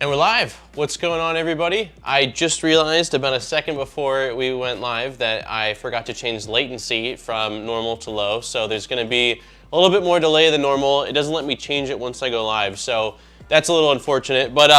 And we're live. What's going on, everybody? I just realized about a second before we went live that I forgot to change latency from normal to low, so there's going to be a little bit more delay than normal. It doesn't let me change it once I go live, so that's a little unfortunate, but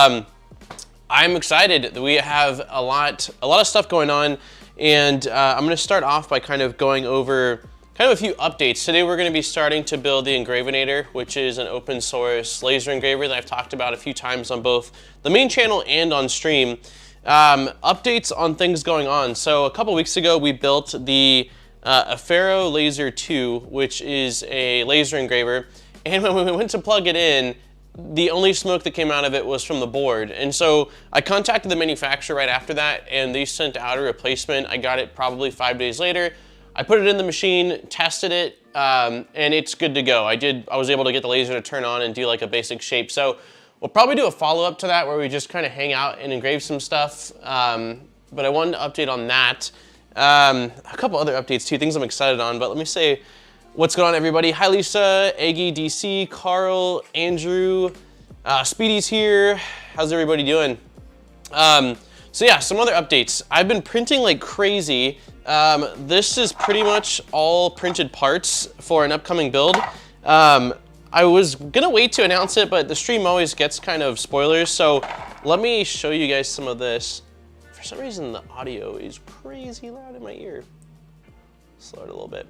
I'm excited. We have a lot of stuff going on, and I'm going to start off by kind of going over a few updates. Today we're going to be starting to build the Engravinator, which is an open source laser engraver that I've talked about a few times on both the main channel and on stream. Updates on things going on. So a couple weeks ago we built the Afero Laser 2, which is a laser engraver, and when we went to plug it in, the only smoke that came out of it was from the board. And so I contacted the manufacturer right after that, and they sent out a replacement. I got it probably 5 days later. I put it in the machine, tested it, and it's good to go. I was able to get the laser to turn on and do like a basic shape. So we'll probably do a follow-up to that where we just kind of hang out and engrave some stuff. But I wanted to update on that. A couple other updates too, things I'm excited on, but let me say what's going on, everybody. Hi, Lisa, Aggie, DC, Carl, Andrew, Speedy's here. How's everybody doing? So yeah, some other updates. I've been printing like crazy. This is pretty much all printed parts for an upcoming build. I was gonna wait to announce it, but the stream always gets kind of spoilers, so let me show you guys some of this. For some reason, the audio is crazy loud in my ear. Slow it a little bit.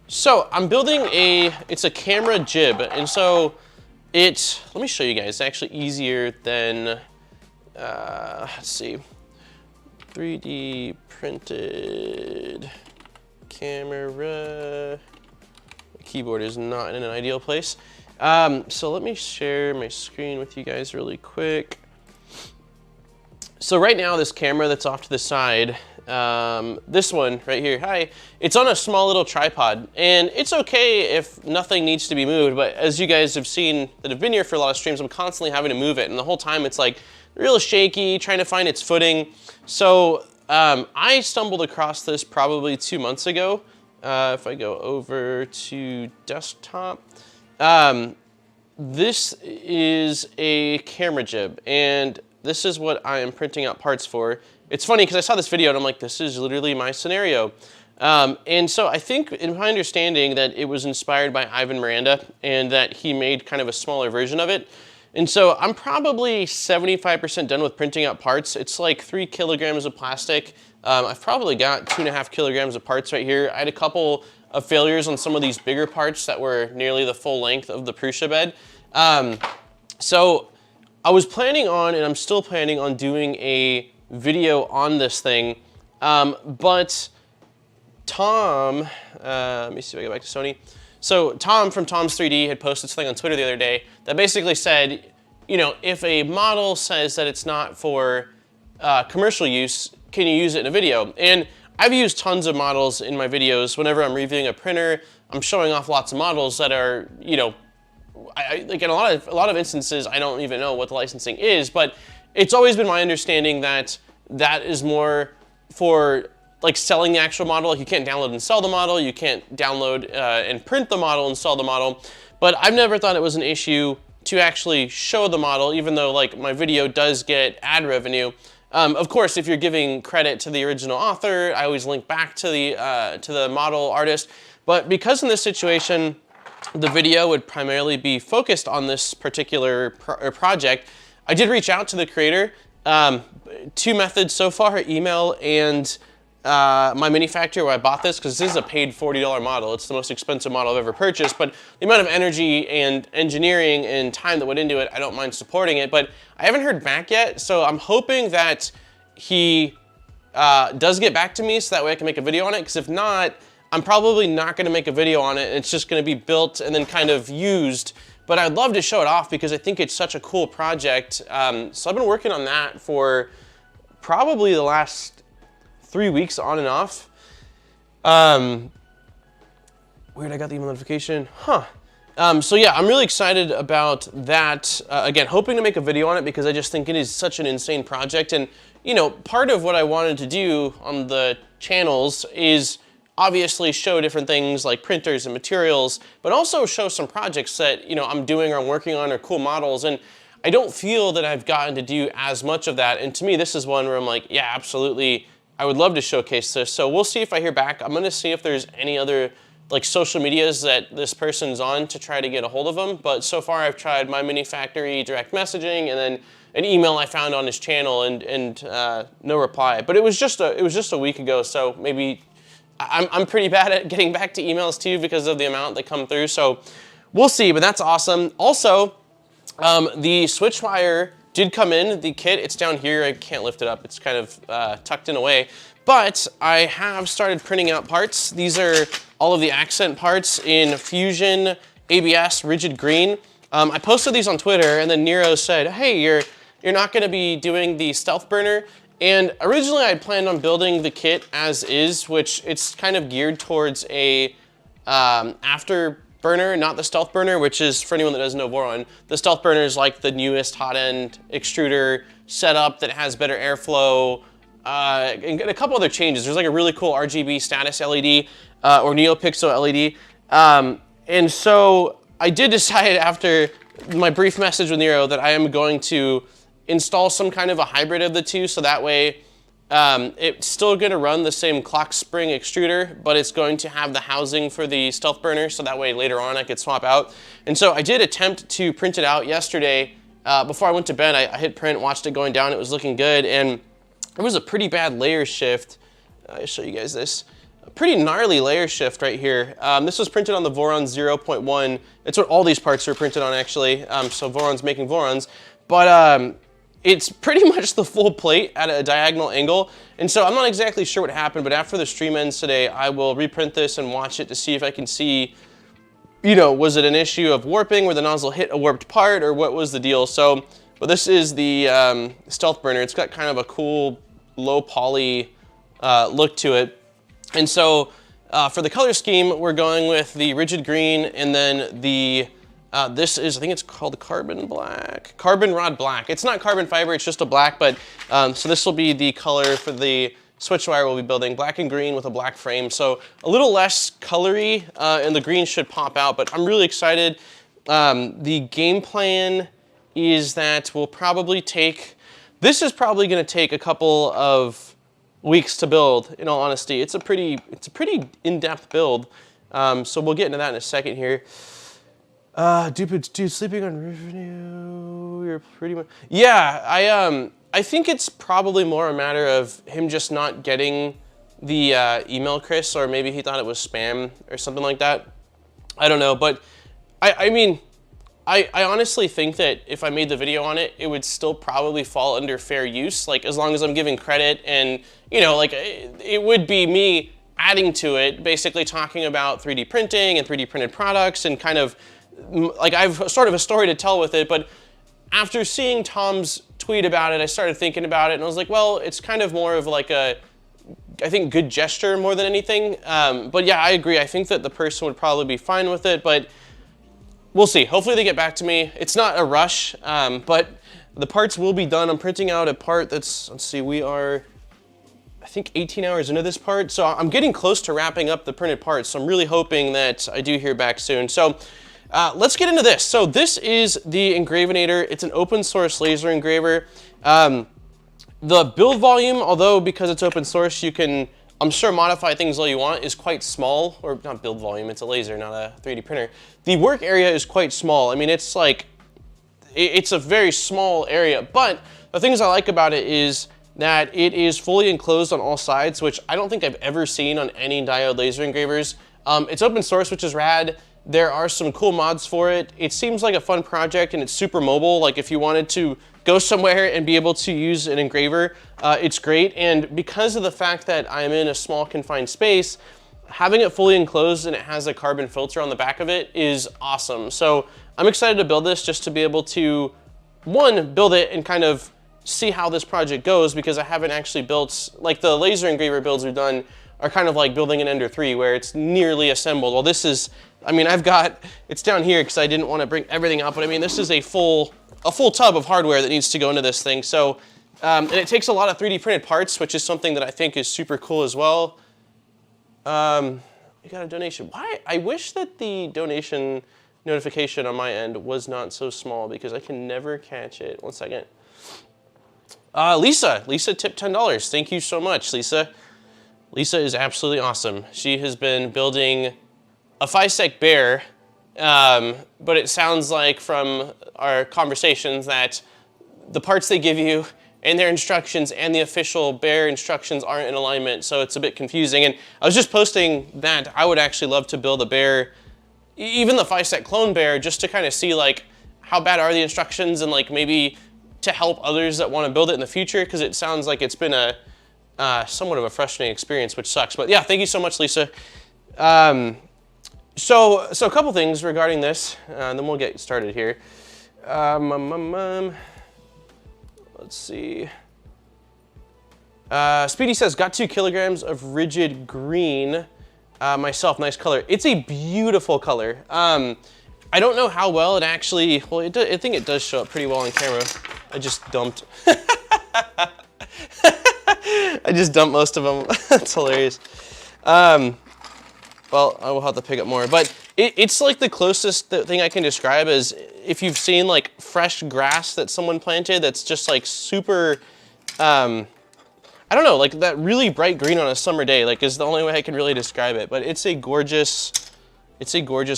So I'm building it's a camera jib, and so let me show you guys, it's actually easier than, let's see, 3D printed camera. The keyboard is not in an ideal place. So let me share my screen with you guys really quick. So right now, this camera that's off to the side, this one right here, hi, it's on a small little tripod, and it's okay if nothing needs to be moved, but as you guys have seen that have been here for a lot of streams, I'm constantly having to move it, and the whole time it's like real shaky, trying to find its footing. So I stumbled across this probably 2 months ago. If I go over to desktop, this is a camera jib, and this is what I am printing out parts for. It's funny because I saw this video and I'm like, this is literally my scenario. And so I think, in my understanding, that it was inspired by Ivan Miranda and that he made kind of a smaller version of it. And so I'm probably 75% done with printing out parts. It's like 3 kilograms of plastic. I've probably got 2.5 kilograms of parts right here. I had a couple of failures on some of these bigger parts that were nearly the full length of the Prusa bed. So I was planning on, and I'm still planning on, doing a video on this thing, but Tom, let me see if I get back to Sony. So Tom from Tom's 3D had posted something on Twitter the other day that basically said, you know, if a model says that it's not for commercial use, can you use it in a video? And I've used tons of models in my videos. Whenever I'm reviewing a printer, I'm showing off lots of models that are, you know, like in a lot of instances, I don't even know what the licensing is, but it's always been my understanding that that is more for like selling the actual model. Like you can't download and sell the model, you can't download and print the model and sell the model. But I've never thought it was an issue to actually show the model, even though like my video does get ad revenue. Of course, if you're giving credit to the original author, I always link back to the model artist. But because in this situation, the video would primarily be focused on this particular project, I did reach out to the creator. 2 methods so far, email and my manufacturer where I bought this, because this is a paid $40 model. It's the most expensive model I've ever purchased, but the amount of energy and engineering and time that went into it, I don't mind supporting it, but I haven't heard back yet, so I'm hoping that he does get back to me so that way I can make a video on it, because if not, I'm probably not going to make a video on it. It's just going to be built and then kind of used, but I'd love to show it off because I think it's such a cool project. So I've been working on that for probably the last 3 weeks on and off. Weird, I got the email notification. Huh. So yeah, I'm really excited about that. Again, hoping to make a video on it because I just think it is such an insane project. And, you know, part of what I wanted to do on the channels is obviously show different things like printers and materials, but also show some projects that, you know, I'm doing or I'm working on or cool models. And I don't feel that I've gotten to do as much of that. And to me, this is one where I'm like, yeah, absolutely, I would love to showcase this. So we'll see if I hear back. I'm gonna see if there's any other like social medias that this person's on to try to get a hold of them. But so far I've tried My Mini Factory direct messaging and then an email I found on his channel and no reply. But it was just a week ago, so maybe I'm pretty bad at getting back to emails too because of the amount that come through. So we'll see, but that's awesome. Also, the switch wire did come in, the kit. It's down here. I can't lift it up. It's kind of tucked in a way. But I have started printing out parts. These are all of the accent parts in Fusion ABS Rigid Green. I posted these on Twitter, and then Nero said, hey, you're not going to be doing the stealth burner. And originally I planned on building the kit as is, which it's kind of geared towards a afterburner, not the stealth burner, which is, for anyone that doesn't know Voron, the stealth burner is like the newest hot end extruder setup that has better airflow, and a couple other changes. There's like a really cool RGB status LED or NeoPixel LED. And so I did decide after my brief message with Nero that I am going to install some kind of a hybrid of the two, so that way it's still going to run the same clock spring extruder, but it's going to have the housing for the stealth burner, so that way later on I could swap out. And so I did attempt to print it out yesterday. Before I went to bed, I hit print, watched it going down, it was looking good, and it was a pretty bad layer shift. I'll show you guys this. A pretty gnarly layer shift right here. This was printed on the Voron 0.1. It's what all these parts are printed on, actually. So Voron's making Vorons. But it's pretty much the full plate at a diagonal angle. And so I'm not exactly sure what happened, but after the stream ends today, I will reprint this and watch it to see if I can see, you know, was it an issue of warping where the nozzle hit a warped part, or what was the deal? So, but this is the stealth burner. It's got kind of a cool low poly look to it. And so for the color scheme, we're going with the rigid green, and then the this is, I think it's called carbon black, carbon rod black. It's not carbon fiber, it's just a black, but so this will be the color for the switch wire we'll be building, black and green with a black frame. So a little less colory, and the green should pop out, but I'm really excited. The game plan is that we'll probably take, this is probably gonna take a couple of weeks to build, in all honesty. It's a pretty in-depth build. So we'll get into that in a second here. Dude, sleeping on revenue, you're pretty much, yeah, I think it's probably more a matter of him just not getting the email, Chris, or maybe he thought it was spam or something like that. I don't know, but I mean, I honestly think that if I made the video on it, it would still probably fall under fair use, like as long as I'm giving credit, and you know, like it would be me adding to it, basically talking about 3D printing and 3D printed products, and kind of like I've sort of a story to tell with it. But after seeing Tom's tweet about it, I started thinking about it, and I was like, well, it's kind of more of like a, I think, good gesture more than anything. But yeah, I agree. I think that the person would probably be fine with it, but we'll see. Hopefully they get back to me. It's not a rush, but the parts will be done. I'm printing out a part that's, let's see, we are, I think 18 hours into this part. So I'm getting close to wrapping up the printed parts. So I'm really hoping that I do hear back soon. So let's get into this. So this is the Engravinator. It's an open source laser engraver. The build volume, although because it's open source, you can, I'm sure, modify things all you want, is quite small. Or not build volume, it's a laser, not a 3D printer. The work area is quite small. I mean, it's like, it's a very small area, but the things I like about it is that it is fully enclosed on all sides, which I don't think I've ever seen on any diode laser engravers. It's open source, which is rad. There are some cool mods for it. It seems like a fun project, and it's super mobile. Like if you wanted to go somewhere and be able to use an engraver, it's great. And because of the fact that I'm in a small confined space, having it fully enclosed and it has a carbon filter on the back of it is awesome. So I'm excited to build this just to be able to, one, build it and kind of see how this project goes, because I haven't actually built, like the laser engraver builds we've done are kind of like building an Ender 3 where it's nearly assembled. Well, this is, I mean, I've got, it's down here because I didn't want to bring everything out, but I mean, this is a full tub of hardware that needs to go into this thing. So, and it takes a lot of 3D printed parts, which is something that I think is super cool as well. We got a donation. Why? I wish that the donation notification on my end was not so small because I can never catch it. One second. Lisa tipped $10. Thank you so much, Lisa. Lisa is absolutely awesome. She has been building a 5-sec bear, but it sounds like from our conversations that the parts they give you and their instructions and the official bear instructions aren't in alignment, so it's a bit confusing. And I was just posting that I would actually love to build a bear, even the 5-sec clone bear, just to kind of see like how bad are the instructions and like maybe to help others that want to build it in the future, because it sounds like it's been a somewhat of a frustrating experience, which sucks. But yeah, thank you so much, Lisa. So a couple things regarding this, and then we'll get started here. Let's see. Speedy says, got 2 kilograms of rigid green. Myself, nice color. It's a beautiful color. I don't know how well it actually, well, I think it does show up pretty well on camera. I just dumped. I just dumped most of them. That's hilarious. Well, I will have to pick up more, but it's like the closest thing I can describe is if you've seen like fresh grass that someone planted that's just like super, I don't know, like that really bright green on a summer day, like is the only way I can really describe it, but it's a gorgeous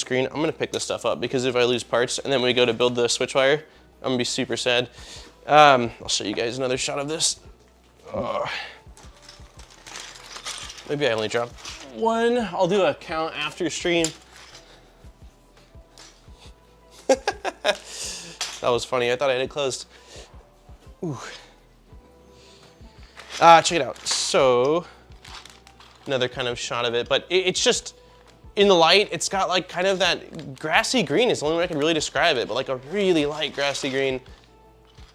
green. I'm gonna pick this stuff up because if I lose parts and then we go to build the switch wire, I'm gonna be super sad. I'll show you guys another shot of this. Maybe I only dropped one. I'll do a count after stream. That was funny. I thought I had it closed. Ooh. Check it out. So, another kind of shot of it, but it's just, in the light, it's got like kind of that grassy green is the only way I can really describe it, but like a really light grassy green.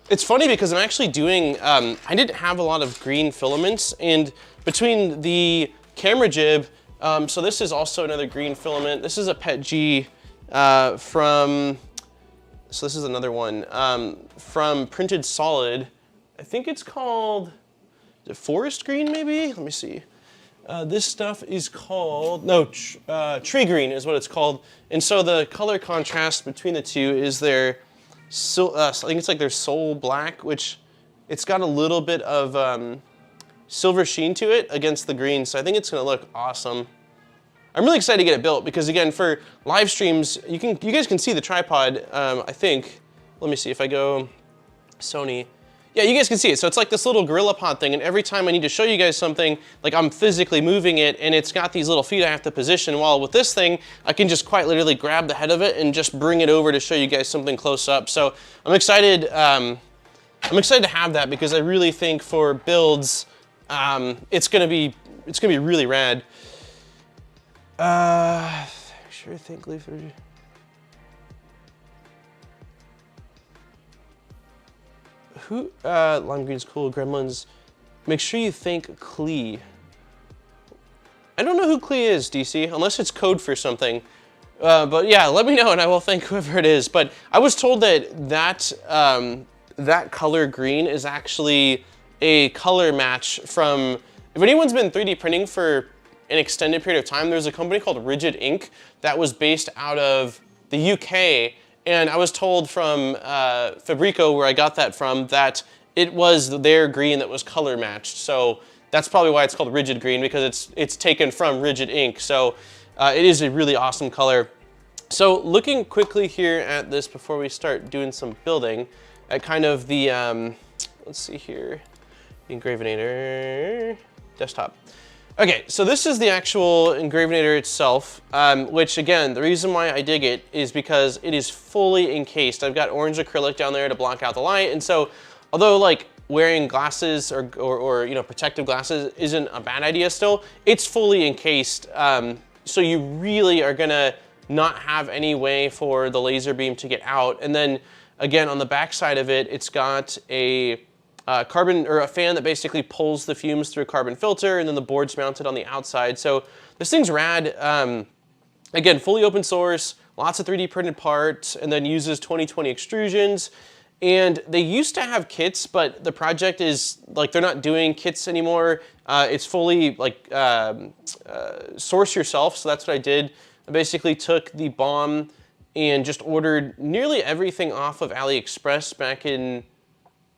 It's funny because I'm actually doing, I didn't have a lot of green filaments, and between the camera jib, so this is also another green filament. This is a PET G from, so this is another one, from Printed Solid. I think it's called, is it forest green maybe? Let me see. This stuff is called, no, tree green is what it's called. And so the color contrast between the two is their, I think it's like their Soul Black, which it's got a little bit of silver sheen to it against the green, so I think it's gonna look awesome. I'm really excited to get it built because again, for live streams, you guys can see the tripod, I think. Let me see if I go Sony. Yeah, you guys can see it. So it's like this little gorilla pod thing, and every time I need to show you guys something, like I'm physically moving it, and it's got these little feet I have to position, while with this thing, I can just quite literally grab the head of it and just bring it over to show you guys something close up. So I'm excited to have that because I really think for builds, it's gonna be really rad. Sure think leaf. Who? Lime green's cool. Gremlins. Make sure you thank Klee. I don't know who Klee is, DC, unless it's code for something. But yeah, let me know and I will thank whoever it is. But I was told that that color green is actually a color match from, if anyone's been 3D printing for an extended period of time, there's a company called Rigid Ink that was based out of the UK, and I was told from Fabrico, where I got that from, that it was their green that was color matched. So that's probably why it's called Rigid Green, because it's taken from Rigid Ink. So it is a really awesome color. So looking quickly here at this before we start doing some building, at kind of the, let's see here, Engravinator, desktop. Okay, so this is the actual Engravinator itself, which again, the reason why I dig it is because it is fully encased. I've got orange acrylic down there to block out the light, and so although like wearing glasses or you know, protective glasses isn't a bad idea still, it's fully encased, so you really are gonna not have any way for the laser beam to get out. And then again, on the back side of it, it's got a carbon, or a fan that basically pulls the fumes through a carbon filter, and then the board's mounted on the outside. So this thing's rad. Again, fully open source, lots of 3D printed parts, and then uses 2020 extrusions. And they used to have kits, but the project is like, they're not doing kits anymore. It's fully like source yourself. So that's what I did. I basically took the BOM and just ordered nearly everything off of AliExpress back in,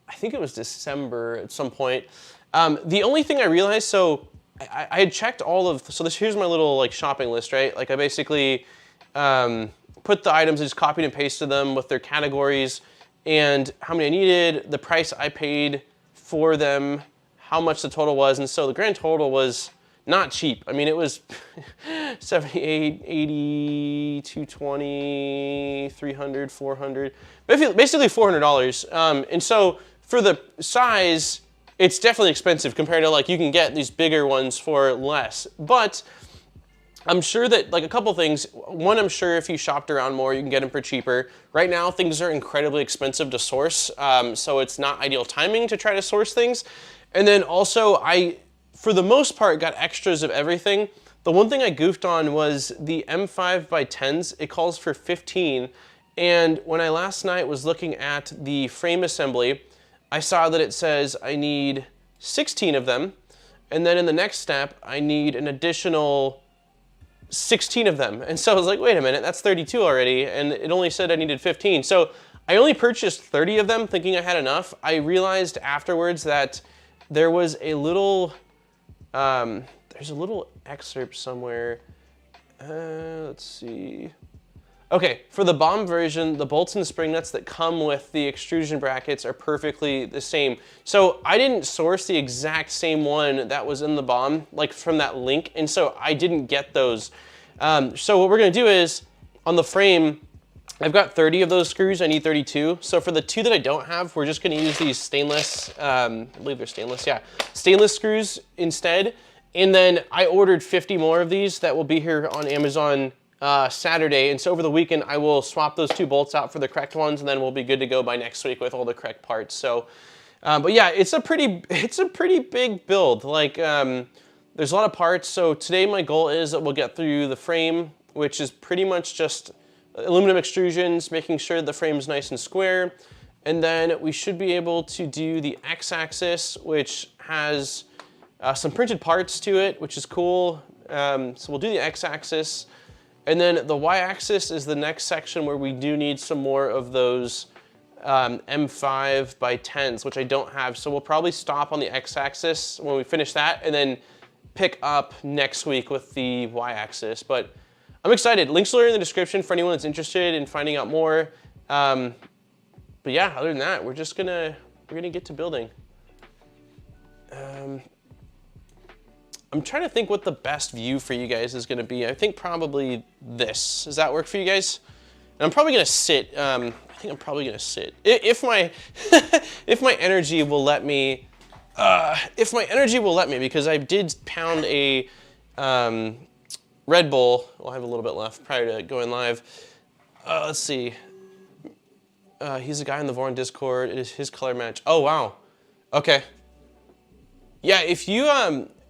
I think it was December at some point. The only thing I realized, so I had checked all of, so here's my little like shopping list, right? Like I basically put the items, I just copied and pasted them with their categories and how many I needed, the price I paid for them, how much the total was, and so the grand total was not cheap. I mean, it was 78, 80, 220, 300, 400, basically $400. And so for the size, it's definitely expensive compared to like you can get these bigger ones for less. But I'm sure that like a couple things. One, I'm sure if you shopped around more, you can get them for cheaper. Right now, things are incredibly expensive to source, so it's not ideal timing to try to source things. And then also, for the most part, got extras of everything. The one thing I goofed on was the M5 by 10s. It calls for 15. And when I last night was looking at the frame assembly, I saw that it says I need 16 of them. And then in the next step, I need an additional 16 of them. And so I was like, wait a minute, that's 32 already. And it only said I needed 15. So I only purchased 30 of them thinking I had enough. I realized afterwards that there was a little, there's a little excerpt somewhere. Let's see. Okay, for the bomb version, the bolts and spring nuts that come with the extrusion brackets are perfectly the same. So I didn't source the exact same one that was in the bomb, like from that link, and so I didn't get those. So what we're gonna do is, on the frame, I've got 30 of those screws, I need 32. So for the 2 that I don't have, we're just gonna use these stainless, I believe they're stainless, yeah, stainless screws instead. And then I ordered 50 more of these that will be here on Amazon Saturday, and so over the weekend I will swap those 2 bolts out for the correct ones, and then we'll be good to go by next week with all the correct parts. So, but yeah, it's a pretty big build. Like, there's a lot of parts. So today my goal is that we'll get through the frame, which is pretty much just aluminum extrusions, making sure the frame's nice and square, and then we should be able to do the X-axis, which has some printed parts to it, which is cool. So we'll do the X-axis. And then the Y-axis is the next section where we do need some more of those M5 by 10s, which I don't have. So we'll probably stop on the X-axis when we finish that and then pick up next week with the Y-axis. But I'm excited. Links are in the description for anyone that's interested in finding out more. But yeah, other than that, we're gonna get to building. I'm trying to think what the best view for you guys is gonna be. I think probably this. Does that work for you guys? And I'm probably gonna sit. I think I'm probably gonna sit. If my if my energy will let me. Because I did pound a Red Bull. Well, I have a little bit left prior to going live. Let's see. He's a guy in the Voron Discord. It is his color match. Oh wow. Okay. Yeah, if you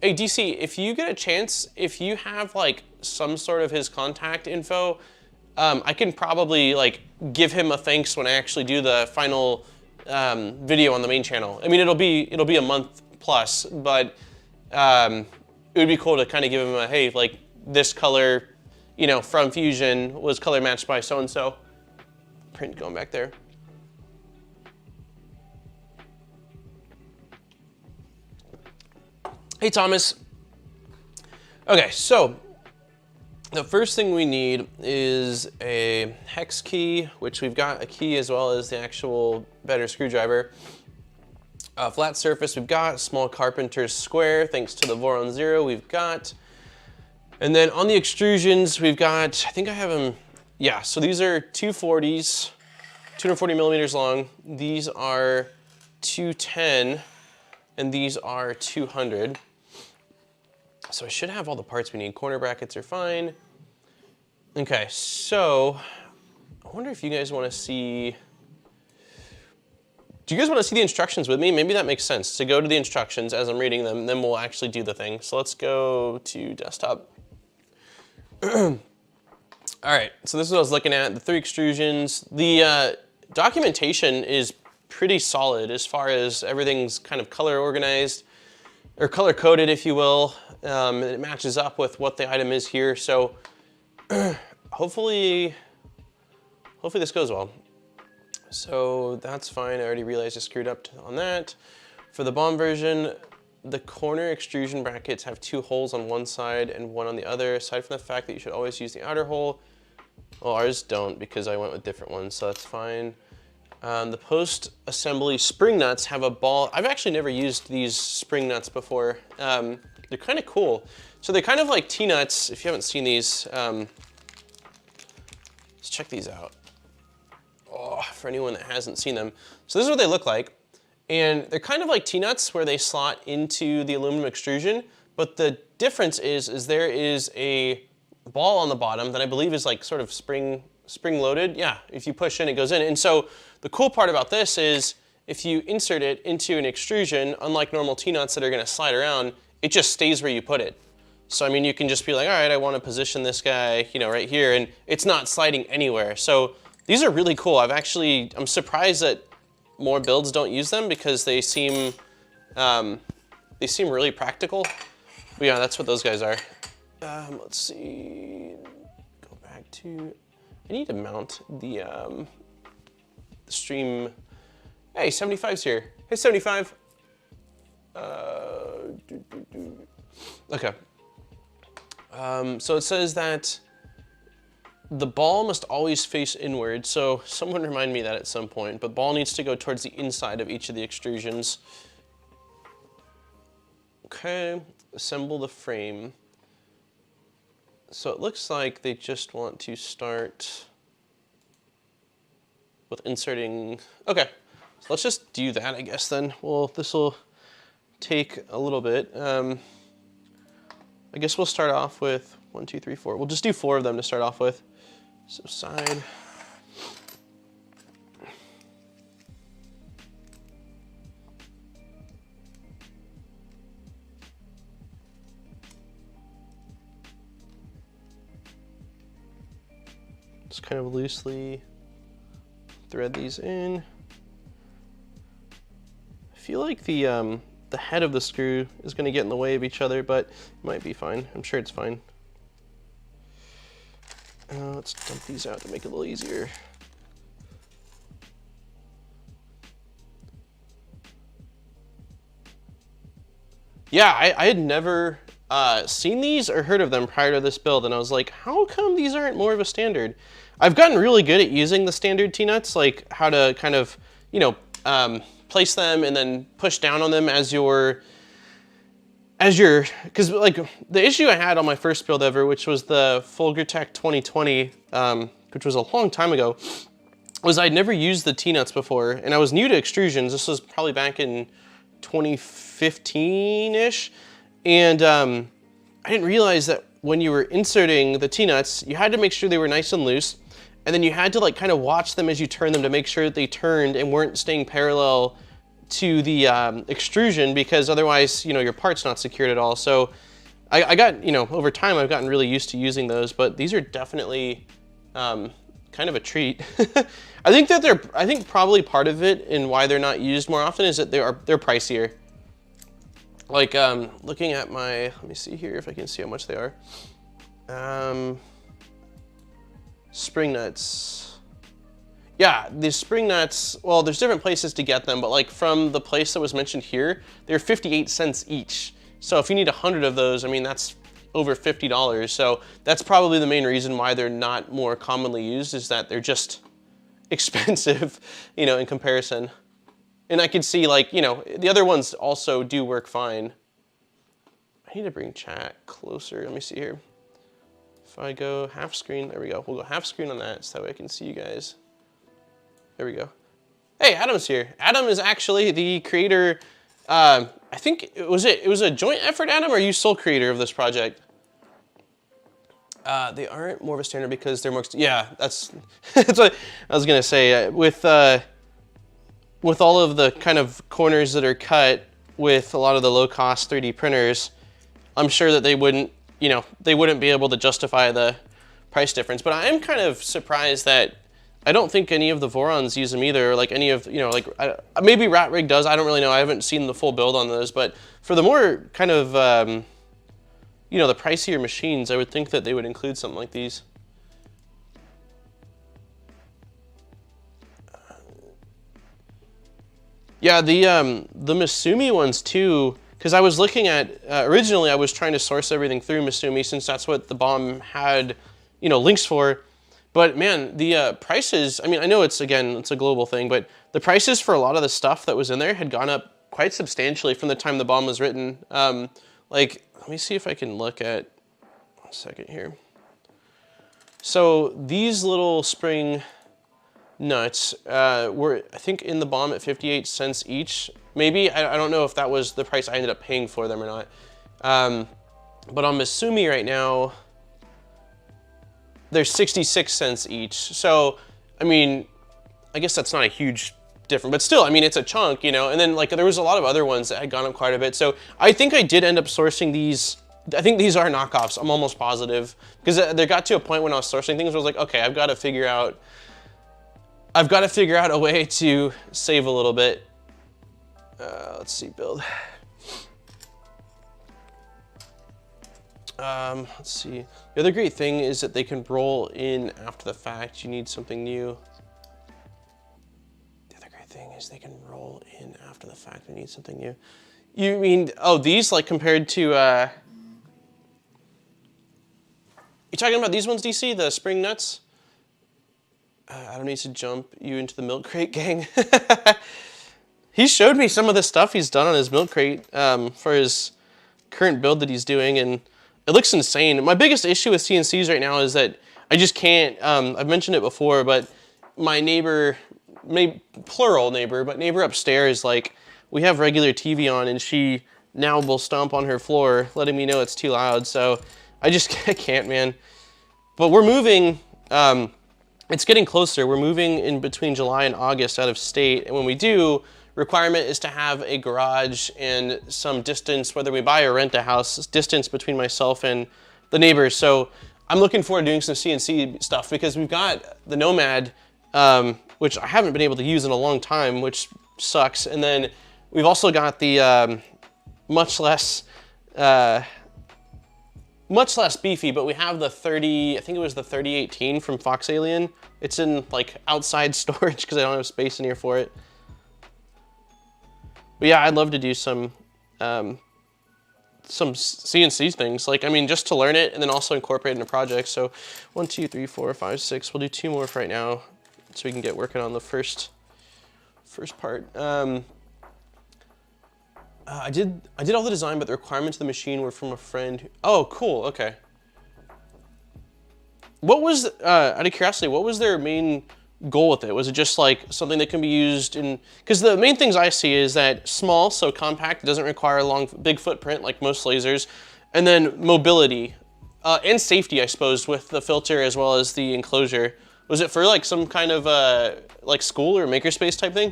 hey DC, if you get a chance, if you have like some sort of his contact info, I can probably like give him a thanks when I actually do the final video on the main channel. I mean, it'll be a month plus, but it would be cool to kind of give him a, hey, like this color, you know, from Fusion was color matched by so and so. Print going back there. Hey, Thomas. Okay, so the first thing we need is a hex key, which we've got a key as well as the actual better screwdriver. Flat surface we've got, small carpenter's square, thanks to the Voron Zero we've got. And then on the extrusions, we've got, I think I have them, yeah, so these are 240s, 240 millimeters long. These are 210, and these are 200. So I should have all the parts we need. Corner brackets are fine. Okay, so I wonder if you guys want to see, do you guys want to see the instructions with me? Maybe that makes sense to go to the instructions as I'm reading them, then we'll actually do the thing. So let's go to desktop. All right, so this is what I was looking at, the 3 extrusions. The documentation is pretty solid as far as everything's kind of color organized, or color coded, if you will. It matches up with what the item is here. So hopefully hopefully this goes well. So that's fine. I already realized I screwed up on that. For the bomb version, the corner extrusion brackets have 2 holes on one side and 1 on the other. Aside from the fact that you should always use the outer hole, well, ours don't because I went with different ones, so that's fine. The post-assembly spring nuts have a ball. I've actually never used these spring nuts before. They're kind of cool. So they're kind of like T-nuts. If you haven't seen these, let's check these out. Oh, for anyone that hasn't seen them. So this is what they look like. And they're kind of like T-nuts where they slot into the aluminum extrusion. But the difference is there is a ball on the bottom that I believe is like sort of spring loaded. Yeah, if you push in, it goes in. And so the cool part about this is if you insert it into an extrusion, unlike normal T-nuts that are gonna slide around, it just stays where you put it. So I mean, you can just be like, all right, I wanna position this guy, you know, right here, and it's not sliding anywhere. So these are really cool. I'm surprised that more builds don't use them because they seem really practical. But yeah, that's what those guys are. Let's see, go back to, I need to mount the stream. Hey, 75's here. Hey, 75. Okay. So it says that the ball must always face inward. So someone remind me that at some point, but ball needs to go towards the inside of each of the extrusions. Okay, assemble the frame. So it looks like they just want to start with inserting. Okay, so let's just do that, I guess then. Well, this will take a little bit. I guess we'll start off with 1, 2, 3, 4. We'll just do 4 of them to start off with. So side. Just kind of loosely thread these in. I feel like the head of the screw is going to get in the way of each other, but it might be fine. I'm sure it's fine. Let's dump these out to make it a little easier. Yeah, I had never seen these or heard of them prior to this build, and I was like, how come these aren't more of a standard? I've gotten really good at using the standard T-nuts, like how to kind of, you know, place them and then push down on them as your, because like the issue I had on my first build ever, which was the Fulgurtech 2020, which was a long time ago, was I'd never used the T-nuts before, and I was new to extrusions. This was probably back in 2015-ish, and I didn't realize that when you were inserting the T-nuts, you had to make sure they were nice and loose, and then you had to like kind of watch them as you turn them to make sure that they turned and weren't staying parallel to the extrusion, because otherwise, you know, your part's not secured at all. So I got, you know, over time I've gotten really used to using those, but these are definitely kind of a treat. I think probably part of it and why they're not used more often is that they're pricier. Like looking at my, let me see here if I can see how much they are. Spring nuts. Yeah, these spring nuts, well, there's different places to get them, but like from the place that was mentioned here, they're 58 cents each. So if you need 100 of those, I mean, that's over $50. So that's probably the main reason why they're not more commonly used, is that they're just expensive, you know, in comparison. And I could see, like, you know, the other ones also do work fine. I need to bring chat closer. Let me see here. If I go half screen, there we go. We'll go half screen on that so that way I can see you guys. There we go. Hey, Adam's here. Adam is actually the creator. I think it was a joint effort, Adam, or are you sole creator of this project? They aren't more of a standard because they're more, yeah, that's what I was gonna say. With all of the kind of corners that are cut with a lot of the low cost 3D printers, I'm sure that they wouldn't, you know, they wouldn't be able to justify the price difference. But I am kind of surprised that I don't think any of the Vorons use them either, like any of, you know, like maybe Rat Rig does, I don't really know. I haven't seen the full build on those, but for the more kind of, you know, the pricier machines, I would think that they would include something like these. Yeah, the Misumi ones too, because I was looking at, originally I was trying to source everything through Misumi since that's what the BOM had, you know, links for. But man, the prices, I mean, I know it's, again, it's a global thing, but the prices for a lot of the stuff that was in there had gone up quite substantially from the time the BOM was written. Like, let me see if I can look at, one second here. So these little spring nuts were, I think, in the BOM at 58 cents each. Maybe, I don't know if that was the price I ended up paying for them or not. But on Misumi right now, they're 66 cents each. So, I mean, I guess that's not a huge difference, but still, I mean, it's a chunk, you know? And then, like, there was a lot of other ones that had gone up quite a bit. So I think I did end up sourcing these. I think these are knockoffs, I'm almost positive. Because there got to a point when I was sourcing things where I was like, okay, I've got to figure out a way to save a little bit. Let's see, build. Let's see. The other great thing is that they can roll in after the fact. You need something new. The other great thing is they can roll in after the fact. You need something new. You mean, oh, these, like, compared to, you talking about these ones, DC? The spring nuts? I don't need to jump you into the milk crate, gang. He showed me some of the stuff he's done on his milk crate for his current build that he's doing, and it looks insane. My biggest issue with CNCs right now is that I just can't, I've mentioned it before, but my neighbor, plural neighbor, but neighbor upstairs, like, we have regular TV on, and she now will stomp on her floor, letting me know it's too loud, so I just can't, man. But we're moving, it's getting closer. We're moving in between July and August out of state, and when we do, requirement is to have a garage and some distance, whether we buy or rent a house, distance between myself and the neighbors. So I'm looking forward to doing some CNC stuff because we've got the Nomad, which I haven't been able to use in a long time, which sucks. And then we've also got the much less beefy, but we have the 30, I think it was the 3018 from Fox Alien. It's in, like, outside storage because I don't have space in here for it. But yeah, I'd love to do some CNC things. Like, I mean, just to learn it and then also incorporate it into projects. So 1, 2, 3, 4, 5, 6. We'll do 2 more for right now so we can get working on the first part. I did all the design, but the requirements of the machine were from a friend. Oh, cool, okay. What was, out of curiosity, what was their main goal with it? Was it just like something that can be used in, because the main things I see is that small, so compact, doesn't require a big footprint like most lasers, and then mobility, and safety, I suppose, with the filter as well as the enclosure. Was it for like some kind of like school or makerspace type thing?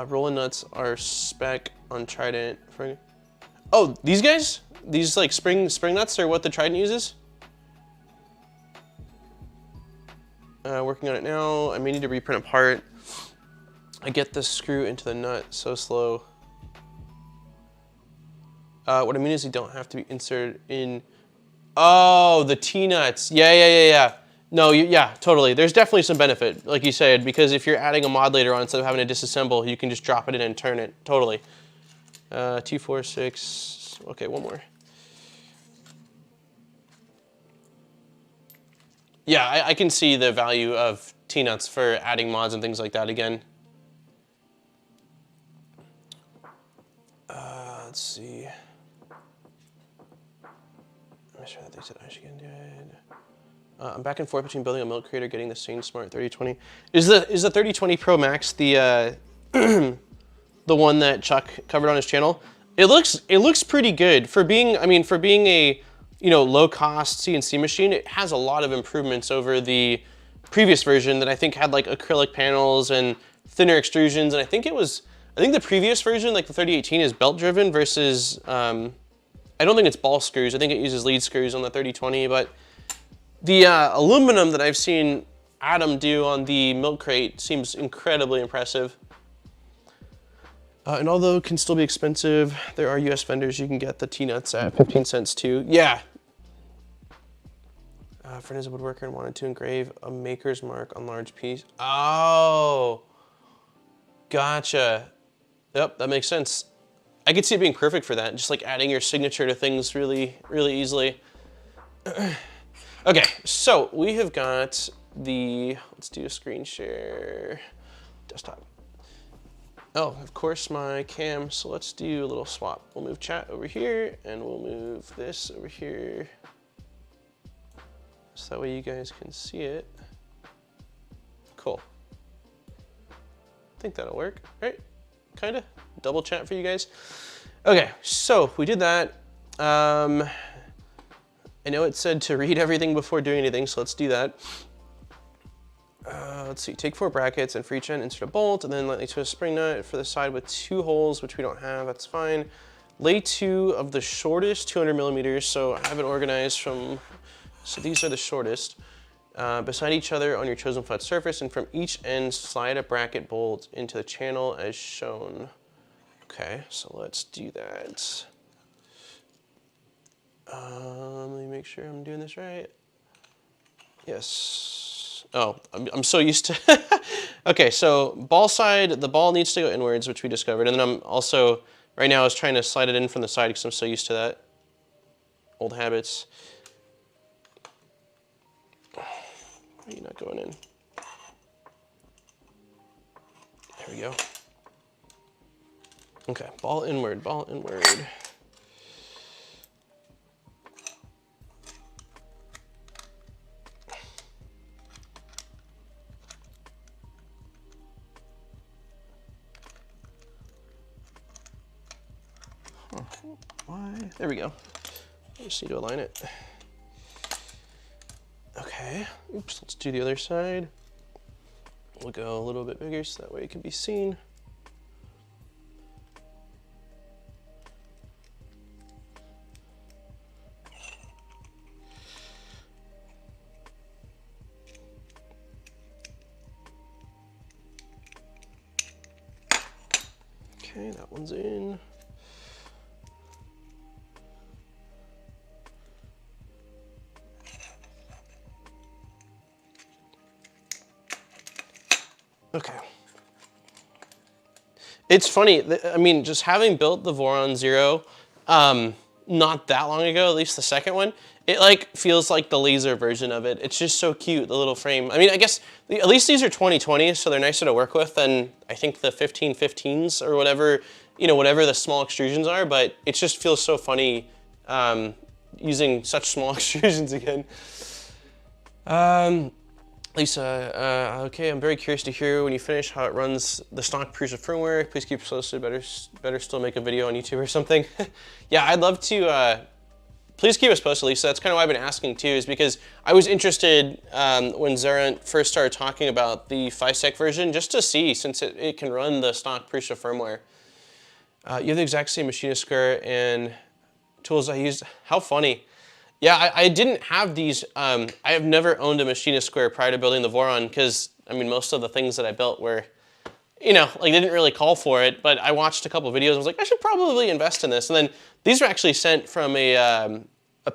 Rolling nuts are spec on Trident. Oh, these guys? These like spring nuts are what the Trident uses? Working on it now. I may need to reprint a part. I get the screw into the nut so slow. What I mean is you don't have to be inserted in. Oh, the T-nuts. Yeah. No, yeah, totally. There's definitely some benefit, like you said, because if you're adding a mod later on, instead of having to disassemble, you can just drop it in and turn it. Totally. 2, 4, 6. Okay, one more. Yeah, I can see the value of T-nuts for adding mods and things like that again. Let's see. I'm sure that they said I should get it. I'm back and forth between building a milk crate or getting the Sane Smart 3020. Is the 3020 Pro Max the the one that Chuck covered on his channel? It looks pretty good for being, I mean, for being a, you know, low cost CNC machine. It has a lot of improvements over the previous version that I think had like acrylic panels and thinner extrusions, and I think the previous version, like the 3018, is belt driven versus I don't think it's ball screws. I think it uses lead screws on the 3020, but the aluminum that I've seen Adam do on the milk crate seems incredibly impressive. And although it can still be expensive, there are US vendors you can get the T-nuts at 15 cents too. Yeah. Friend is a woodworker and wanted to engrave a maker's mark on large piece. Oh, gotcha. Yep, that makes sense. I could see it being perfect for that, just like adding your signature to things really, really easily. Okay, so we have got the, let's do a screen share, desktop. Oh, of course my cam, so let's do a little swap. We'll move chat over here and we'll move this over here. So that way you guys can see it. Cool. I think that'll work, right? Kinda, double chat for you guys. Okay, so we did that. I know it said to read everything before doing anything, so let's do that. Let's see, take 4 brackets and for each end insert a bolt and then lightly twist a spring nut for the side with 2 holes, which we don't have, that's fine. Lay 2 of the shortest 200 millimeters, so I have it organized from, so these are the shortest, beside each other on your chosen flat surface, and from each end slide a bracket bolt into the channel as shown. Okay, so let's do that. Let me make sure I'm doing this right. Yes. Oh, I'm so used to. Okay, so ball side, the ball needs to go inwards, which we discovered, and then I'm also right now I was trying to slide it in from the side because I'm so used to that. Old habits. Why are you not going in? There we go. Okay, ball inward, ball inward. Why? There we go. I just need to align it. Okay, oops, let's do the other side. We'll go a little bit bigger so that way it can be seen. Okay, that one's in. Okay. It's funny, I mean, just having built the Voron Zero not that long ago, at least the second one, it like feels like the laser version of it. It's just so cute, the little frame. I mean, I guess at least these are 2020s, so they're nicer to work with than I think the 1515s or whatever, you know, whatever the small extrusions are, but it just feels so funny using such small extrusions again. Lisa, okay, I'm very curious to hear when you finish how it runs the stock Prusa firmware. Please keep us posted. Better still make a video on YouTube or something. Yeah, I'd love to. Please keep us posted, Lisa. That's kind of why I've been asking too, is because I was interested when Zarant first started talking about the FiSec version, just to see, since it can run the stock Prusa firmware. You have the exact same machinist square and tools I used. How funny. Yeah, I didn't have these. I have never owned a machinist square prior to building the Voron because, I mean, most of the things that I built were, you know, like didn't really call for it, but I watched a couple of videos and was like, I should probably invest in this. And then these were actually sent from a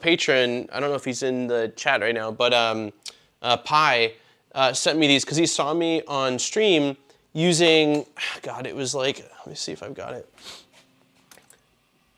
patron. I don't know if he's in the chat right now, but Pi sent me these because he saw me on stream using, God, it was like, let me see if I've got it.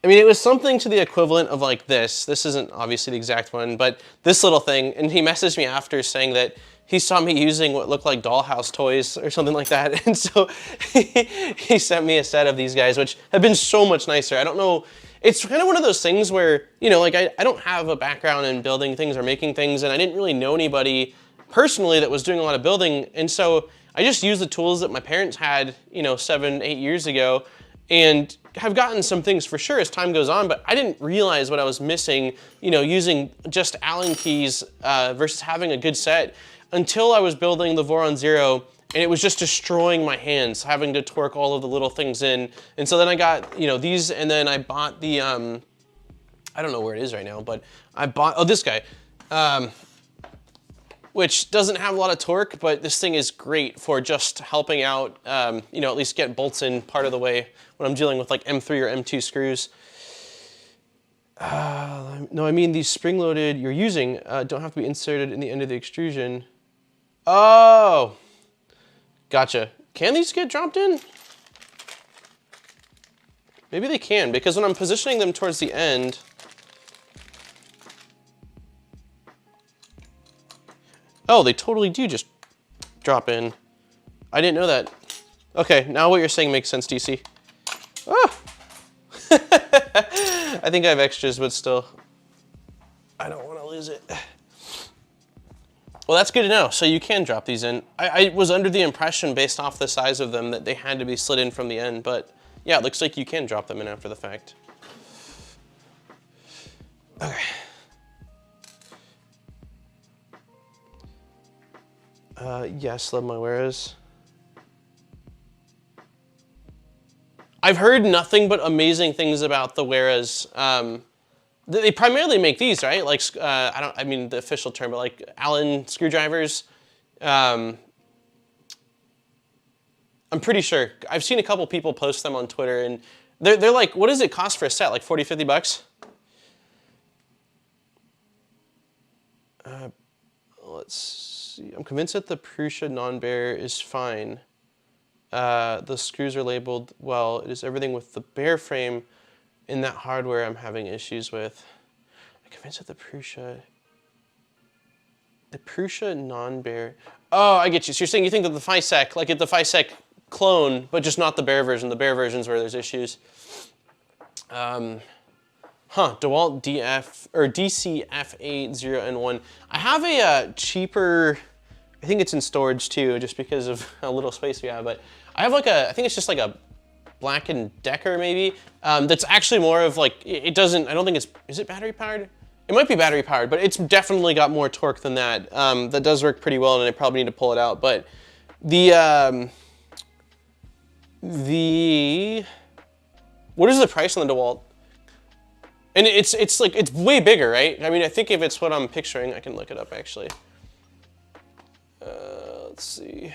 I mean, it was something to the equivalent of like this. This isn't obviously the exact one, but this little thing. And he messaged me after saying that he saw me using what looked like dollhouse toys or something like that. And so he sent me a set of these guys, which have been so much nicer. I don't know. It's kind of one of those things where, you know, like I don't have a background in building things or making things, and I didn't really know anybody personally that was doing a lot of building. And so I just used the tools that my parents had, you know, 7, 8 years ago, and have gotten some things for sure as time goes on, but I didn't realize what I was missing, you know, using just Allen keys versus having a good set until I was building the Voron Zero, and it was just destroying my hands, having to torque all of the little things in. And so then I got, you know, these, and then I bought the, I don't know where it is right now, but I bought, oh, this guy, which doesn't have a lot of torque, but this thing is great for just helping out, you know, at least get bolts in part of the way when I'm dealing with like M3 or M2 screws. No, I mean these spring-loaded you're using don't have to be inserted in the end of the extrusion. Oh, gotcha. Can these get dropped in? Maybe they can, because when I'm positioning them towards the end, oh, they totally do just drop in. I didn't know that. Okay, now what you're saying makes sense, DC. Ah! I think I have extras, but still, I don't want to lose it. Well, that's good to know. So you can drop these in. I was under the impression, based off the size of them, that they had to be slid in from the end, but yeah, it looks like you can drop them in after the fact. Okay. Yes, love my wares. I've heard nothing but amazing things about the Whereas. They primarily make these, right? Like, I mean the official term, but like Allen screwdrivers. I'm pretty sure. I've seen a couple people post them on Twitter, and they're like, what does it cost for a set? Like 40, 50 bucks? Let's see. I'm convinced that the Prusa non-bear is fine. The screws are labeled well. It is everything with the bear frame in that hardware I'm having issues with. I'm convinced that the Prusa non-bear. Oh, I get you. So you're saying you think that the FISEC, like the FISEC clone, but just not the bear version. The bear version's where there's issues. DeWalt DF or DCF80N1. I have a cheaper. I think it's in storage too, just because of how little space we have. But I have like I think it's just like a Black & Decker maybe. That's actually more of like, it doesn't, I don't think it's, is it battery powered? It might be battery powered, but it's definitely got more torque than that. That does work pretty well, and I probably need to pull it out. But what is the price on the DeWalt? And it's like, it's way bigger, right? I mean, I think if it's what I'm picturing, I can look it up actually. Let's see.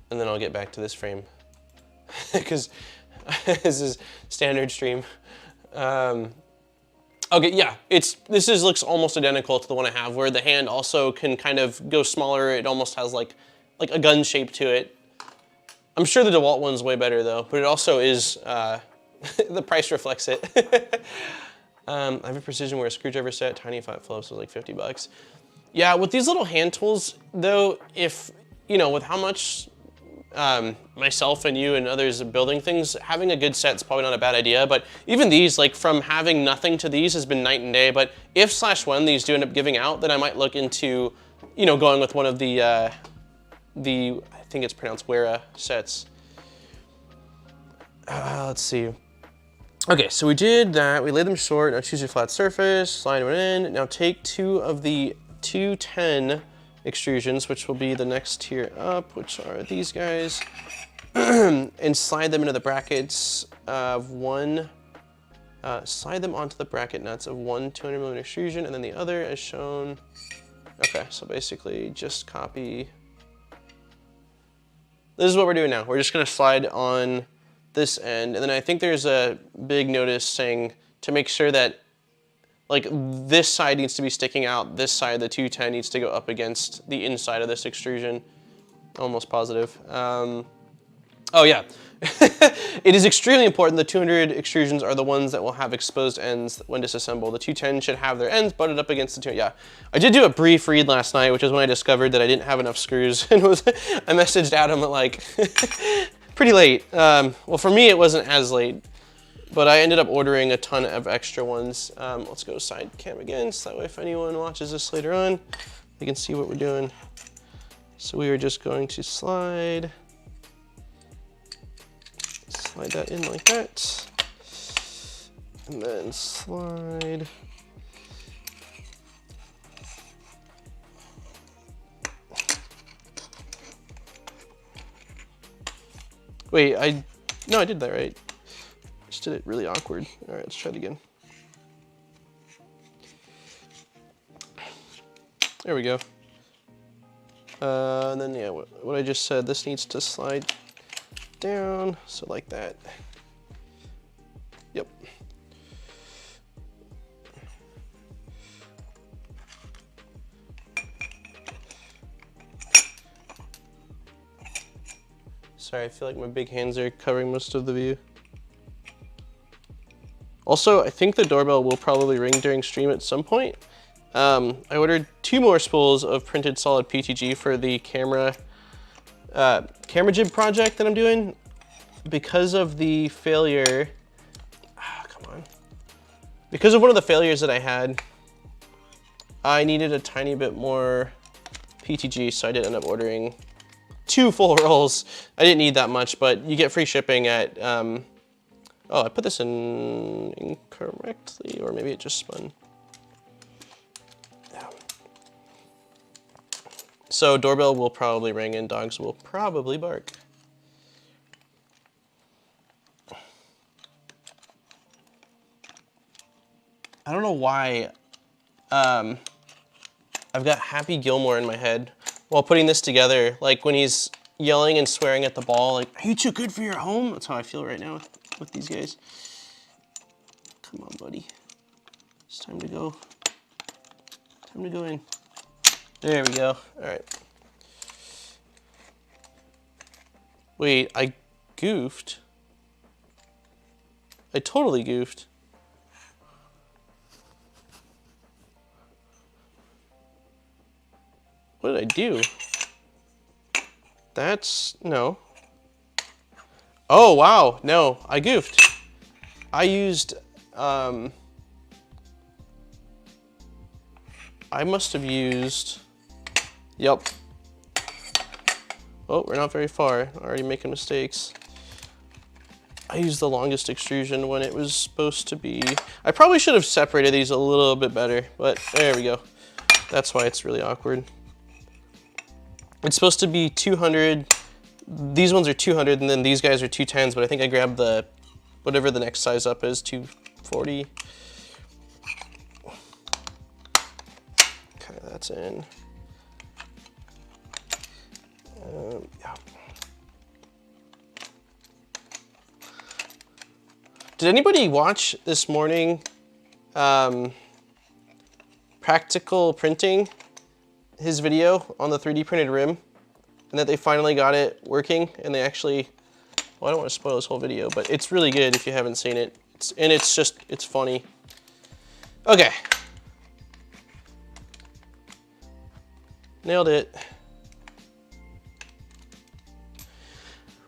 And then I'll get back to this frame because this is standard stream. Okay, yeah, looks almost identical to the one I have, where the hand also can kind of go smaller. It almost has like a gun shape to it. I'm sure the DeWalt one's way better though, but it also is, the price reflects it. I have a precision where a screwdriver set, tiny flat Phillips was like 50 bucks. Yeah, with these little hand tools though, if, you know, with how much myself and you and others are building things, having a good set is probably not a bad idea. But even these, like from having nothing to these has been night and day. But if/when these do end up giving out, then I might look into, you know, going with one of the I think it's pronounced Wera sets. Let's see. Okay, so we did that. We laid them short. Now choose your flat surface, slide one in. Now take two of the 210 extrusions, which will be the next tier up, which are these guys, and slide them into the brackets of one, slide them onto the bracket nuts of one 200mm extrusion, and then the other as shown. Okay, so basically just copy. This is what we're doing now. We're just gonna slide on this end, and then I think there's a big notice saying to make sure that like this side needs to be sticking out, this side, the 210 needs to go up against the inside of this extrusion. Almost positive. Oh yeah, it is extremely important the 200 extrusions are the ones that will have exposed ends when disassembled. The 210 should have their ends butted up against the 200. Yeah, I did do a brief read last night, which is when I discovered that I didn't have enough screws, and I messaged Adam at like pretty late. Well, for me it wasn't as late, but I ended up ordering a ton of extra ones. Let's go side cam again, so that way if anyone watches this later on, they can see what we're doing. So we are just going to slide that in like that, and then slide. Wait, no, I did that right. Just did it really awkward. All right, let's try it again. There we go. And then yeah, what I just said, this needs to slide down, so like that. Yep. Sorry, I feel like my big hands are covering most of the view. Also, I think the doorbell will probably ring during stream at some point. I ordered 2 more spools of printed solid PTG for the camera jib project that I'm doing. Because of the failure, come on. Because of one of the failures that I had, I needed a tiny bit more PTG, so I did end up ordering 2 full rolls. I didn't need that much, but you get free shipping at, oh, I put this in incorrectly, or maybe it just spun. Yeah. So doorbell will probably ring and dogs will probably bark. I don't know why I've got Happy Gilmore in my head while putting this together. Like when he's yelling and swearing at the ball, like, are you too good for your home? That's how I feel right now with these guys. Come on, buddy. It's time to go. Time to go in. There we go. All right. Wait, I goofed. I totally goofed. What did I do? That's, no. Oh, wow, no, I goofed. I used, I must have used, yep. Oh, we're not very far, already making mistakes. I used the longest extrusion when it was supposed to be, I probably should have separated these a little bit better, but there we go. That's why it's really awkward. It's supposed to be 200, these ones are 200, and then these guys are 210s, but I think I grabbed the, whatever the next size up is, 240. Okay, that's in. Yeah. Did anybody watch this morning Practical Printing? His video on the 3D printed rim, and that they finally got it working, and they actually, well, I don't want to spoil this whole video, but it's really good if you haven't seen it. It's funny. Okay. Nailed it.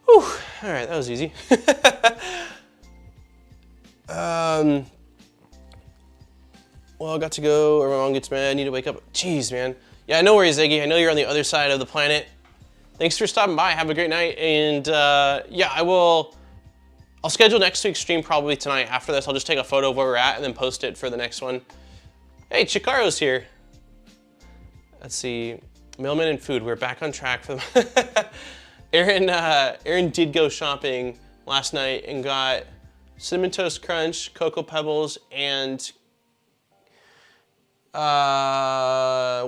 Whew. All right, that was easy. Well, I got to go, or my mom gets mad, I need to wake up. Jeez, man. Yeah, no worries, Iggy. I know you're on the other side of the planet. Thanks for stopping by. Have a great night. And yeah, I'll schedule next week's stream probably tonight. After this, I'll just take a photo of where we're at and then post it for the next one. Hey, Chikaro's here. Let's see. Mailman and food. We're back on track for them. Aaron did go shopping last night and got Cinnamon Toast Crunch, Cocoa Pebbles, and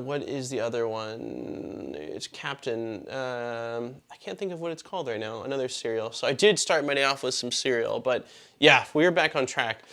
what is the other one? It's Captain. I can't think of what it's called right now. Another cereal. So I did start my day off with some cereal, but yeah, we're back on track.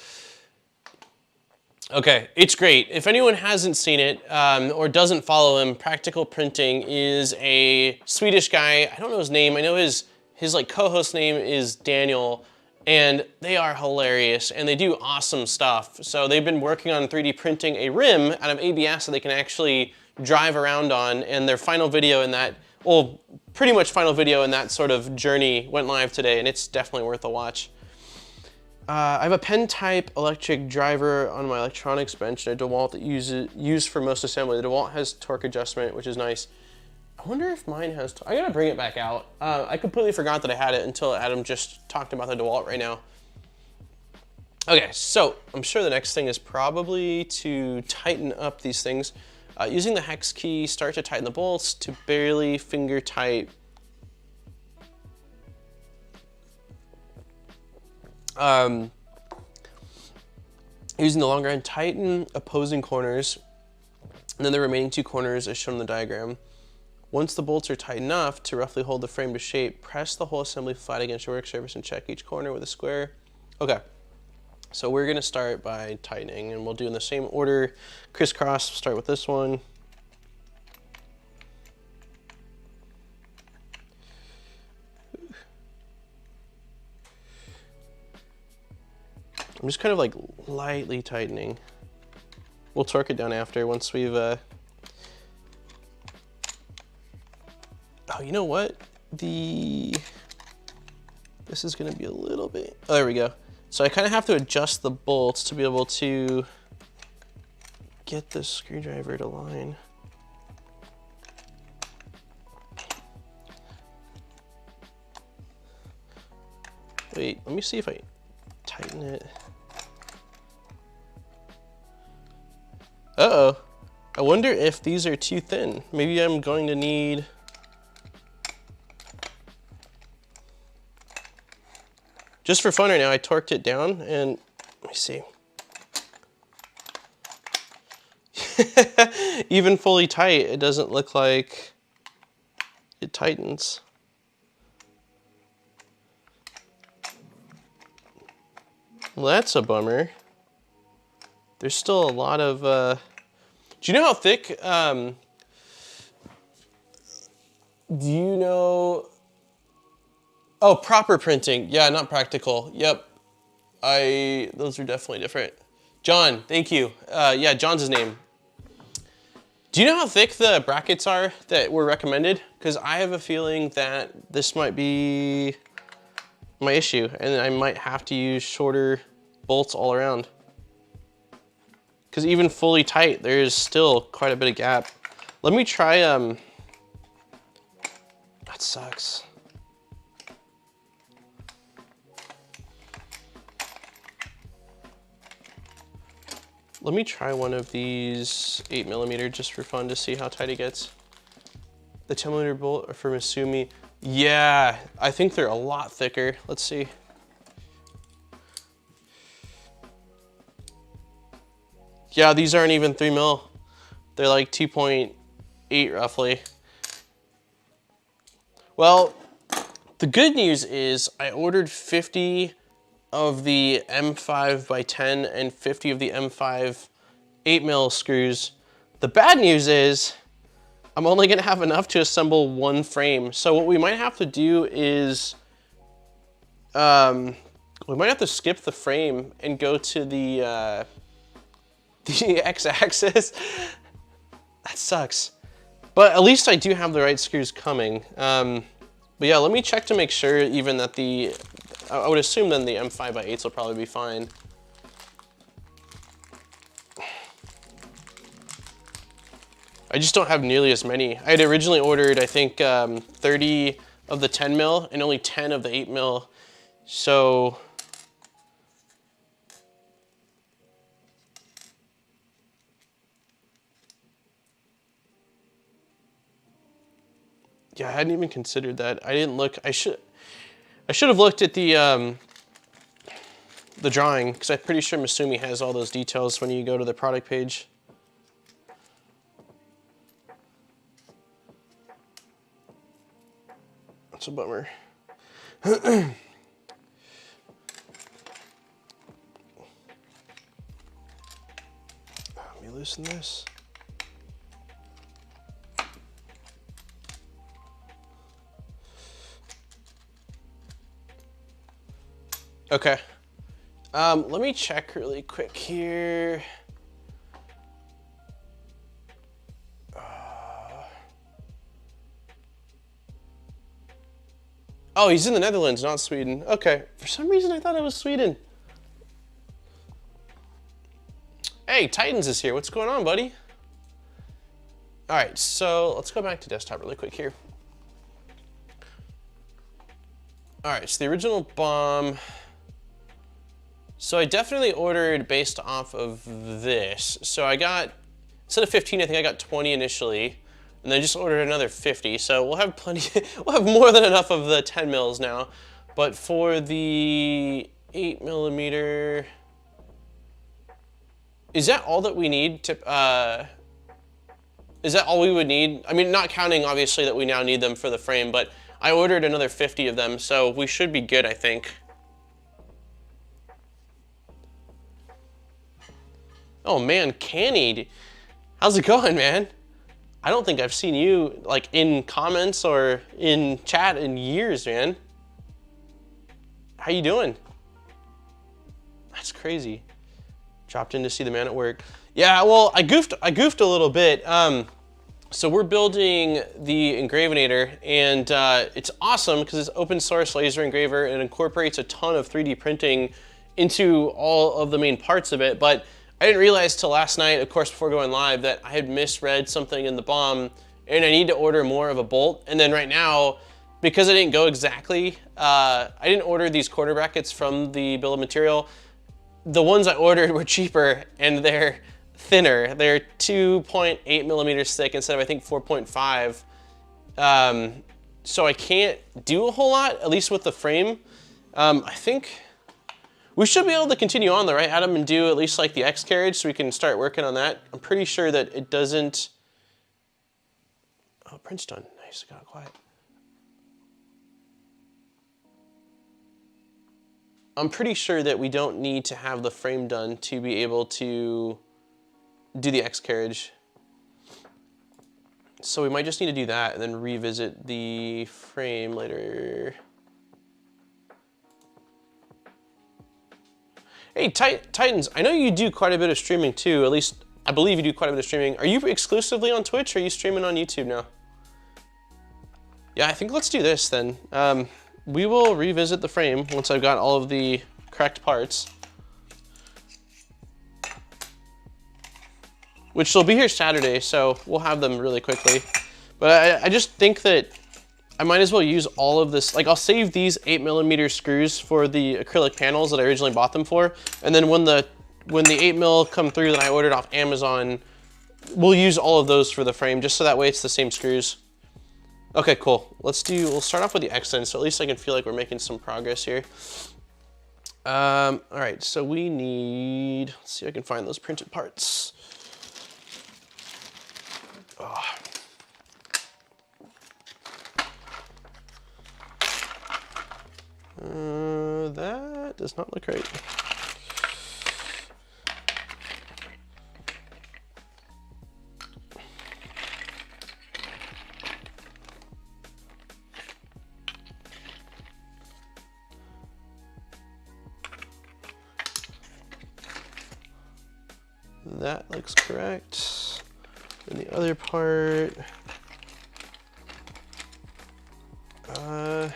Okay, it's great. If anyone hasn't seen it or doesn't follow him, Practical Printing is a Swedish guy. I don't know his name. I know his like co-host name is Daniel. And they are hilarious, and they do awesome stuff. So they've been working on 3D printing a rim out of ABS that they can actually drive around on, and their final video in that, well, pretty much final video in that sort of journey went live today, and it's definitely worth a watch. I have a pen-type electric driver on my electronics bench and a DeWalt that used for most assembly. The DeWalt has torque adjustment, which is nice. I wonder if mine has, I gotta bring it back out. I completely forgot that I had it until Adam just talked about the DeWalt right now. Okay, so I'm sure the next thing is probably to tighten up these things. Using the hex key, start to tighten the bolts to barely finger tight. Using the longer end, tighten opposing corners, and then the remaining 2 corners as shown in the diagram. Once the bolts are tight enough to roughly hold the frame to shape, press the whole assembly flat against your work surface and check each corner with a square. Okay, So we're gonna start by tightening, and we'll do in the same order. Crisscross, start with this one. I'm just kind of like lightly tightening. We'll torque it down after once we've, oh, you know what? This is gonna be a little bit, oh, there we go. So I kind of have to adjust the bolts to be able to get the screwdriver to line. Wait, let me see if I tighten it. Uh-oh. I wonder if these are too thin. Maybe I'm going to need... Just for fun right now, I torqued it down and let me see. Even fully tight, it doesn't look like it tightens. Well, that's a bummer. There's still a lot of, do you know how thick, do you know, oh, proper printing. Yeah, not practical. Yep. Those are definitely different. John, thank you. Yeah, John's his name. Do you know how thick the brackets are that were recommended? Because I have a feeling that this might be my issue, and I might have to use shorter bolts all around. Because even fully tight, there's still quite a bit of gap. Let me try, that sucks. Let me try one of these 8mm just for fun to see how tight it gets. The 10mm bolt are from Masumi. Yeah, I think they're a lot thicker. Let's see. Yeah, these aren't even 3mm. They're like 2.8 roughly. Well, the good news is I ordered 50 of the M5x10 and 50 of the M5 8mm screws. The bad news is I'm only gonna have enough to assemble one frame. So what we might have to do is, we might have to skip the frame and go to the X-axis. That sucks. But at least I do have the right screws coming. But yeah, let me check to make sure even that I would assume then the M5x8s will probably be fine. I just don't have nearly as many. I had originally ordered, I think, 30 of the 10mm and only 10 of the 8mm. So, yeah, I hadn't even considered that. I didn't look, I should have looked at the drawing, because I'm pretty sure Masumi has all those details when you go to the product page. That's a bummer. Let me loosen this. Okay. Let me check really quick here. Oh, he's in the Netherlands, not Sweden. Okay, for some reason I thought it was Sweden. Hey, Titans is here. What's going on, buddy? All right, so let's go back to desktop really quick here. All right, so the original bomb. So I definitely ordered based off of this. So I got, instead of 15, I think I got 20 initially, and then just ordered another 50. So we'll have plenty, we'll have more than enough of the 10 mils now. But for the 8mm, is that all that we need to, is that all we would need? I mean, not counting obviously that we now need them for the frame, but I ordered another 50 of them, so we should be good, I think. Oh man, Canny, how's it going, man? I don't think I've seen you like in comments or in chat in years, man. How you doing? That's crazy. Dropped in to see the man at work. Yeah, well, I goofed a little bit. So we're building the Engravinator, and it's awesome because it's open source laser engraver and incorporates a ton of 3D printing into all of the main parts of it. But I didn't realize till last night, of course, before going live, that I had misread something in the BOM and I need to order more of a bolt. And then right now, because I didn't go exactly, I didn't order these quarter brackets from the bill of material. The ones I ordered were cheaper and they're thinner. They're 2.8 millimeters thick instead of I think 4.5. So I can't do a whole lot, at least with the frame. I think we should be able to continue on though, right, Adam, and do at least like the X carriage so we can start working on that. I'm pretty sure that it doesn't, oh, print's done, nice, got quiet. I'm pretty sure that we don't need to have the frame done to be able to do the X carriage. So we might just need to do that and then revisit the frame later. Hey, Titans, I know you do quite a bit of streaming too, at least I believe you do quite a bit of streaming. Are you exclusively on Twitch or are you streaming on YouTube now? Yeah, I think let's do this then. We will revisit the frame once I've got all of the correct parts. Which will be here Saturday, so we'll have them really quickly. But I just think that I might as well use all of this. Like I'll save these 8mm screws for the acrylic panels that I originally bought them for. And then when the 8mm come through that I ordered off Amazon, we'll use all of those for the frame, just so that way it's the same screws. Okay, cool. We'll start off with the X then, so at least I can feel like we're making some progress here. All right, so we need, let's see if I can find those printed parts. Oh. That does not look right. That looks correct. And the other part, I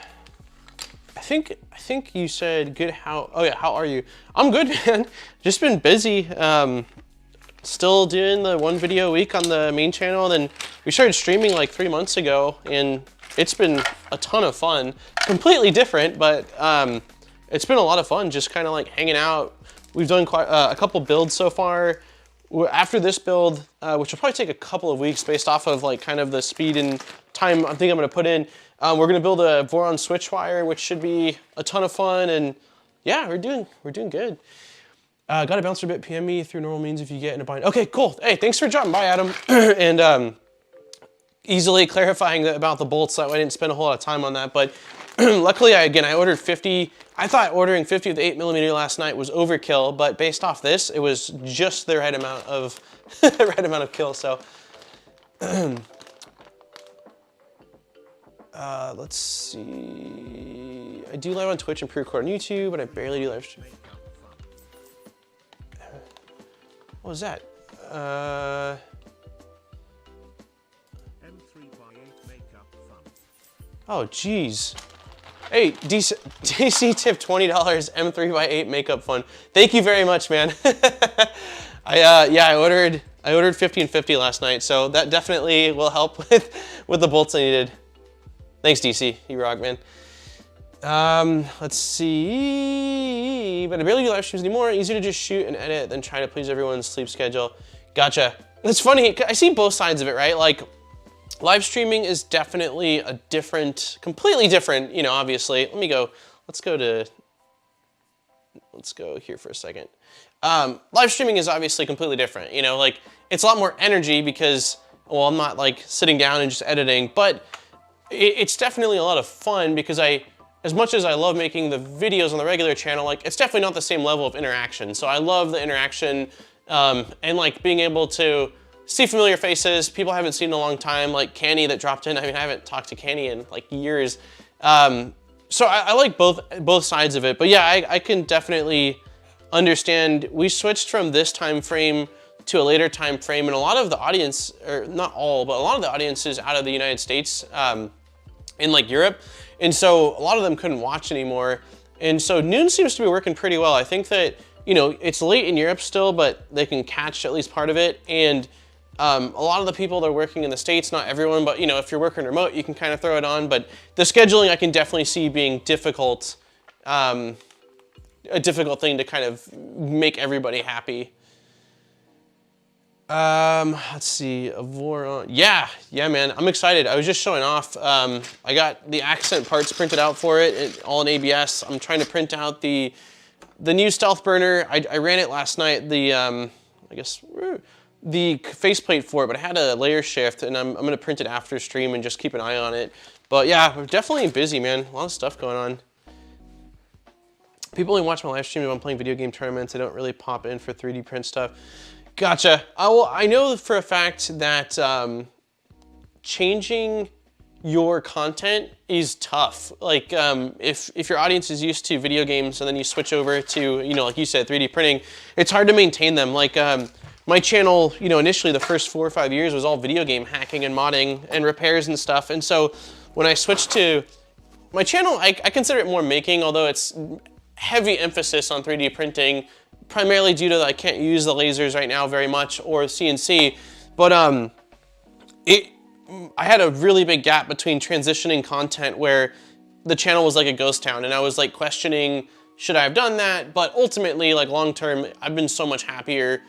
think you said good. Oh yeah, how are you? I'm good, man. Just been busy. Still doing the one video a week on the main channel. Then we started streaming like 3 months ago, and it's been a ton of fun. Completely different, but it's been a lot of fun. Just kind of like hanging out. We've done quite a couple builds so far. After this build, which will probably take a couple of weeks based off of like kind of the speed and time I think I'm gonna put in, we're gonna build a Voron switch wire, which should be a ton of fun, and yeah, we're doing good. Gotta bounce a bit, PM me through normal means if you get in a bind. Okay, cool. Hey, thanks for dropping by, Adam, and easily clarifying about the bolts, so I didn't spend a whole lot of time on that, but luckily, I ordered 50. I thought ordering 50 with 8mm last night was overkill, but based off this, it was just the right amount of kill. So, let's see. I do live on Twitch and pre-record on YouTube, but I barely do live stream. What was that? Oh, geez. Hey, DC tip $20, M3x8 makeup fun. Thank you very much, man. I ordered 50 and 50 last night, so that definitely will help with the bolts I needed. Thanks, DC. You rock, man. Let's see. But I barely do live streams anymore. Easier to just shoot and edit than try to please everyone's sleep schedule. Gotcha. It's funny. I see both sides of it, right? Like, live streaming is definitely a different, completely different, you know, obviously. Let's go here for a second. Live streaming is obviously completely different, you know, like it's a lot more energy because, well, I'm not like sitting down and just editing, but it's definitely a lot of fun because as much as I love making the videos on the regular channel, like it's definitely not the same level of interaction. So I love the interaction and like being able to see familiar faces, people I haven't seen in a long time, like Canny that dropped in. I mean, I haven't talked to Canny in like years. So I like both sides of it, but yeah, I can definitely understand. We switched from this time frame to a later time frame, and a lot of the audience, or not all, but a lot of the audience is out of the United States, in like Europe, and so a lot of them couldn't watch anymore. And so noon seems to be working pretty well. I think that, you know, it's late in Europe still, but they can catch at least part of it. And a lot of the people that are working in the States, not everyone, but you know, if you're working remote, you can kind of throw it on. But the scheduling I can definitely see being difficult, a difficult thing to kind of make everybody happy. Let's see, a Voron. Yeah, man, I'm excited. I was just showing off. I got the accent parts printed out for it, all in ABS. I'm trying to print out the new stealth burner. I ran it last night, I guess, the faceplate for it, but I had a layer shift, and I'm gonna print it after stream and just keep an eye on it. But yeah, we're definitely busy, man. A lot of stuff going on. People only watch my live stream if I'm playing video game tournaments. They don't really pop in for 3D print stuff. Gotcha. I know for a fact that changing your content is tough. Like if your audience is used to video games and then you switch over to, you know, like you said, 3D printing, it's hard to maintain them. Like my channel, you know, initially the first 4 or 5 years was all video game hacking and modding and repairs and stuff. And so when I switched to my channel, I consider it more making, although it's heavy emphasis on 3D printing, primarily due to I can't use the lasers right now very much, or CNC, but I had a really big gap between transitioning content where the channel was like a ghost town, and I was like questioning, should I have done that? But ultimately, like long term, I've been so much happier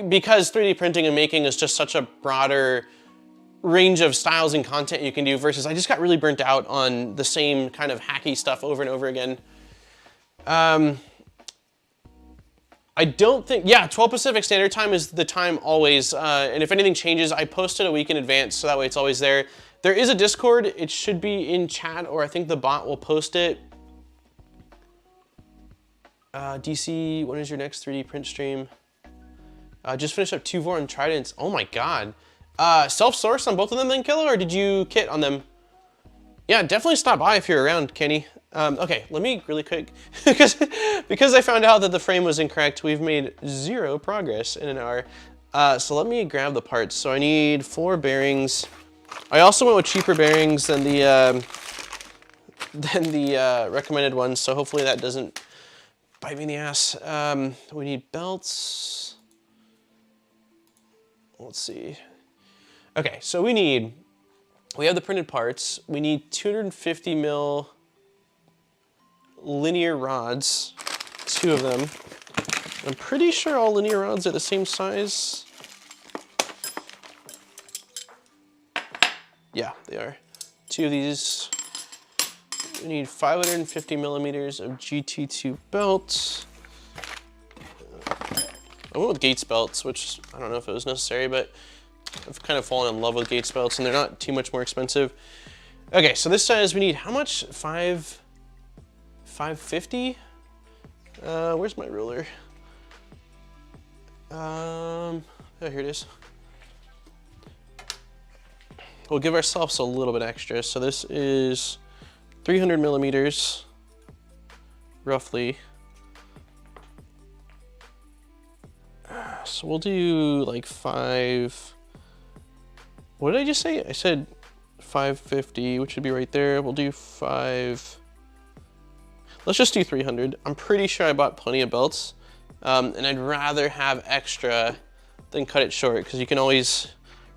because 3D printing and making is just such a broader range of styles and content you can do, versus I just got really burnt out on the same kind of hacky stuff over and over again. I don't think, yeah, 12 Pacific Standard Time is the time always, and if anything changes, I post it a week in advance, so that way it's always there. There is a Discord, it should be in chat, or I think the bot will post it. DC, when is your next 3D print stream? Just finished up 2 Voron Tridents, oh my god. Self-source on both of them then, Killa, or did you kit on them? Yeah, definitely stop by if you're around, Kenny. Okay, let me really quick, because I found out that the frame was incorrect, we've made 0 progress in an hour. So let me grab the parts. So I need 4 bearings. I also went with cheaper bearings than the recommended ones, so hopefully that doesn't bite me in the ass. We need belts. Let's see. Okay, so we have the printed parts. We need 250 mil linear rods, 2 of them. I'm pretty sure all linear rods are the same size. Yeah, they are. 2 of these. We need 550 millimeters of GT2 belts. I went with Gates belts, which I don't know if it was necessary, but I've kind of fallen in love with Gates belts, and they're not too much more expensive. Okay, so this says we need how much? 550? Where's my ruler? Oh, here it is. We'll give ourselves a little bit extra. So this is 300 millimeters, roughly. So we'll do like 5. What did I just say? I said 550, which would be right there. We'll do 5. Let's just do 300. I'm pretty sure I bought plenty of belts, and I'd rather have extra than cut it short, because you can always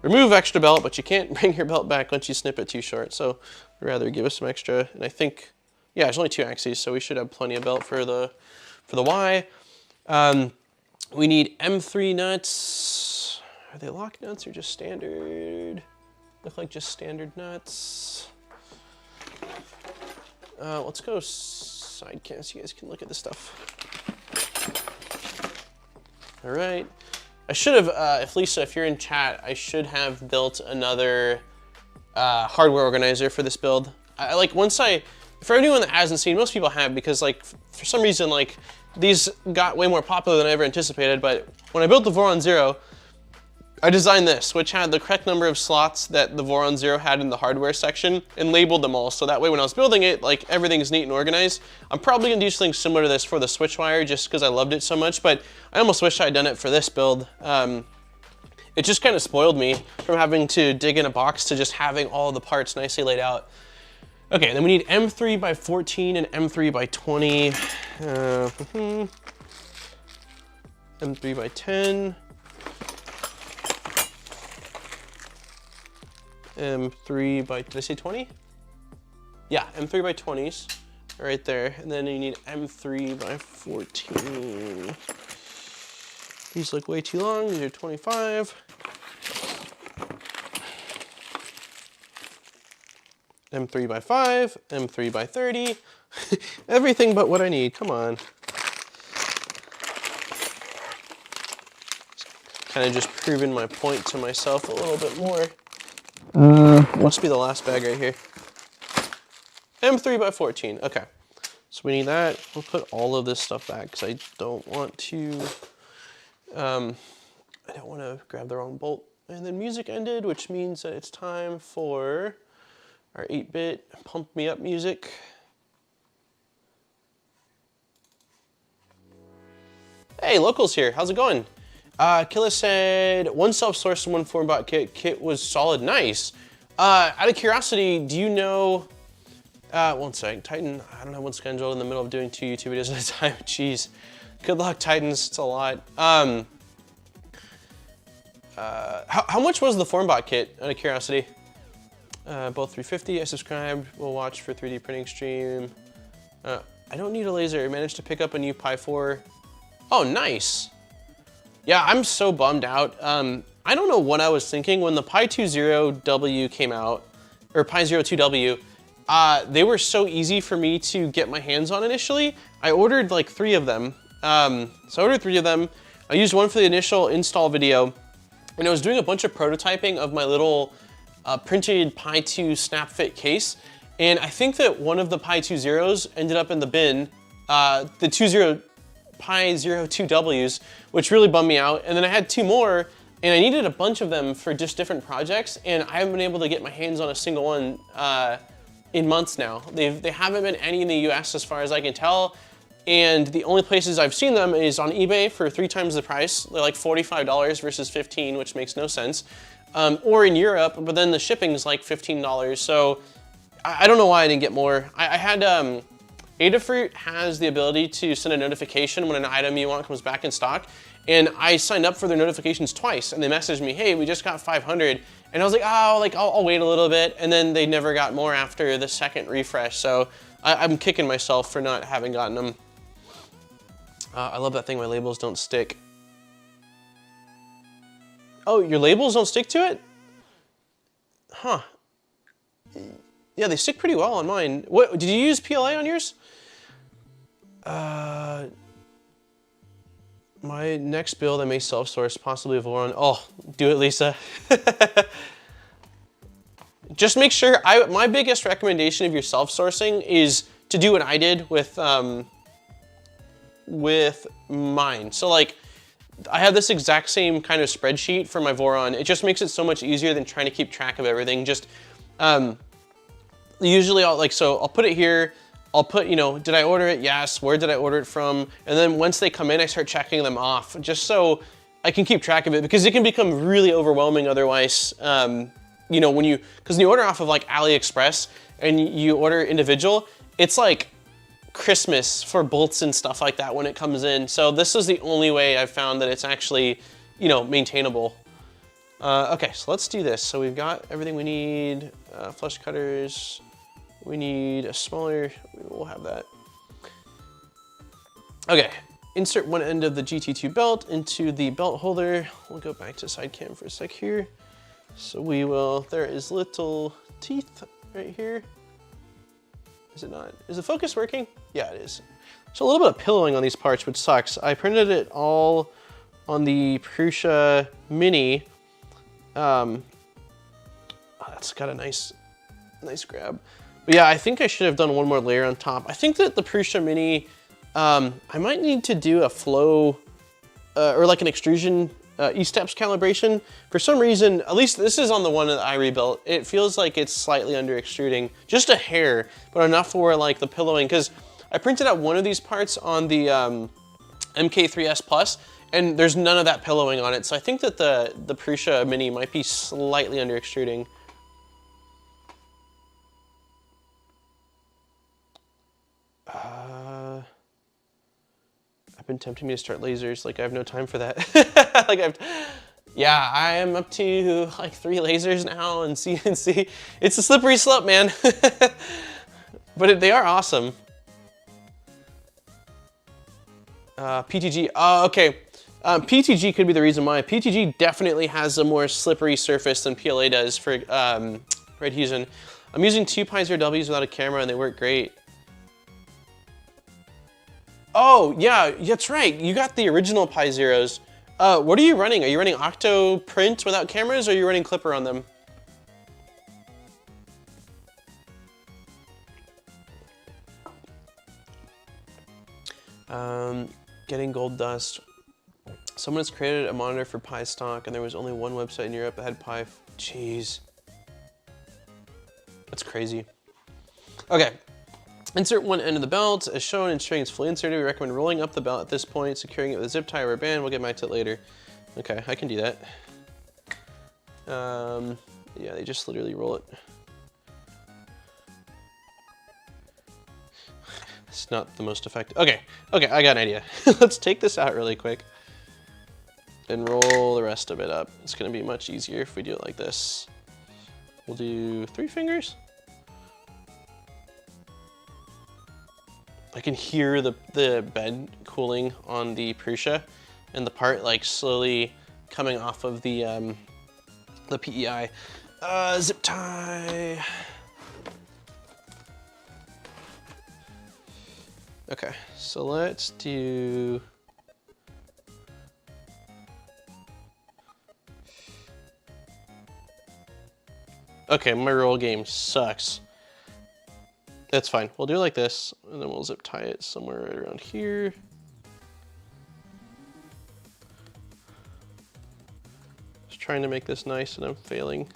remove extra belt, but you can't bring your belt back once you snip it too short. So I'd rather give us some extra. And I think, yeah, there's only 2 axes, so we should have plenty of belt for the Y. We need M3 nuts. Are they lock nuts or just standard? Look like just standard nuts. Let's go side cam so you guys can look at this stuff. All right. I should have, if Lisa, if you're in chat, I should have built another hardware organizer for this build. For anyone that hasn't seen, most people have, because like for some reason, like these got way more popular than I ever anticipated, but when I built the Voron Zero, I designed this, which had the correct number of slots that the Voron Zero had in the hardware section and labeled them all. So that way when I was building it, like everything's neat and organized. I'm probably gonna do something similar to this for the switch wire just because I loved it so much, but I almost wish I had done it for this build. It just kind of spoiled me from having to dig in a box to just having all the parts nicely laid out. Okay, then we need M3 by 14 and M3 by 20. M3 by 10. M3 by, did I say 20? Yeah, M3 by 20s, right there. And then you need M3 by 14. These look way too long, these are 25. M3 by 5, M3 by 30. Everything but what I need, come on. Kind of just proving my point to myself a little bit more. Must be the last bag right here. M3 by 14, okay. So we need that. We'll put all of this stuff back because I don't want to, grab the wrong bolt. And then music ended, which means that it's time for our 8-bit pump me up music. Hey, Local's here, how's it going? Killa said, one self-sourced and one foreign-bought kit. Kit was solid, nice. Out of curiosity, do you know, one sec, Titan, I don't have one scheduled in the middle of doing 2 YouTube videos at a time, jeez. Good luck, Titans, it's a lot. How much was the foreign-bought kit, out of curiosity? Both 350, I subscribed, we'll watch for 3D printing stream. I don't need a laser, I managed to pick up a new Pi 4. Oh, nice. Yeah, I'm so bummed out. I don't know what I was thinking when the Pi 2.0W came out, or Pi 02W, they were so easy for me to get my hands on initially. I ordered like 3 of them. So I ordered 3 of them. I used one for the initial install video, and I was doing a bunch of prototyping of my little printed Pi 2 snap fit case. And I think that one of the Pi 2.0s ended up in the bin. The Pi 02Ws, which really bummed me out. And then I had 2 more, and I needed a bunch of them for just different projects, and I haven't been able to get my hands on a single one in months now. They haven't been any in the US as far as I can tell, and the only places I've seen them is on eBay for 3 times the price. They're like $45 versus $15, which makes no sense. Or in Europe, but then the shipping's like $15. So I don't know why I didn't get more. I had, Adafruit has the ability to send a notification when an item you want comes back in stock. And I signed up for their notifications twice, and they messaged me, hey, we just got 500. And I was like, oh, I'll wait a little bit. And then they never got more after the second refresh. So I'm kicking myself for not having gotten them. I love that thing, my labels don't stick. Oh, your labels don't stick to it? Huh. Yeah, they stick pretty well on mine. What, did you use PLA on yours? My next build I may self-source, possibly a Voron. Oh, do it, Lisa. Just make sure, my biggest recommendation if you're self-sourcing is to do what I did with mine. So like, I have this exact same kind of spreadsheet for my Voron. It just makes it so much easier than trying to keep track of everything. Just, usually I'll put it here. I'll put, did I order it? Yes. Where did I order it from? And then once they come in, I start checking them off just so I can keep track of it, because it can become really overwhelming otherwise. When you order off of like AliExpress and you order individual, it's like Christmas for bolts and stuff like that when it comes in. So this is the only way I've found that it's actually, maintainable. Okay, so let's do this. So we've got everything we need, flush cutters. We need a smaller, we'll have that. Okay, insert one end of the GT2 belt into the belt holder. We'll go back to side cam for a sec here. So there is little teeth right here. Is it not? Is the focus working? Yeah, it is. So a little bit of pillowing on these parts, which sucks. I printed it all on the Prusa Mini. That's got a nice grab. But yeah, I think I should have done one more layer on top. I think that the Prusa Mini I might need to do a flow or like an extrusion E-steps calibration. For some reason, at least this is on the one that I rebuilt, it feels like it's slightly under extruding, just a hair, but enough for like the pillowing, because I printed out one of these parts on the MK3S Plus, and there's none of that pillowing on it, so I think that the Prusa Mini might be slightly under extruding. I've been tempting me to start lasers, like I have no time for that. Yeah, I am up to like 3 lasers now and CNC. It's a slippery slope, man. But they are awesome. PTG, oh, okay. PTG could be the reason why. PTG definitely has a more slippery surface than PLA does for red Fusion. I'm using 2 Pi0Ws without a camera and they work great. Oh, yeah, that's right. You got the original Pi Zeros. What are you running? Are you running Octo Print without cameras, or are you running Clipper on them? Getting gold dust. Someone has created a monitor for Pi stock, and there was only one website in Europe that had Pi. Jeez. That's crazy. Okay. Insert one end of the belt. As shown in string is fully inserted. We recommend rolling up the belt at this point, securing it with a zip tie or a band. We'll get back to it later. Okay, I can do that. Yeah, they just literally roll it. It's not the most effective. Okay, I got an idea. Let's take this out really quick and roll the rest of it up. It's gonna be much easier if we do it like this. We'll do 3 fingers. I can hear the bed cooling on the Prusa and the part like slowly coming off of the PEI. Zip tie. Okay, so let's do... Okay, my roll game sucks. That's fine. We'll do it like this, and then we'll zip tie it somewhere right around here. Just trying to make this nice, and I'm failing.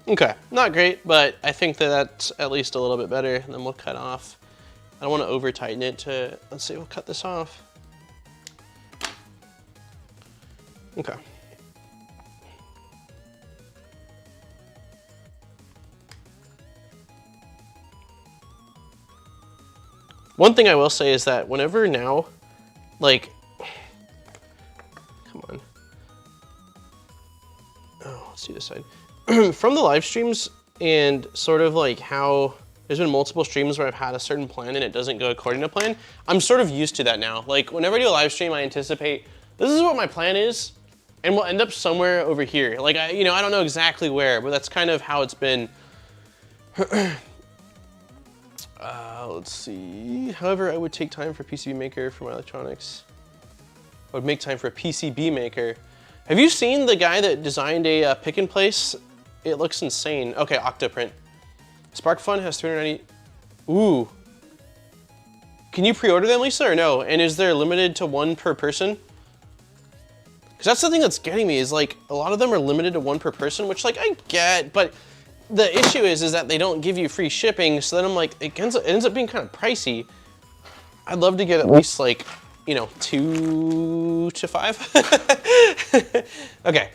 Okay, not great, but I think that that's at least a little bit better. And then we'll cut off. I don't want to over tighten it to, let's see, we'll cut this off. Okay. One thing I will say is that whenever now, like, come on. Oh, let's do this side. From the live streams and sort of like how there's been multiple streams where I've had a certain plan and it doesn't go according to plan, I'm sort of used to that now. Like whenever I do a live stream, I anticipate this is what my plan is and we'll end up somewhere over here. Like, I don't know exactly where, but that's kind of how it's been. Let's see. However, I would take time for PCB maker for my electronics. I would make time for a PCB maker. Have you seen the guy that designed a pick and place? It looks insane. Okay, Octoprint. SparkFun has 390. Ooh. Can you pre-order them, Lisa, or no? And is there limited to 1 per person? Because that's the thing that's getting me, is like, a lot of them are limited to 1 per person, which like, I get, but the issue is that they don't give you free shipping, so then I'm like, it ends up being kind of pricey. I'd love to get at least like, 2 to 5. Okay.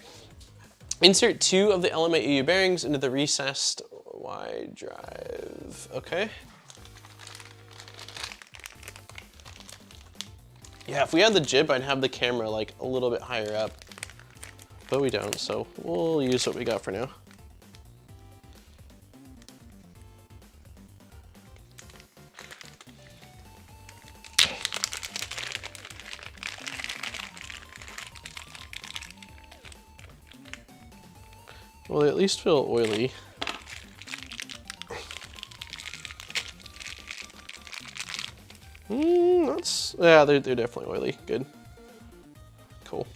Insert 2 of the element EU bearings into the recessed Y drive. Okay. Yeah, if we had the jib, I'd have the camera like a little bit higher up, but we don't, so we'll use what we got for now. Well, they at least feel oily. Not spots. Yeah, they're definitely oily. Good. Cool.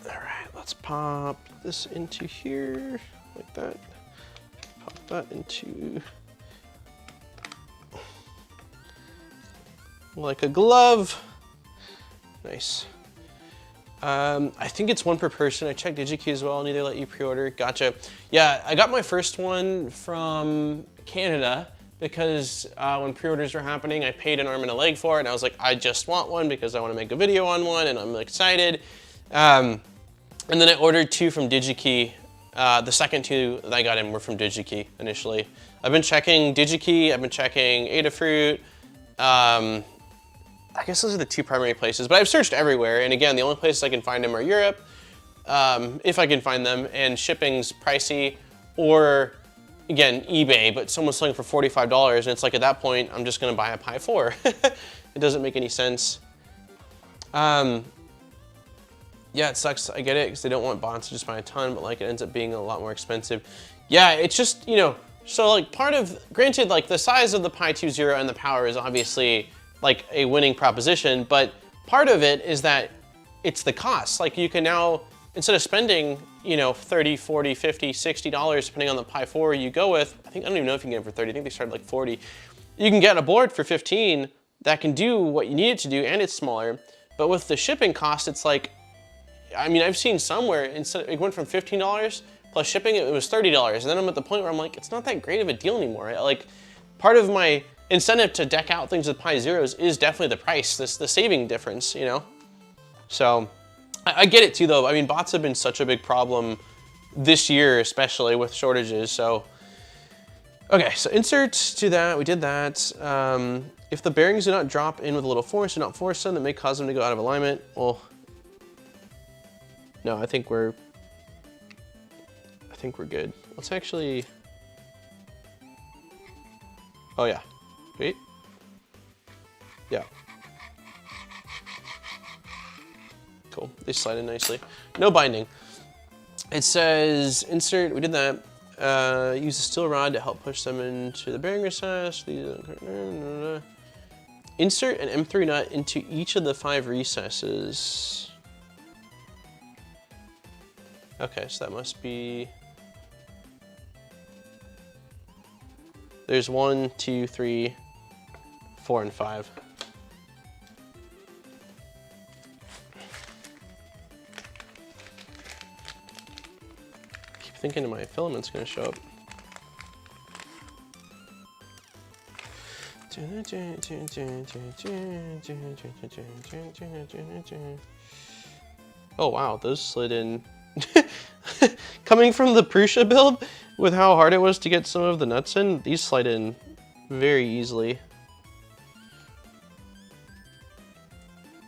All right, let's pop this into here like that. Pop that into like a glove. Nice. I think it's one per person. I checked DigiKey as well, and they let you pre-order. Gotcha. Yeah, I got my first one from Canada because when pre-orders were happening, I paid an arm and a leg for it, and I was like, I just want one because I want to make a video on one, and I'm excited. And then I ordered 2 from DigiKey. The second 2 that I got in were from DigiKey initially. I've been checking DigiKey, I've been checking Adafruit. I guess those are the 2 primary places, but I've searched everywhere. And again, the only places I can find them are Europe, if I can find them, and shipping's pricey, or again, eBay, but someone's selling for $45, and it's like at that point, I'm just gonna buy a Pi 4. It doesn't make any sense. Yeah, it sucks, I get it, because they don't want bots to just buy a ton, but like it ends up being a lot more expensive. Yeah, it's just, you know, so like part of, granted, like the size of the Pi 2.0 and the power is obviously like a winning proposition, but part of it is that it's the cost. Like you can now, instead of spending, you know, $30, $40, $50, $60, depending on the Pi 4 you go with, I don't even know if you can get it for 30, I think they started like 40. You can get a board for 15 that can do what you need it to do, and it's smaller. But with the shipping cost, it's like, I mean, I've seen somewhere, instead it went from $15 plus shipping, it was $30. And then I'm at the point where I'm like, it's not that great of a deal anymore. Like, part of my incentive to deck out things with Pi Zeros is definitely the price, the saving difference, you know? So, I get it too though. I mean, bots have been such a big problem this year, especially with shortages, so. Okay, so insert to that, we did that. If the bearings do not drop in with a little force, do not force them, that may cause them to go out of alignment. Well, no, I think we're good. Let's actually, oh yeah. Wait. Yeah. Cool. They slide in nicely. No binding. It says insert. We did that. Use a steel rod to help push them into the bearing recess. Insert an M3 nut into each of the 5 recesses. Okay, so that must be. There's 1, 2, 3. 4 and 5. I keep thinking my filament's gonna show up. Oh wow, those slid in. Coming from the Prusa build, with how hard it was to get some of the nuts in, these slide in very easily.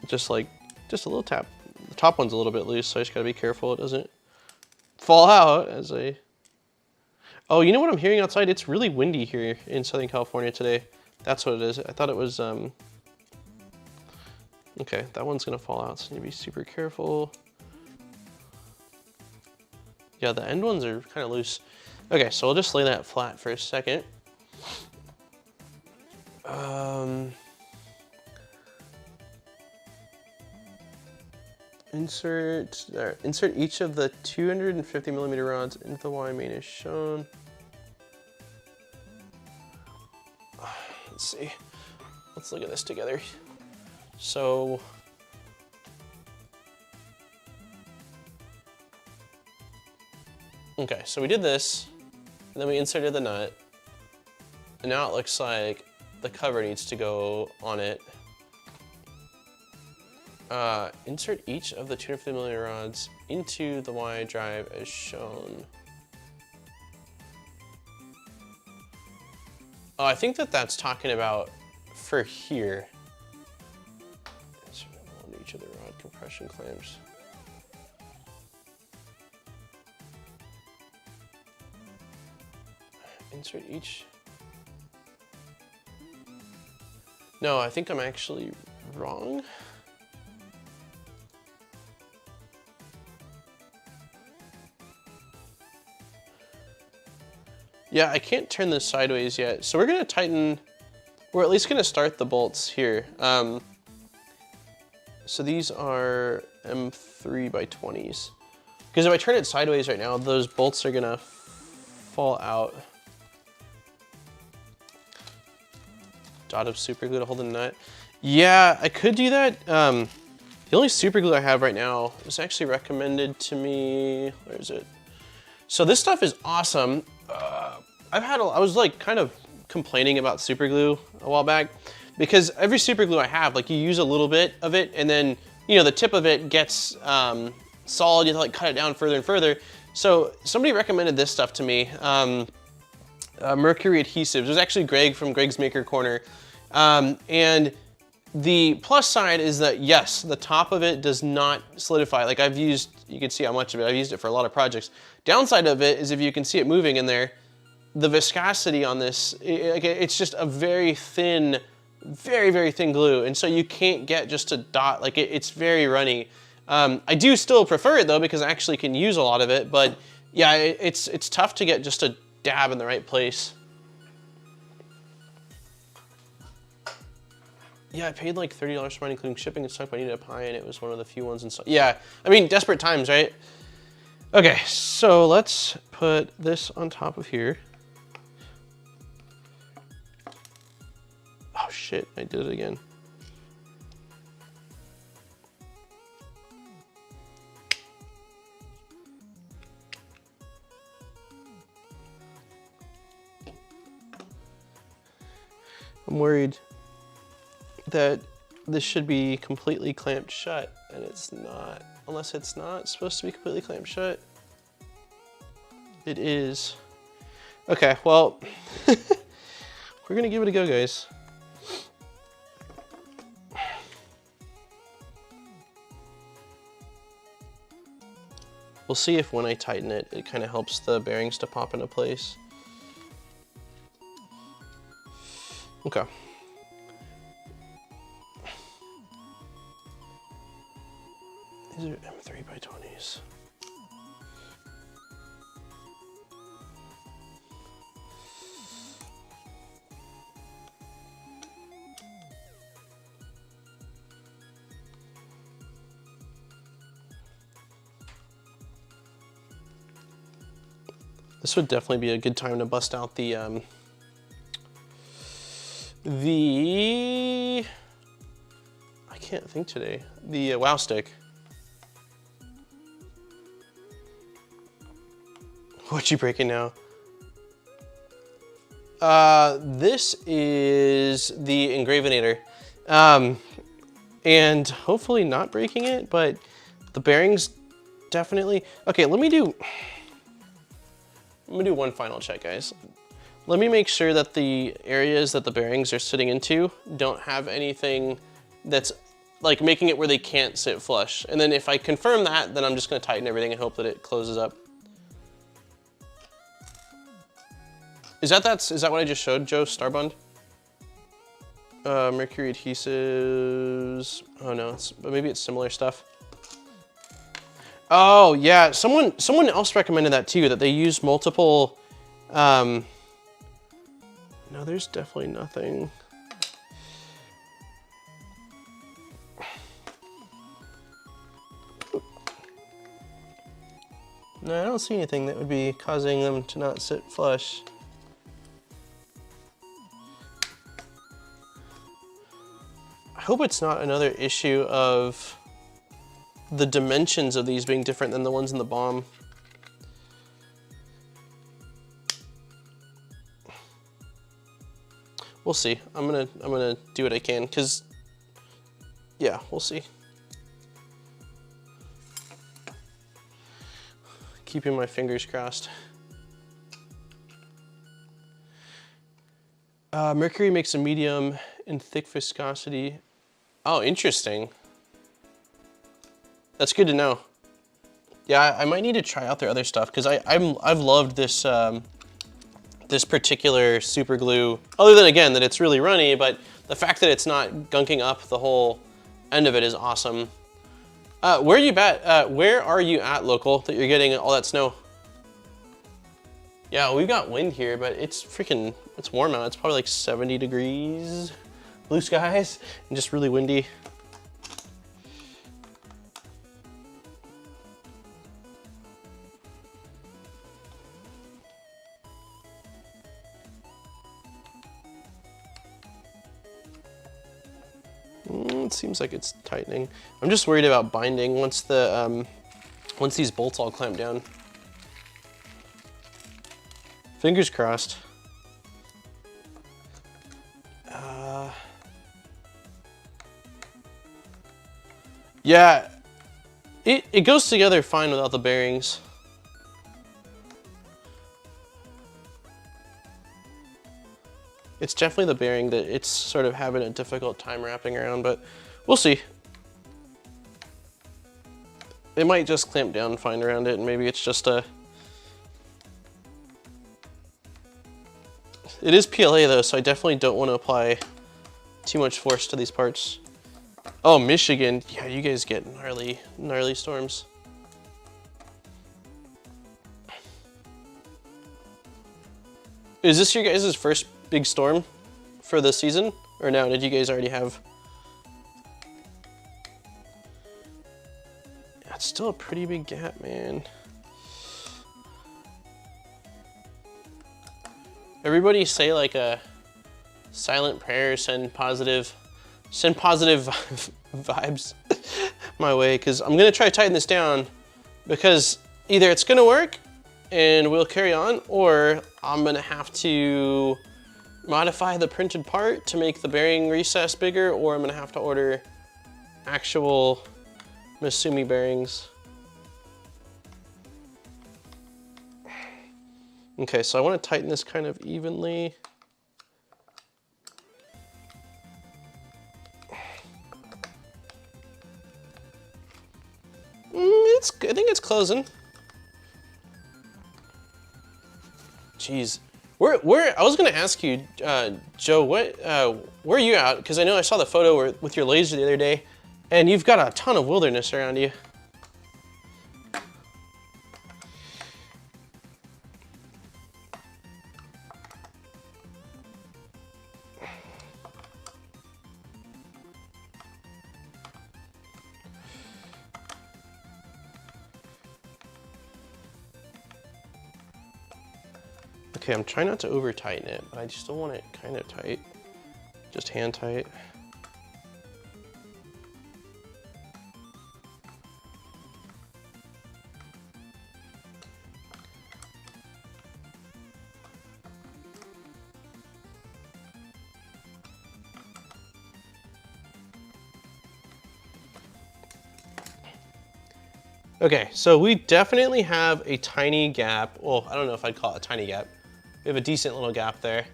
Just a little tap. The top one's a little bit loose, so I just gotta be careful it doesn't fall out as I. Oh, you know what I'm hearing outside? It's really windy here in Southern California today. That's what it is. I thought it was, okay, that one's gonna fall out, so you need to be super careful. Yeah, the end ones are kind of loose. Okay, so we'll just lay that flat for a second. Insert each of the 250 millimeter rods into the Y main as shown. Let's see. Let's look at this together. So, okay, so we did this, and then we inserted the nut, and now it looks like the cover needs to go on it. Insert each of the 250 millimeter rods into the Y drive as shown. Oh, I think that's talking about for here. Insert on each of the rod compression clamps. Insert each. No, I think I'm actually wrong. Yeah, I can't turn this sideways yet. So we're gonna tighten, we're at least gonna start the bolts here. So these are M3 by 20s. Because if I turn it sideways right now, those bolts are gonna fall out. Dot of super glue to hold the nut. Yeah, I could do that. The only super glue I have right now is actually recommended to me. Where is it? So this stuff is awesome. I was like kind of complaining about super glue a while back because every super glue I have, like you use a little bit of it and then, you know, the tip of it gets solid, you have to like cut it down further and further. So somebody recommended this stuff to me, Mercury adhesives. It was actually Greg from Greg's Maker Corner. And the plus side is that yes, the top of it does not solidify. Like I've used, you can see how much of it, I've used it for a lot of projects. Downside of it is if you can see it moving in there, the viscosity on this, it's just a very thin, very, very thin glue. And so you can't get just a dot, like it's very runny. I do still prefer it though, because I actually can use a lot of it, but yeah, it's tough to get just a dab in the right place. Yeah, I paid like $30 for mine, including shipping and stuff, but I needed a pie and it was one of the few ones and stuff. Yeah, I mean, desperate times, right? Okay, so let's put this on top of here. Oh shit, I did it again. I'm worried that this should be completely clamped shut, and it's not. Unless it's not supposed to be completely clamped shut. It is. Okay, well, we're gonna give it a go, guys. We'll see if when I tighten it, it kind of helps the bearings to pop into place. Okay. These are M3 by 20s. This would definitely be a good time to bust out the I can't think today. The wow stick. What you breaking now? This is the Engravinator. And hopefully not breaking it, but the bearings definitely. Okay, let me do one final check, guys. Let me make sure that the areas that the bearings are sitting into don't have anything that's like making it where they can't sit flush. And then if I confirm that, then I'm just gonna tighten everything and hope that it closes up. Is that what I just showed, Joe Starbund? Mercury adhesives. Oh no, maybe it's similar stuff. Oh yeah, someone else recommended that too, that they use multiple, no, there's definitely nothing. No, I don't see anything that would be causing them to not sit flush. I hope it's not another issue of the dimensions of these being different than the ones in the bomb. We'll see. I'm gonna do what I can, cause yeah, we'll see. Keeping my fingers crossed. Mercury makes a medium and thick viscosity. Oh, interesting. That's good to know. Yeah, I might need to try out their other stuff because I've loved this this particular super glue. Other than again that it's really runny, but the fact that it's not gunking up the whole end of it is awesome. Where are you at local that you're getting all that snow? Yeah, we've got wind here, but it's warm out. It's probably like 70 degrees, blue skies, and just really windy. It seems like it's tightening. I'm just worried about binding once these bolts all clamp down. Fingers crossed. Yeah, it goes together fine without the bearings. It's definitely the bearing that it's sort of having a difficult time wrapping around, but we'll see. It might just clamp down fine around it, and maybe it's just a... It is PLA though, so I definitely don't want to apply too much force to these parts. Oh, Michigan. Yeah, you guys get gnarly storms. Is this your guys' first big storm for the season? Or no, did you guys already have? Yeah, it's still a pretty big gap, man. Everybody say like a silent prayer, send positive vibes my way, because I'm gonna try to tighten this down, because either it's gonna work and we'll carry on, or I'm gonna have to modify the printed part to make the bearing recess bigger, or I'm gonna have to order actual Masumi bearings. Okay, so I want to tighten this kind of evenly. I think it's closing. Jeez. I was gonna ask you, Joe, where are you at? Because I know I saw the photo with your laser the other day, and you've got a ton of wilderness around you. Okay, I'm trying not to over tighten it, but I still want it kind of tight, just hand tight. Okay, so we definitely have a tiny gap. Well, I don't know if I'd call it a tiny gap. We have a decent little gap there,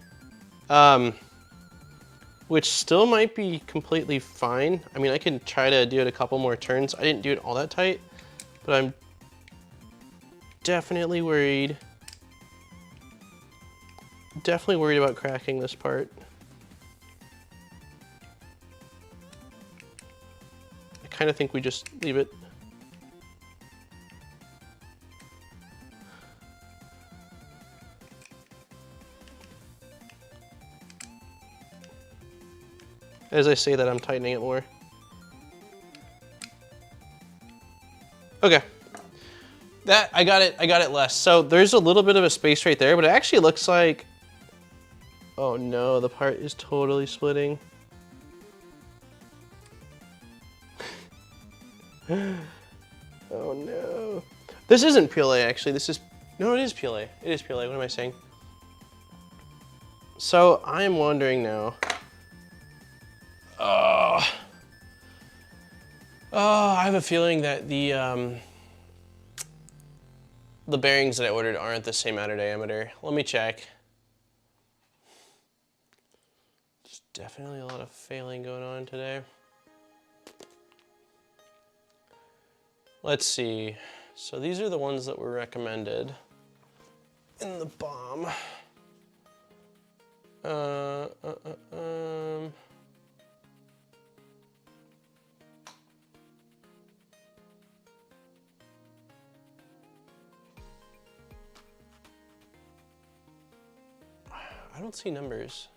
which still might be completely fine. I mean, I can try to do it a couple more turns. I didn't do it all that tight, but I'm definitely worried. Definitely worried about cracking this part. I kind of think we just leave it. As I say that, I'm tightening it more. Okay. I got it less. So there's a little bit of a space right there, but it actually looks like, oh no, the part is totally splitting. Oh no. This isn't PLA actually, this is, no, it is PLA. It is PLA, what am I saying? So I'm wondering now, I have a feeling that the bearings that I ordered aren't the same outer diameter. Let me check. There's definitely a lot of failing going on today. Let's see. So these are the ones that were recommended in the BOM. I don't see numbers.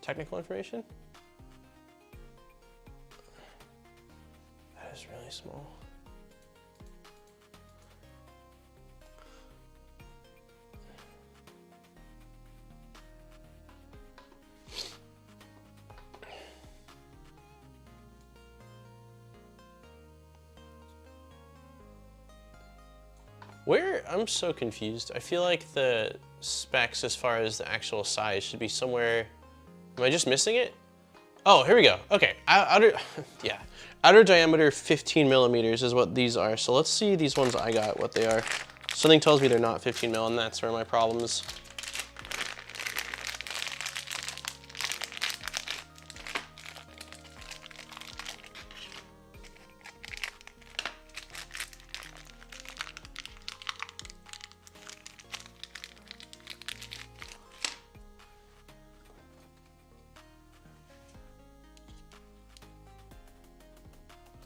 Technical information? That is really small. I'm so confused. I feel like the specs as far as the actual size should be somewhere. Am I just missing it? Oh, here we go. Okay, outer diameter 15 millimeters is what these are. So let's see these ones I got, what they are. Something tells me they're not 15 mil, and that's where my problem is.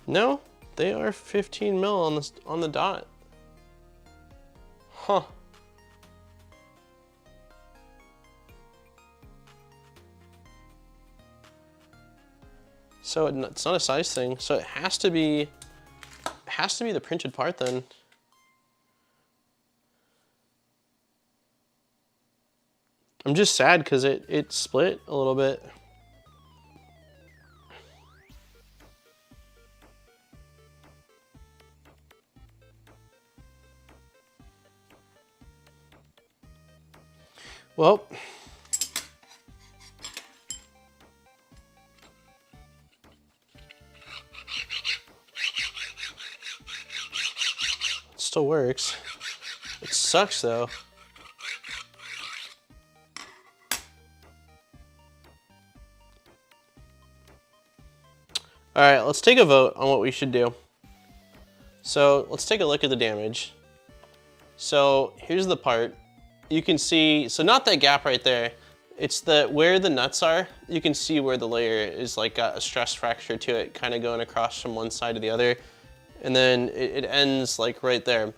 No, they are 15 mil on the dot. Huh. So it's not a size thing. So it has to be the printed part then. I'm just sad because it split a little bit. Well, it still works. It sucks though. All right, let's take a vote on what we should do. So let's take a look at the damage. So here's the part. You can see, so not that gap right there, it's where the nuts are, you can see where the layer is like got a stress fracture to it, kind of going across from one side to the other. And then it ends like right there.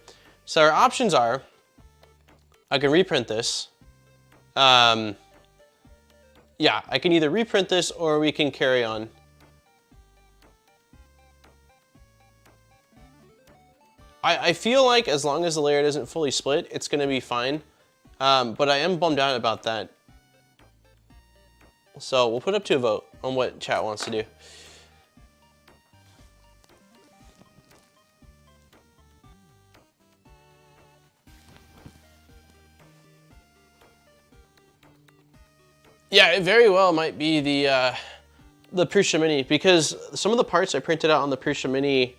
So our options are, I can reprint this. Yeah, I can either reprint this or we can carry on. I feel like as long as the layer doesn't fully split, it's gonna be fine. But I am bummed out about that. So we'll put up to a vote on what chat wants to do. Yeah, it very well might be the Prusa Mini, because some of the parts I printed out on the Prusa Mini,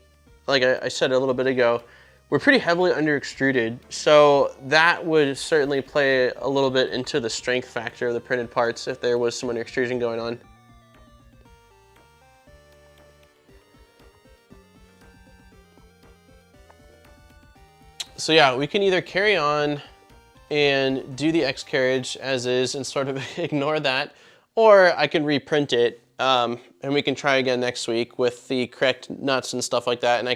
like I said a little bit ago, we're pretty heavily under extruded, so that would certainly play a little bit into the strength factor of the printed parts if there was some under extrusion going on. So yeah, we can either carry on and do the X carriage as is and sort of ignore that, or I can reprint it and we can try again next week with the correct nuts and stuff like that, and I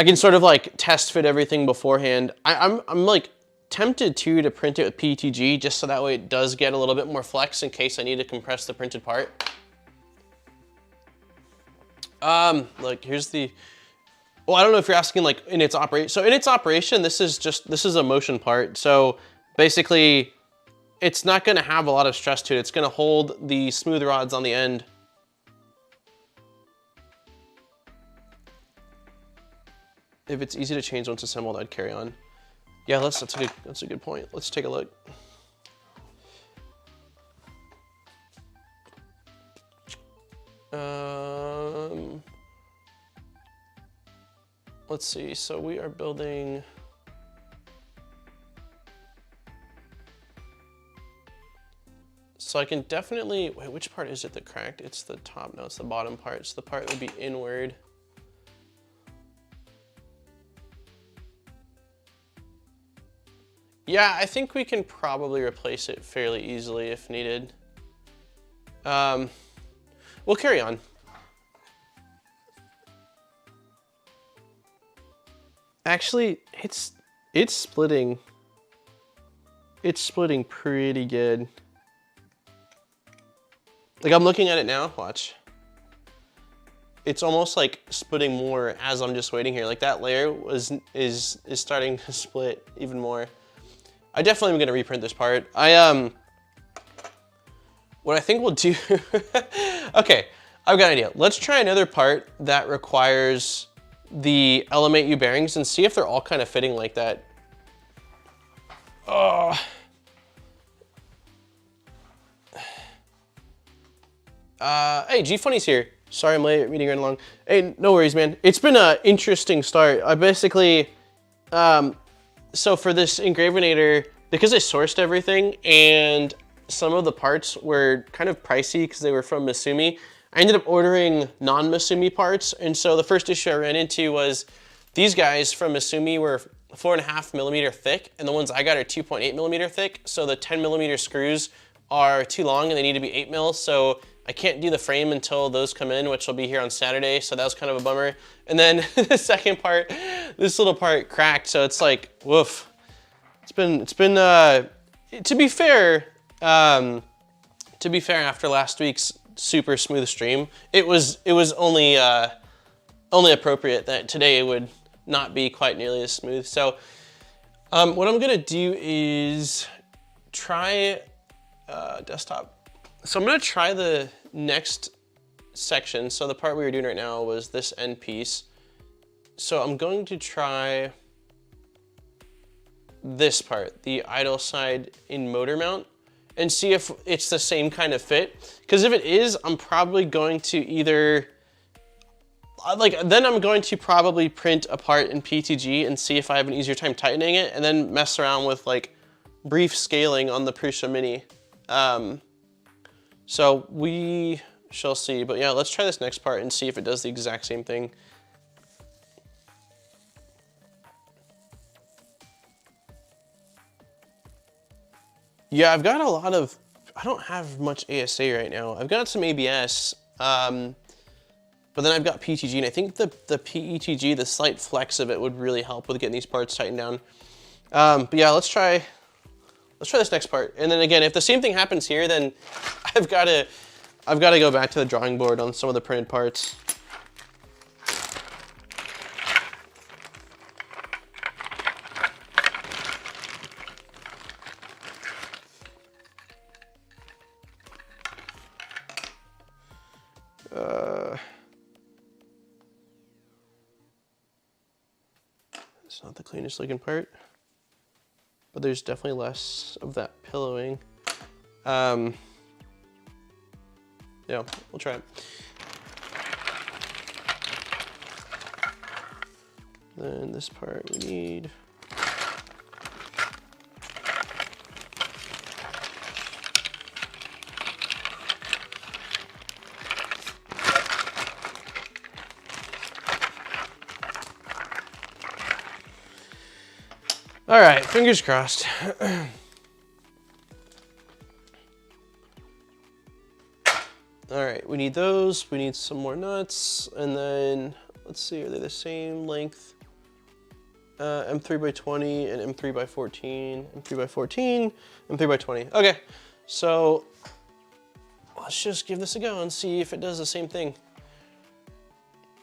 can sort of like test fit everything beforehand. I'm like tempted to print it with PETG just so that way it does get a little bit more flex in case I need to compress the printed part. Like here's the, well, I don't know if you're asking like in its operation. So in its operation, this is a motion part. So basically it's not gonna have a lot of stress to it. It's gonna hold the smooth rods on the end. If it's easy to change once assembled, I'd carry on. Yeah, that's a good point. Let's take a look. Let's see. So we are building. So I can definitely wait. Which part is it that cracked? It's the top. No, it's the bottom part. So the part would be inward. Yeah, I think we can probably replace it fairly easily if needed. We'll carry on. Actually, it's splitting. It's splitting pretty good. Like I'm looking at it now, watch. It's almost like splitting more as I'm just waiting here. Like that layer is starting to split even more. I definitely am gonna reprint this part. What I think we'll do, okay, I've got an idea. Let's try another part that requires the Element U bearings and see if they're all kind of fitting like that. Oh. Hey, G-Funny's here. Sorry I'm late, meeting right along. Hey, no worries, man. It's been an interesting start. I basically, so for this Engravinator, because I sourced everything and some of the parts were kind of pricey because they were from Misumi, I ended up ordering non-Misumi parts. And so the first issue I ran into was these guys from Misumi were 4.5 millimeter thick, and the ones I got are 2.8 millimeter thick. So the 10 millimeter screws are too long and they need to be 8 mil. So I can't do the frame until those come in, which will be here on Saturday. So that was kind of a bummer. And then the second part, this little part cracked. So it's like, woof. It's been to be fair, after last week's super smooth stream, it was only appropriate that today it would not be quite nearly as smooth. So what I'm gonna do is try desktop. So I'm gonna try the next section. So the part we were doing right now was this end piece. So I'm going to try this part, the idle side in motor mount, and see if it's the same kind of fit. Because if it is, I'm probably going to either, then I'm going to probably print a part in PTG and see if I have an easier time tightening it, and then mess around with like brief scaling on the Prusa Mini. So we shall see, but yeah, let's try this next part and see if it does the exact same thing. Yeah, I've got a lot of, I don't have much ASA right now. I've got some ABS, but then I've got PTG, and I think the PETG, the slight flex of it would really help with getting these parts tightened down. But yeah, let's try this next part. And then again, if the same thing happens here, then I've got to go back to the drawing board on some of the printed parts. It's not the cleanest looking part, but there's definitely less of that pillowing. Yeah, we'll try it. Then this part we need. All right, fingers crossed. All right, we need those. We need some more nuts. And then, let's see, are they the same length? M3 by 20 and M3 by 14, M3 by 14, M3 by 20. Okay, so let's just give this a go and see if it does the same thing.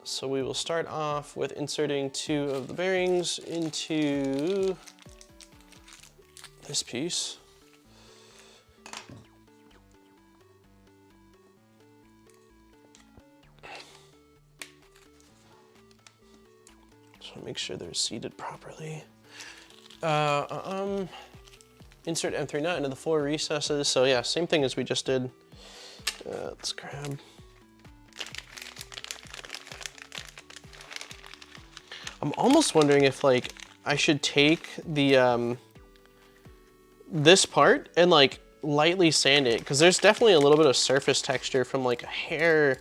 So we will start off with inserting 2 of the bearings into this piece. Just make sure they're seated properly. Insert M3 nut into the 4 recesses. So yeah, same thing as we just did. Let's grab. I'm almost wondering if like I should take the this part and like lightly sand it, because there's definitely a little bit of surface texture from like a hair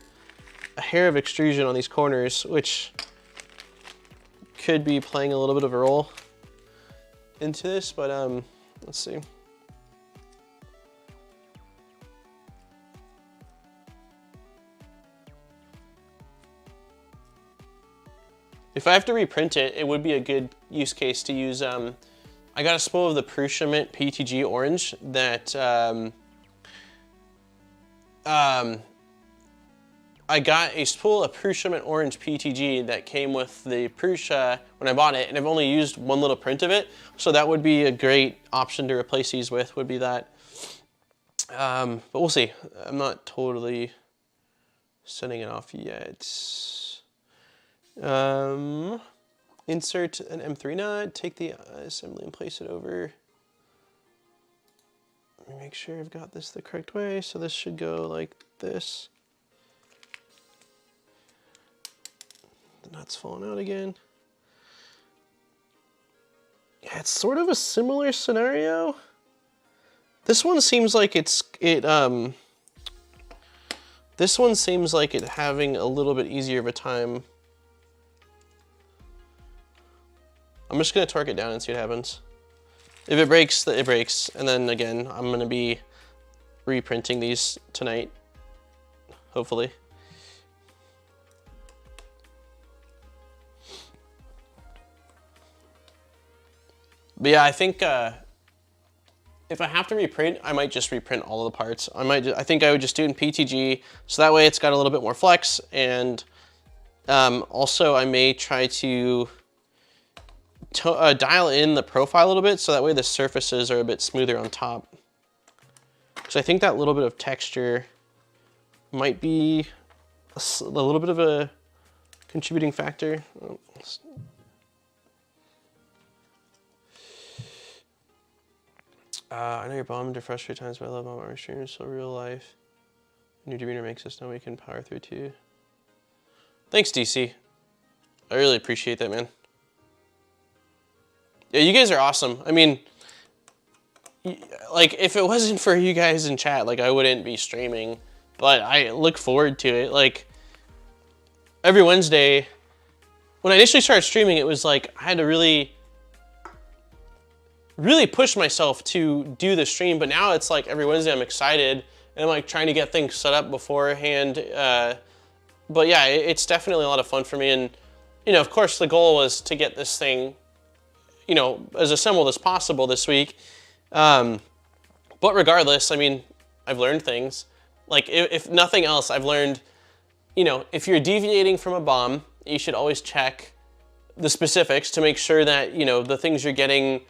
of extrusion on these corners, which could be playing a little bit of a role into this, but let's see. if I have to reprint it, it would be a good use case to use, I got a spool of the Prusa Mint PTG orange that, I got a spool of Prusa Mint orange PTG that came with the Prusa when I bought it, and I've only used one little print of it, so that would be a great option to replace these with, would be that. But we'll see. I'm not totally setting it off yet. Insert an M3 nut, take the assembly and place it over. Let me make sure I've got this the correct way. So this should go like this. The nut's falling out again. Yeah, it's sort of a similar scenario. This one seems like this one seems like it having a little bit easier of a time. I'm just gonna torque it down and see what happens. If it breaks, it breaks. And then again, I'm gonna be reprinting these tonight, hopefully. But yeah, I think if I have to reprint, I might just reprint all of the parts. I think I would just do it in PTG, so that way it's got a little bit more flex, and also I may try to dial in the profile a little bit, so that way the surfaces are a bit smoother on top. Because I think that little bit of texture might be a little bit of a contributing factor. I know you're bummed or frustrated times, but I love my streamers, so real life. Your demeanor makes us know we can power through too. Thanks, DC. I really appreciate that, man. Yeah, you guys are awesome. I mean, like, if it wasn't for you guys in chat, like, I wouldn't be streaming. But I look forward to it. Like, every Wednesday, when I initially started streaming, it was like, I had to really push myself to do the stream. But now it's like, every Wednesday I'm excited. And I'm like trying to get things set up beforehand. But yeah, it's definitely a lot of fun for me. And, you know, of course, the goal was to get this thing, you know, as assembled as possible this week. But regardless, I mean, I've learned things. Like, if nothing else, I've learned, you know, if you're deviating from a BOM, you should always check the specifics to make sure that, you know, the things you're getting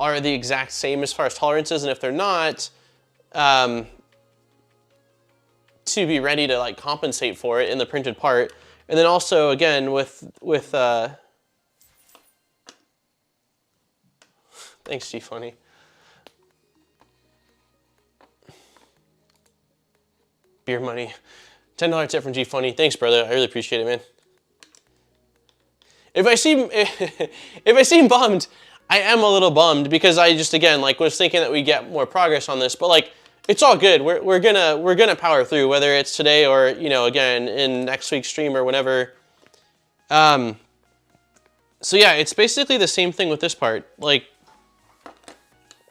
are the exact same as far as tolerances. And if they're not, to be ready to, like, compensate for it in the printed part. And then also, again, with thanks, G Funny. Beer money. $10 tip from G Funny. Thanks, brother. I really appreciate it, man. If I seem bummed, I am a little bummed because I just, again, like, was thinking that we get more progress on this, but, like, it's all good. We're gonna power through, whether it's today or, you know, again in next week's stream or whenever. So yeah, it's basically the same thing with this part. Like,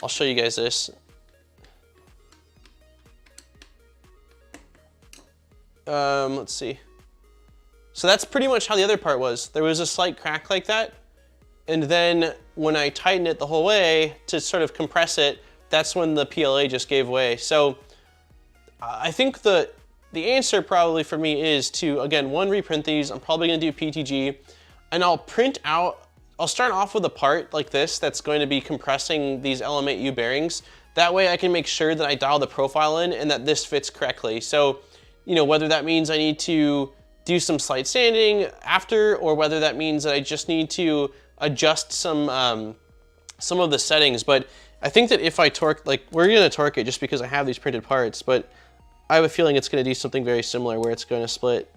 I'll show you guys this. Let's see. So that's pretty much how the other part was. There was a slight crack like that, and then when I tightened it the whole way to sort of compress it, that's when the PLA just gave way. So I think the answer probably for me is to, again, one, reprint these. I'm probably gonna do PTG, and I'll start off with a part like this that's going to be compressing these LM8U bearings. That way I can make sure that I dial the profile in and that this fits correctly. So, you know, whether that means I need to do some slight sanding after, or whether that means that I just need to adjust some of the settings. But I think that if I torque, like, we're gonna torque it just because I have these printed parts, but I have a feeling it's gonna do something very similar where it's gonna split.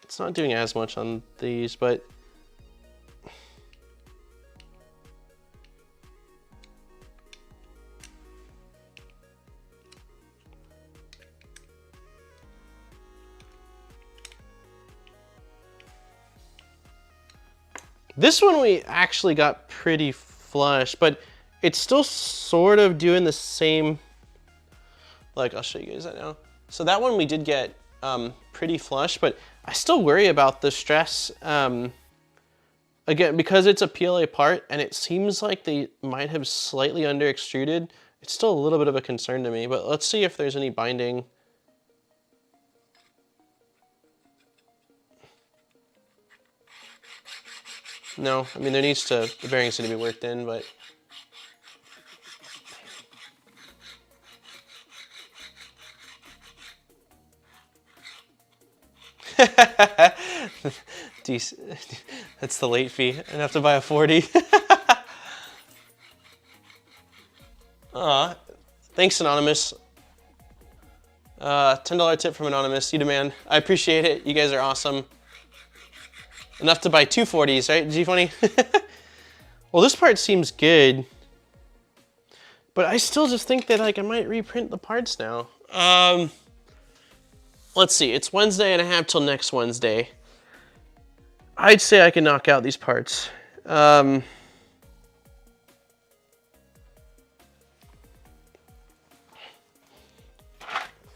It's not doing as much on these, but This one we actually got pretty flush, but it's still sort of doing the same. Like, I'll show you guys that now. So that one we did get pretty flush, but I still worry about the stress. Again, because it's a PLA part and it seems like they might have slightly under extruded, it's still a little bit of a concern to me, but let's see if there's any binding. No, I mean, the bearings need to be worked in, but. That's the late fee. I'd have to buy a 40. Aw, thanks, Anonymous. $10 tip from Anonymous. You demand. I appreciate it. You guys are awesome. Enough to buy 2 40s, right, G20? Well, this part seems good, but I still just think that like I might reprint the parts now. Let's see. It's Wednesday and I have till next Wednesday. I'd say I can knock out these parts.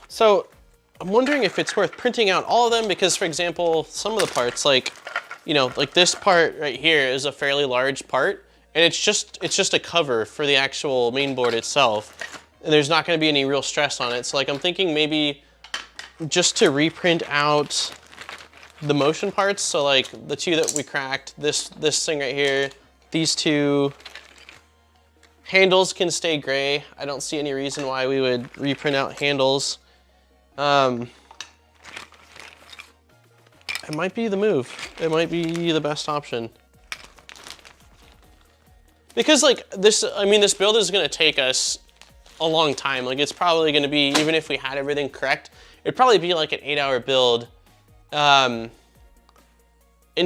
So I'm wondering if it's worth printing out all of them because, for example, some of the parts, like, you know, like this part right here is a fairly large part, and it's just a cover for the actual main board itself, and there's not going to be any real stress on it. So like I'm thinking maybe just to reprint out the motion parts. So like the 2 that we cracked, this thing right here, these 2 handles can stay gray. I don't see any reason why we would reprint out handles. It might be the move. It might be the best option. Because like this, I mean, this build is gonna take us a long time. Like it's probably gonna be, even if we had everything correct, it'd probably be like an 8-hour build. And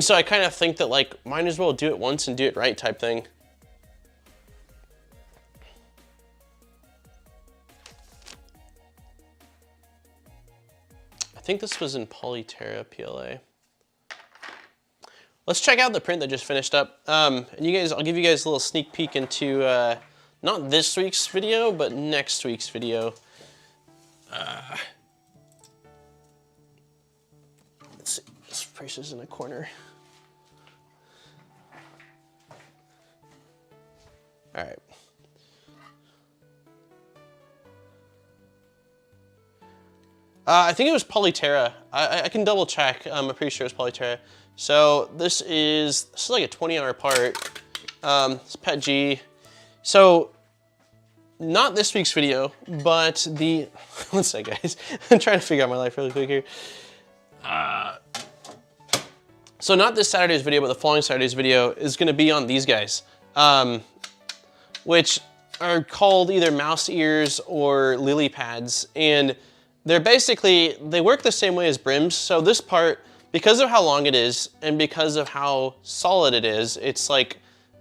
so I kind of think that like, might as well do it once and do it right type thing. I think this was in Polyterra PLA. Let's check out the print that just finished up. And you guys, I'll give you guys a little sneak peek into not this week's video, but next week's video. Let's see, this price is in a corner. All right. I think it was Polyterra. I can double check. I'm pretty sure it's Polyterra. So this is like a 20-hour part. It's Pet G. So not this week's video, but the, one sec guys. I'm trying to figure out my life really quick here. So not this Saturday's video, but the following Saturday's video is gonna be on these guys, which are called either mouse ears or lily pads. And they're basically, they work the same way as brims. So this part, because of how long it is and because of how solid it is, it's like,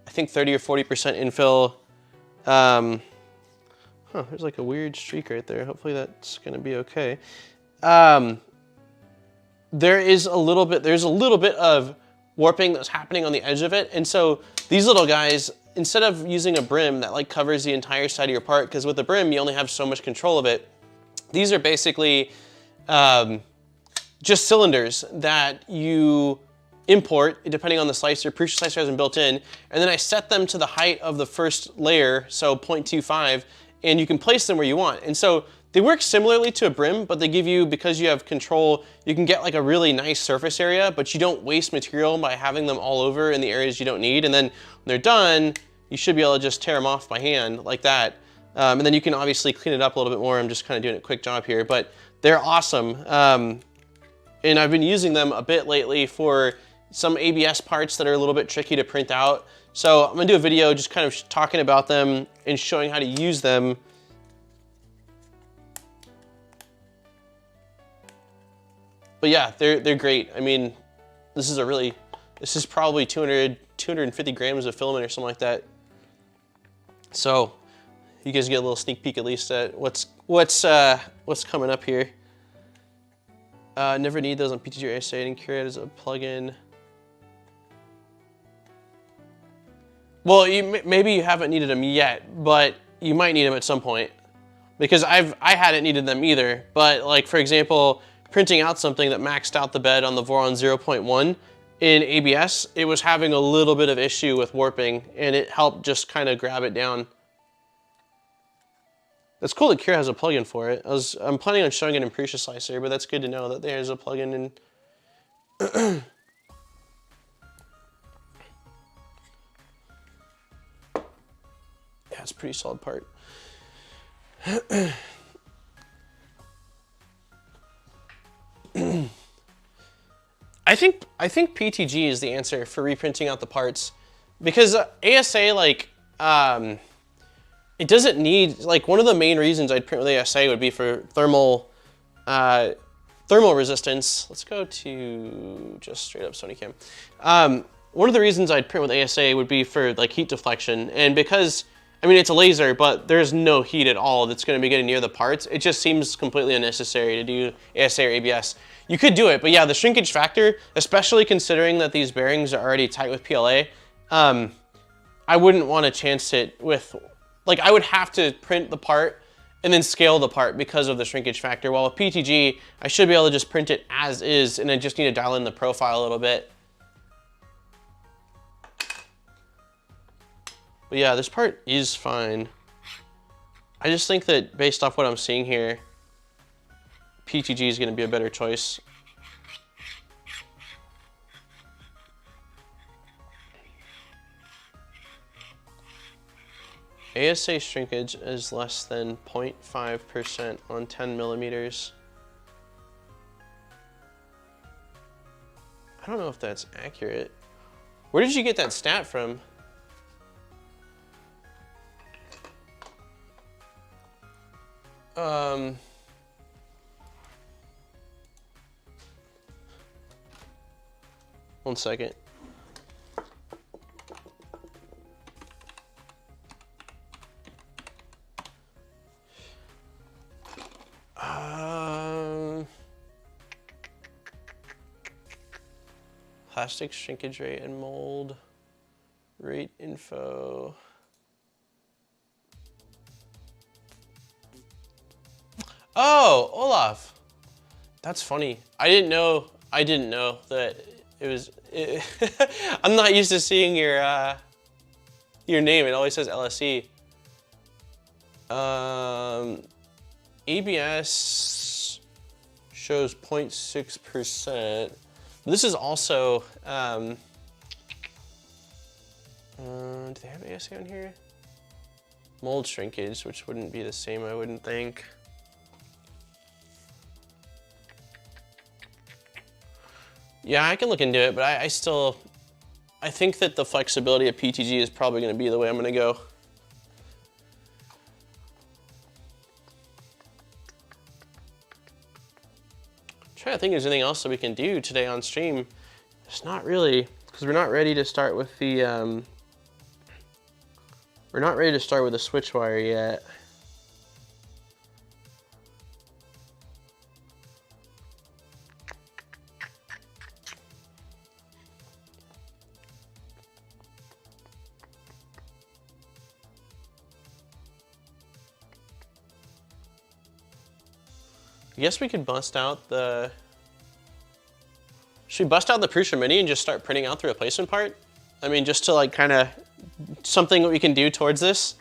I think 30 or 40% infill. There's like a weird streak right there. Hopefully that's gonna be okay. There's a little bit of warping that's happening on the edge of it. And so these little guys, instead of using a brim that like covers the entire side of your part, because with the brim, you only have so much control of it. These are basically just cylinders that you import, depending on the slicer. Pretty sure slicer hasn't built in. And then I set them to the height of the first layer, so 0.25, and you can place them where you want. And so they work similarly to a brim, but they give you, because you have control, you can get like a really nice surface area, but you don't waste material by having them all over in the areas you don't need. And then when they're done, you should be able to just tear them off by hand like that. And then you can obviously clean it up a little bit more. I'm just kind of doing a quick job here, but they're awesome. And I've been using them a bit lately for some ABS parts that are a little bit tricky to print out. So I'm gonna do a video just kind of talking about them and showing how to use them. But yeah, they're great. I mean, this is probably 250 grams of filament or something like that. So you guys get a little sneak peek at least at what's coming up here. Never need those on PTG or SA and Curate as a plugin. Well, maybe you haven't needed them yet, but you might need them at some point. Because I hadn't needed them either, but like for example, printing out something that maxed out the bed on the Voron 0.1 in ABS, it was having a little bit of issue with warping, and it helped just kind of grab it down. That's cool that Kira has a plugin for it. I'm planning on showing it in Precisa Slicer, but that's good to know that there's a plugin in. Yeah, it's a pretty solid part. I think PTG is the answer for reprinting out the parts, because ASA, like it doesn't need, like, one of the main reasons I'd print with ASA would be for thermal resistance. Let's go to just straight up Sony cam. One of the reasons I'd print with ASA would be for like heat deflection, and because I mean, it's a laser, but there's no heat at all that's going to be getting near the parts. It just seems completely unnecessary to do ASA or ABS. You could do it, but yeah, the shrinkage factor, especially considering that these bearings are already tight with PLA, I wouldn't want to chance it with, like, I would have to print the part and then scale the part because of the shrinkage factor. While with PTG, I should be able to just print it as is, and I just need to dial in the profile a little bit. But yeah, this part is fine. I just think that based off what I'm seeing here, PTG is going to be a better choice. ASA shrinkage is less than 0.5% on 10 millimeters. I don't know if that's accurate. Where did you get that stat from? One second. Plastic shrinkage rate and mold rate info. Oh, Olaf. That's funny. I didn't know that it was. I'm not used to seeing your name. It always says LSE. ABS shows 0.6%. This is also. Do they have ASA on here? Mold shrinkage, which wouldn't be the same, I wouldn't think. Yeah, I can look into it, but I think that the flexibility of PTG is probably going to be the way I'm going to go. I'm trying to think if there's anything else that we can do today on stream. It's not really, because we're not ready to start with the switch wire yet. I guess we could bust out the... Should we bust out the Prusa Mini and just start printing out the replacement part? I mean, just to like kind of something that we can do towards this.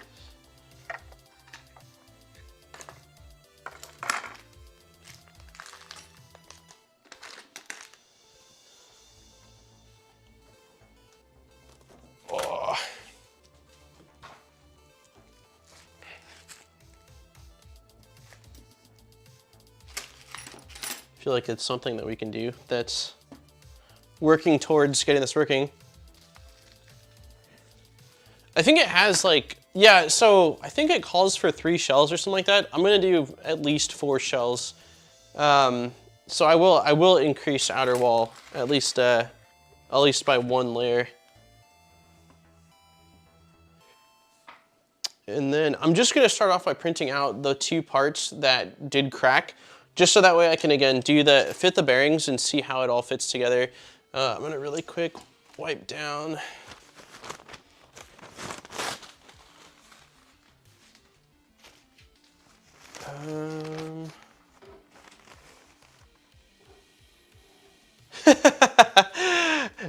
Oh. I feel like it's something that we can do that's working towards getting this working. I think it has like, yeah, so I think it calls for 3 shells or something like that. I'm gonna do at least 4 shells. So I will increase outer wall at least by 1 layer. And then I'm just gonna start off by printing out the 2 parts that did crack, just so that way I can again fit the bearings and see how it all fits together. I'm gonna really quick wipe down.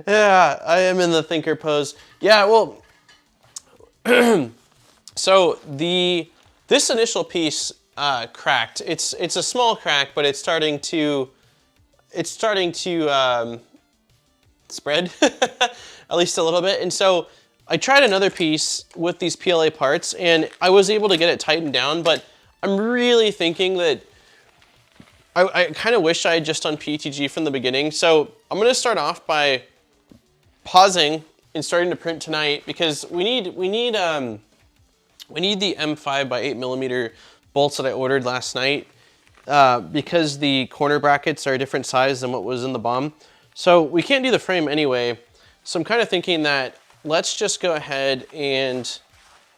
Yeah, I am in the thinker pose. Yeah, well, so this initial piece cracked. It's a small crack, but it's starting to spread at least a little bit. And so I tried another piece with these PLA parts, and I was able to get it tightened down. But I'm really thinking that I kind of wish I had just done PETG from the beginning. So I'm going to start off by pausing and starting to print tonight, because we need the M5 by 8mm bolts that I ordered last night, because the corner brackets are a different size than what was in the BOM. So we can't do the frame anyway. So I'm kind of thinking that let's just go ahead and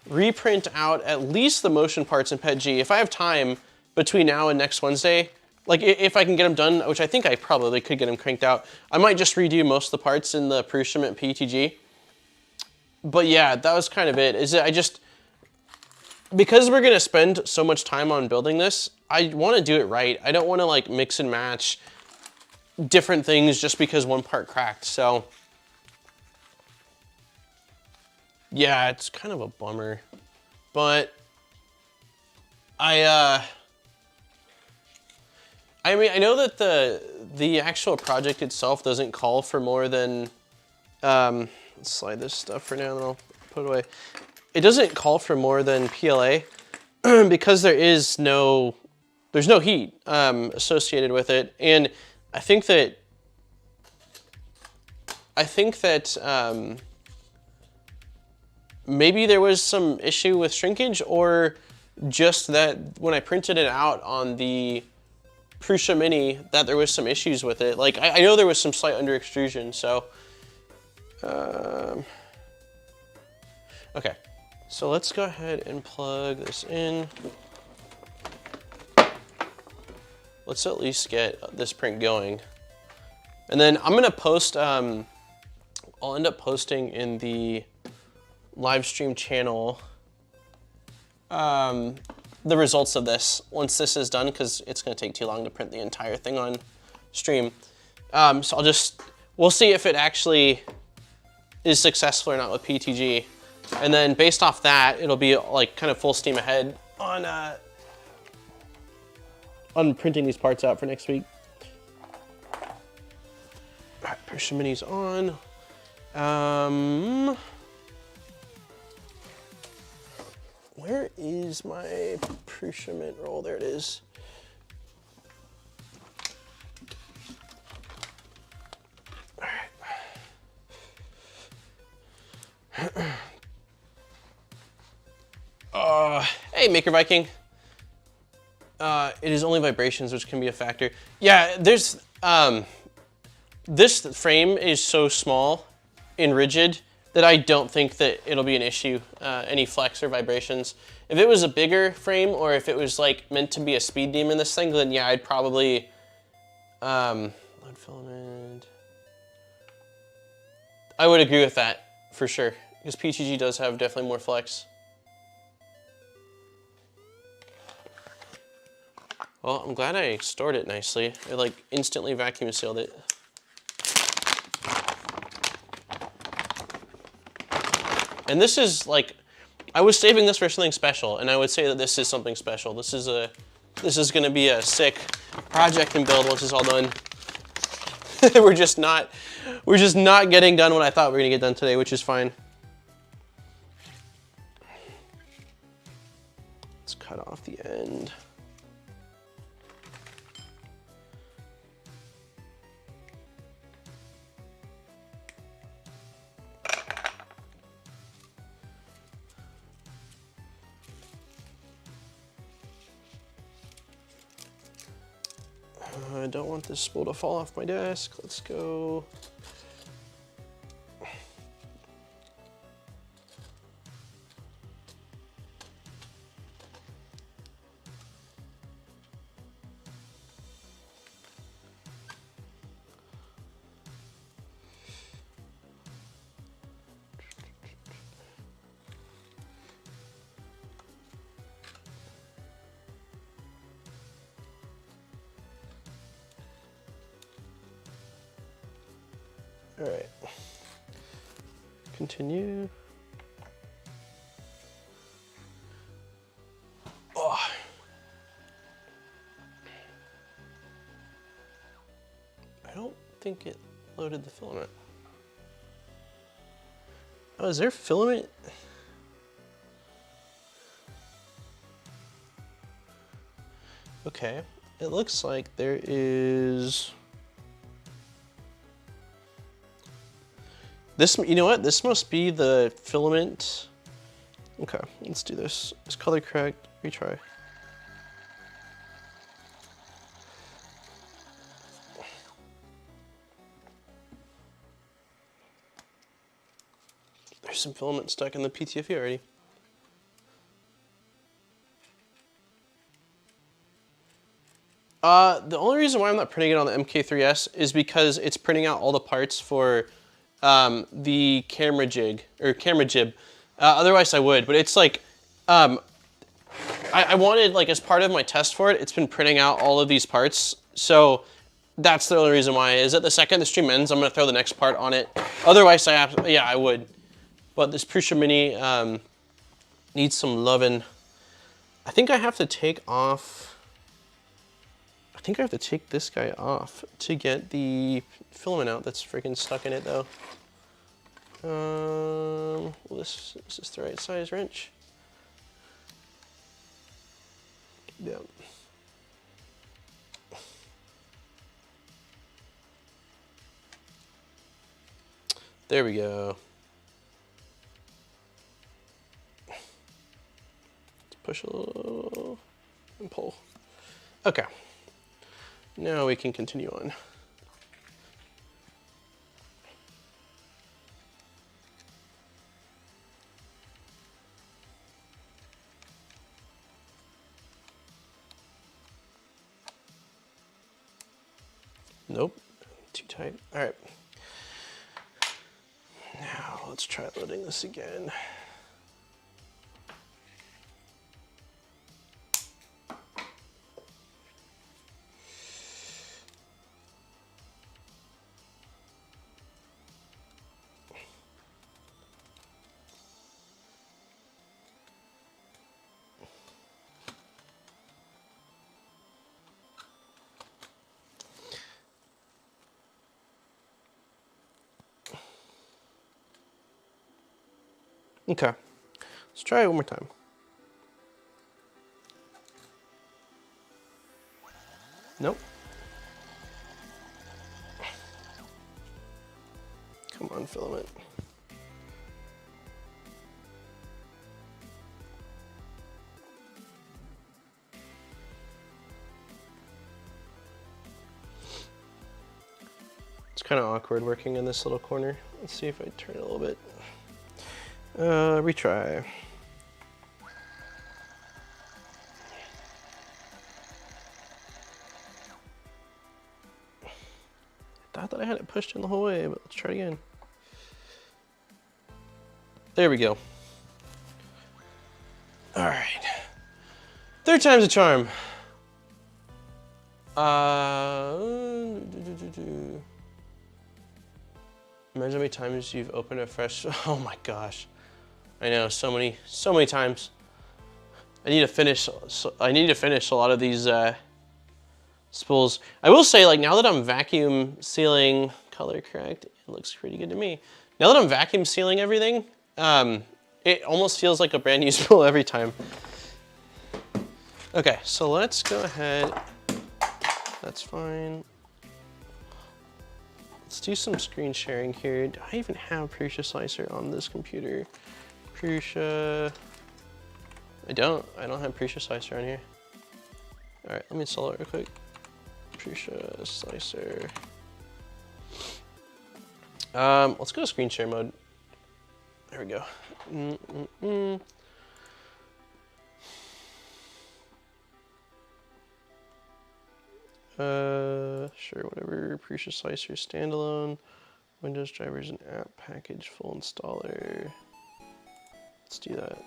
reprint out at least the motion parts in PETG. If I have time between now and next Wednesday, like if I can get them done, which I think I probably could get them cranked out, I might just redo most of the parts in the pre-shipment PETG. But yeah, that was kind of it. Because we're gonna spend so much time on building this, I wanna do it right. I don't wanna like mix and match different things just because one part cracked. So yeah, it's kind of a bummer, but I mean, I know that the actual project itself doesn't call for more than, let's slide this stuff for now and then I'll put it away. It doesn't call for more than PLA because there's no heat associated with it. And I think that maybe there was some issue with shrinkage, or just that when I printed it out on the Prusa Mini that there was some issues with it. Like I know there was some slight under extrusion, so okay. So let's go ahead and plug this in. Let's at least get this print going. And then I'm gonna post, I'll end up posting in the live stream channel the results of this once this is done, because it's gonna take too long to print the entire thing on stream. So we'll see if it actually is successful or not with PETG. And then based off that, it'll be like kind of full steam ahead on printing these parts out for next week. All right, Prusa Mini's on. Where is my Prusa Mini roll? There it is. All right. Hey, Maker Viking. It is only vibrations which can be a factor. Yeah, there's this frame is so small and rigid that I don't think that it'll be an issue, any flex or vibrations. If it was a bigger frame, or if it was like meant to be a speed demon, this thing, then yeah, I'd probably load filament. I would agree with that for sure, because PETG does have definitely more flex. Well, I'm glad I stored it nicely. It like instantly vacuum sealed it. And this is like, I was saving this for something special, and I would say that this is something special. This is gonna be a sick project and build once it's all done. we're just not getting done what I thought we were gonna get done today, which is fine. Let's cut off the end. I don't want this spool to fall off my desk. Let's go. All right. Continue. Oh. I don't think it loaded the filament. Oh, is there filament? Okay, it looks like there is. This, you know what? This must be the filament. Okay, let's do this. Is color correct? Retry. There's some filament stuck in the PTFE already. The only reason why I'm not printing it on the MK3S is because it's printing out all the parts for the camera jig, or camera jib. Otherwise I would, but it's like, I wanted, like, as part of my test for it, it's been printing out all of these parts. So that's the only reason why, is that the second the stream ends, I'm gonna throw the next part on it. Otherwise, I would. But this Prusa Mini needs some loving. I think I have to take off, I think I have to take this guy off to get the filament out that's freaking stuck in it though. Is this the right size wrench? Yeah. There we go. Let's push a little and pull. Okay. Now we can continue on. Nope, too tight. All right. Now let's try loading this again. Okay, let's try it one more time. Nope. Come on, filament. It's kind of awkward working in this little corner. Let's see if I turn it a little bit. Retry. I thought that I had it pushed in the whole way, but let's try it again. There we go. All right. Third time's a charm. Imagine how many times you've opened a fresh, oh my gosh. I know, so many times. I need to finish a lot of these spools. I will say, like, now that I'm vacuum sealing, color correct, it looks pretty good to me. Now that I'm vacuum sealing everything, it almost feels like a brand new spool every time. Okay, so let's go ahead. That's fine. Let's do some screen sharing here. Do I even have Prusa Slicer on this computer? Prusa. I don't have Prusa Slicer on here. All right, let me install it real quick. Prusa Slicer. Let's go to screen share mode. There we go. Sure, whatever. Prusa Slicer standalone. Windows drivers and app package full installer. Let's do that.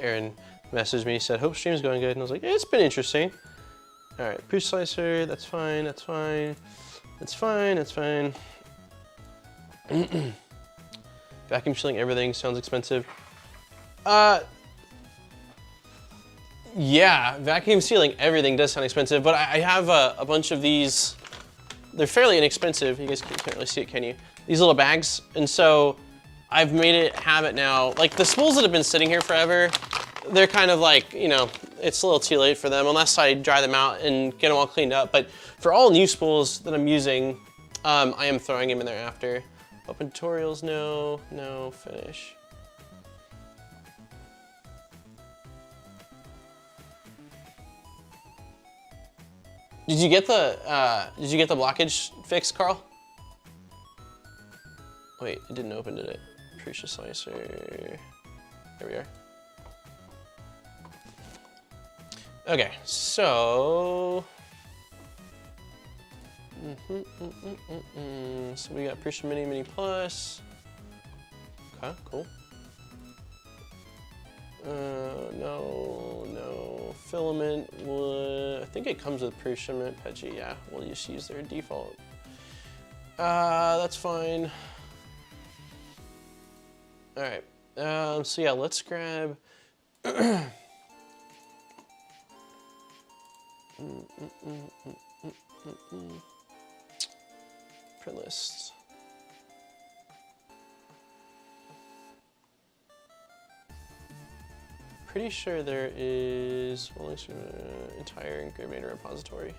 Aaron messaged me, said, hope stream's going good. And I was like, it's been interesting. All right, push slicer, that's fine, that's fine. That's fine, that's fine. Vacuum sealing everything sounds expensive. Yeah, vacuum sealing everything does sound expensive, but I have a bunch of these. They're fairly inexpensive. You guys can't really see it, can you? These little bags, and so I've made it habit now. Like the spools that have been sitting here forever, they're kind of like, you know, it's a little too late for them unless I dry them out and get them all cleaned up. But for all new spools that I'm using, I am throwing them in there after. Open tutorials, no, finish. Did you get the blockage fixed, Carl? Wait, it didn't open, did it? Prusa slicer. There we are. Okay, so. So we got Prusa Mini, Mini Plus. Okay, cool. No filament would. I think it comes with Prusa Mint Peggy. Yeah, we'll just use their default. That's fine. All right. So yeah, let's grab. Print list. Pretty sure there is only an entire Engravinator repository.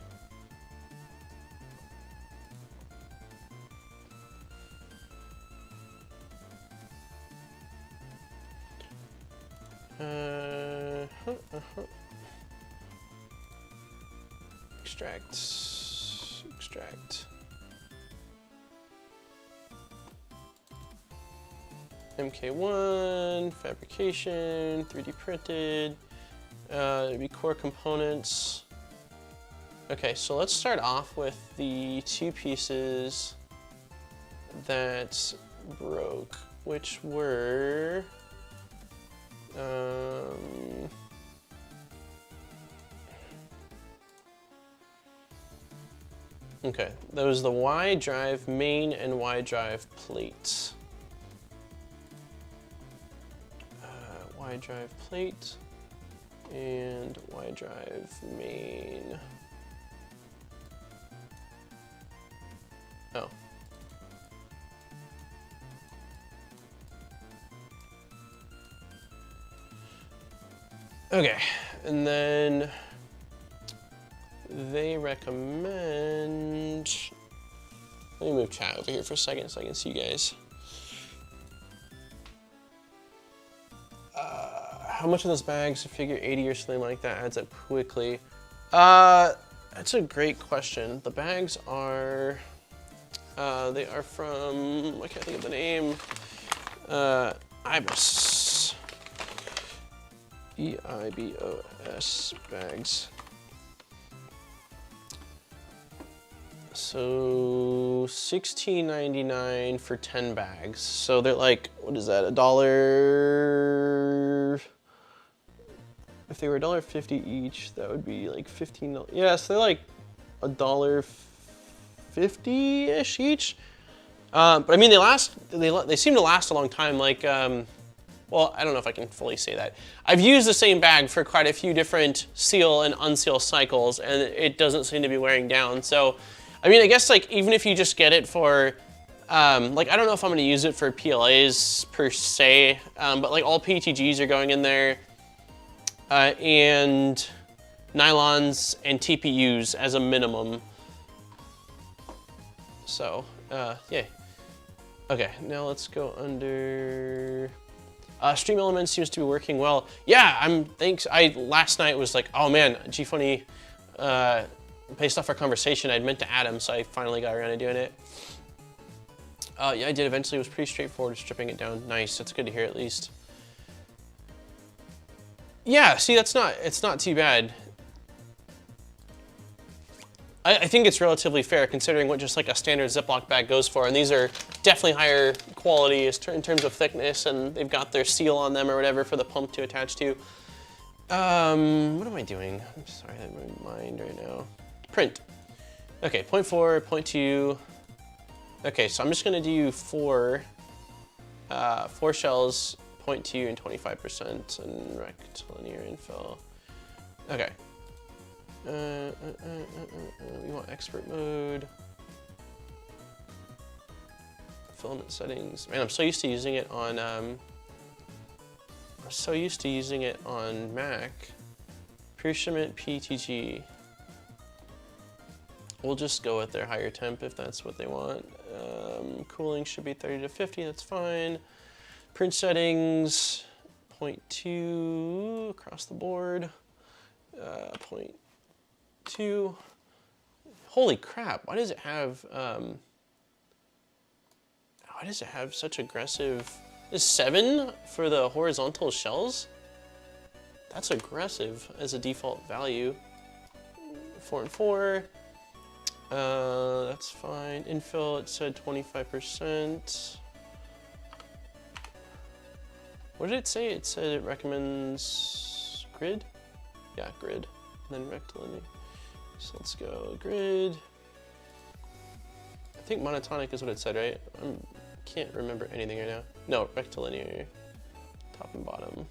Extract. MK1, fabrication, 3D printed, it'd be core components. Okay, so let's start off with the two pieces that broke, which were, okay, that was the Y drive main and Y drive plate. Y drive plate and Y drive main. Oh. Okay, and then they recommend, let me move chat over here for a second so I can see you guys. How much of those bags, I figure 80 or something like that, adds up quickly? That's a great question. The bags are, they are from, I can't think of the name, Ibis. E-I-B-O-S bags. So $16.99 for 10 bags. So they're like, what is that, $1? If they were $1.50 each, that would be like $15. Yeah, so they're like $1.50-ish each. But I mean, they seem to last a long time. Like, well, I don't know if I can fully say that. I've used the same bag for quite a few different seal and unseal cycles, and it doesn't seem to be wearing down. So, I mean, I guess like even if you just get it for, like I don't know if I'm gonna use it for PLAs per se, but like all PTGs are going in there, and nylons and TPUs as a minimum. So, yeah. Okay, now let's go under. Stream Elements seems to be working well. Yeah, thanks. Last night was like, oh man, GFunny, based off our conversation, I'd meant to add him, so I finally got around to doing it. Yeah, I did eventually. It was pretty straightforward, stripping it down. Nice, that's good to hear at least. Yeah, see, it's not too bad. I think it's relatively fair considering what just like a standard Ziploc bag goes for, and these are definitely higher quality in terms of thickness, and they've got their seal on them or whatever for the pump to attach to. What am I doing? I'm sorry, I'm in my mind right now. Print. Okay, 0.4, 0.2. Okay, so I'm just gonna do four shells, 0.2 and 25%, and rectilinear infill. Okay. We want expert mode. Filament settings. Man, I'm so used to using it on Mac. Pursuement PTG. We'll just go with their higher temp if that's what they want. Cooling should be 30 to 50, that's fine. Print settings, 0.2 across the board. 0.2. Holy crap, why does it have such aggressive, is 7 for the horizontal shells? That's aggressive as a default value. 4 and 4. That's fine. Infill, it said 25%. What did it say? It said it recommends grid? Yeah, grid. And then rectilinear. So let's go grid. I think monotonic is what it said, right? I can't remember anything right now. No, rectilinear. Top and bottom.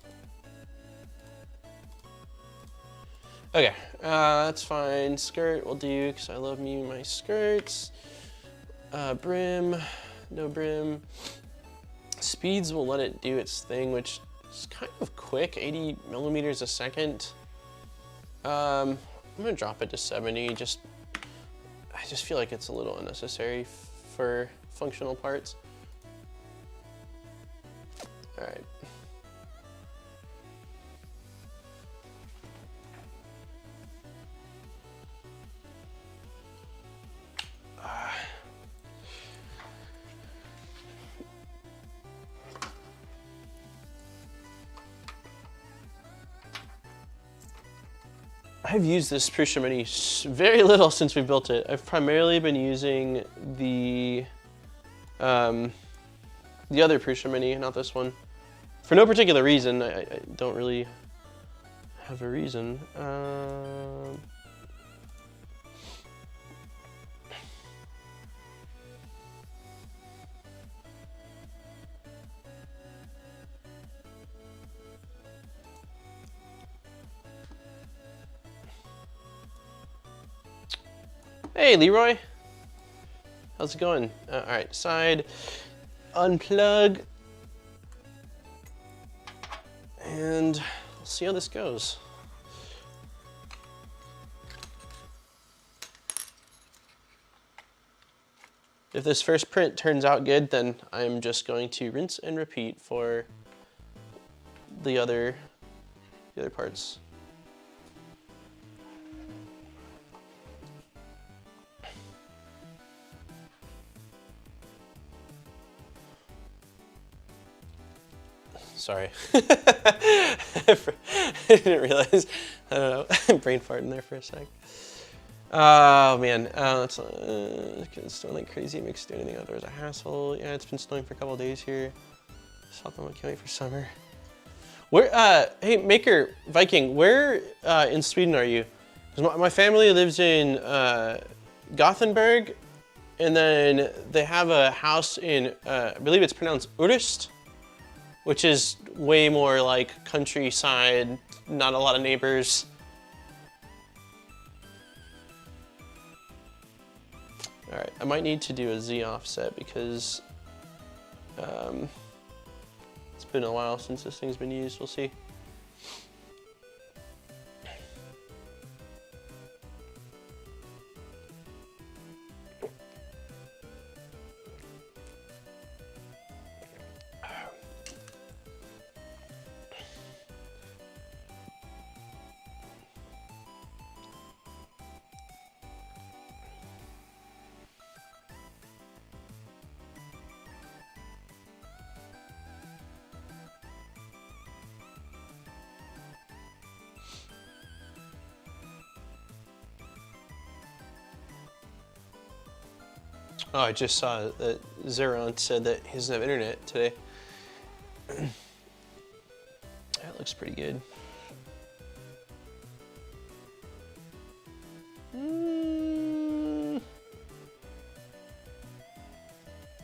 Okay, that's fine. Skirt will do, because I love me my skirts. Brim, no brim. Speeds will let it do its thing, which is kind of quick, 80 millimeters a second. I'm gonna drop it to 70. I just feel like it's a little unnecessary for functional parts. All right. I've used this Prusa Mini very little since we built it. I've primarily been using the other Prusa Mini, not this one, for no particular reason. I don't really have a reason. Hey, Leroy. How's it going? All right, side, unplug, and we'll see how this goes. If this first print turns out good, then I'm just going to rinse and repeat for the other parts. Sorry. I didn't realize. I don't know. Brain fart in there for a sec. Oh man, it's snowing like crazy. Makes doing anything outdoors a hassle. Yeah, it's been snowing for a couple of days here. I can't wait for summer. Where? Hey, Maker Viking, where in Sweden are you? Because my family lives in Gothenburg, and then they have a house in I believe it's pronounced Urust, which is way more like countryside, not a lot of neighbors. All right, I might need to do a Z offset because it's been a while since this thing's been used. We'll see. Oh, I just saw that Voron said that he doesn't have internet today. That looks pretty good.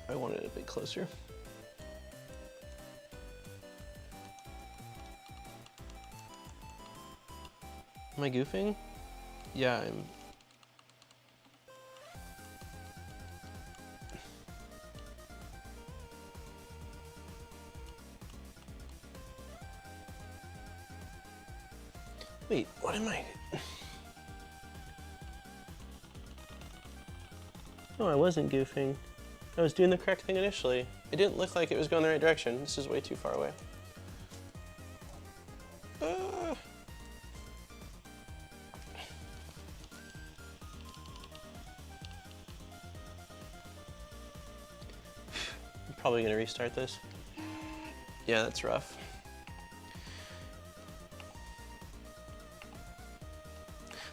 I want it a bit closer. Am I goofing? Yeah, I'm. Wait, what am I? No, I wasn't goofing. I was doing the correct thing initially. It didn't look like it was going the right direction. This is way too far away. I'm probably gonna restart this. Yeah, that's rough.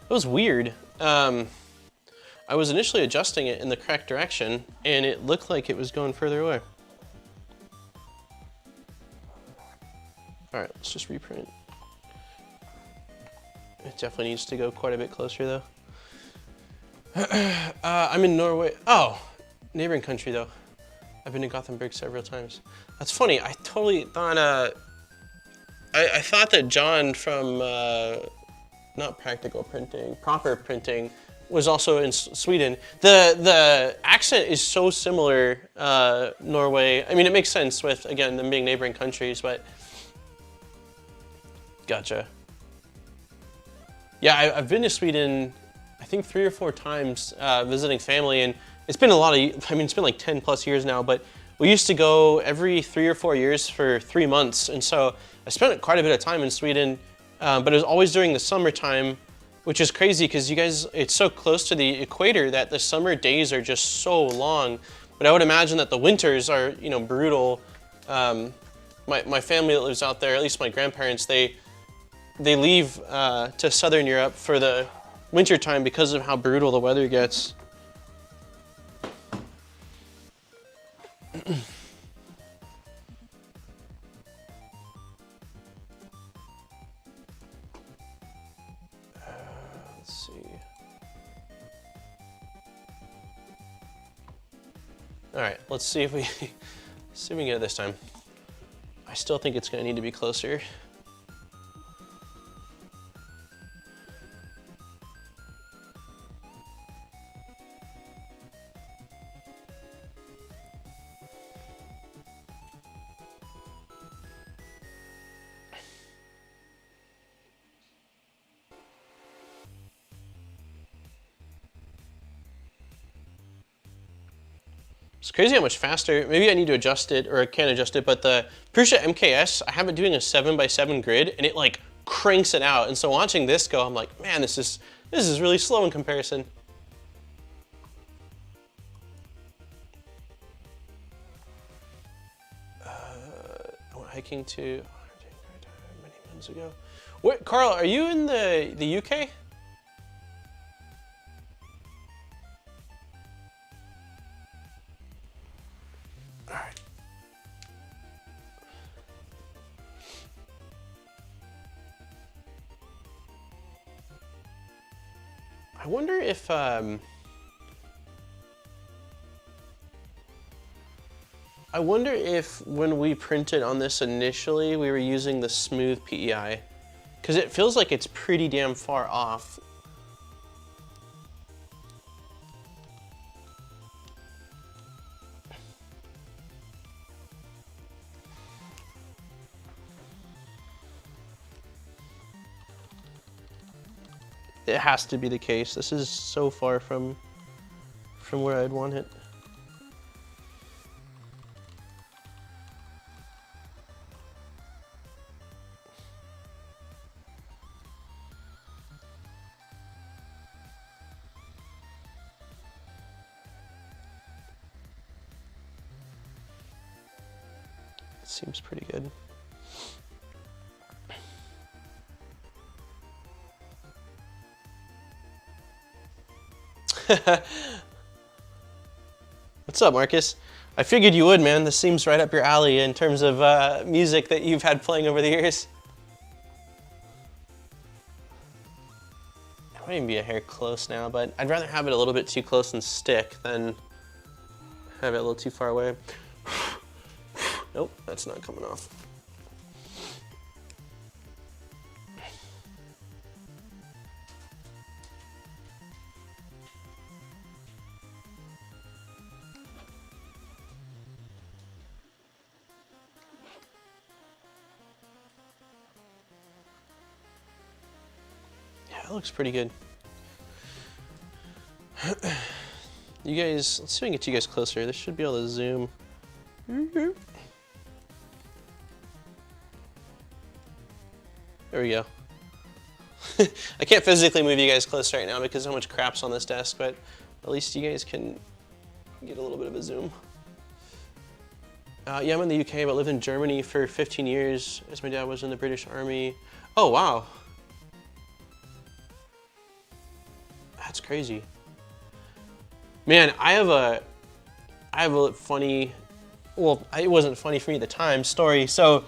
That was weird. I was initially adjusting it in the correct direction, and it looked like it was going further away. All right, let's just reprint. It definitely needs to go quite a bit closer, though. I'm in Norway. Oh, neighboring country, though. I've been to Gothenburg several times. That's funny. I totally thought. I thought that John from not practical printing, proper printing, was also in Sweden. The accent is so similar, Norway. I mean, it makes sense with, again, them being neighboring countries, but gotcha. Yeah, I've been to Sweden, I think 3 or 4 times visiting family, and it's been a lot of, I mean, it's been like 10 plus years now, but we used to go every 3 or 4 years for 3 months, and so I spent quite a bit of time in Sweden, but it was always during the summertime, which is crazy because you guys, it's so close to the equator that the summer days are just so long. But I would imagine that the winters are, you know, brutal. My family that lives out there, at least my grandparents, they leave to Southern Europe for the winter time because of how brutal the weather gets. Let's see. All right, let's see if we see if we can get it this time. I still think it's going to need to be closer. It's crazy how much faster, maybe I need to adjust it, or I can't adjust it, but the Prusa MKS, I have it doing a 7x7 grid, and it like cranks it out. And so watching this go, I'm like, man, this is really slow in comparison. I went hiking to many months ago. What, Carl, are you in the UK? I wonder if when we printed on this initially, we were using the smooth PEI, because it feels like it's pretty damn far off. It has to be the case. This is so far from where I'd want it. It seems pretty good. What's up, Marcus? I figured you would, man. This seems right up your alley in terms of music that you've had playing over the years. It might even be a hair close now, but I'd rather have it a little bit too close and stick than have it a little too far away. Nope, that's not coming off. Yeah, it looks pretty good. You guys, let's see if I can get you guys closer. This should be able to zoom. There we go. I can't physically move you guys close right now because so much crap's on this desk, but at least you guys can get a little bit of a zoom. Yeah, I'm in the UK, but lived in Germany for 15 years as my dad was in the British Army. Oh, wow. That's crazy. Man, I have a funny, well, it wasn't funny for me at the time, story. So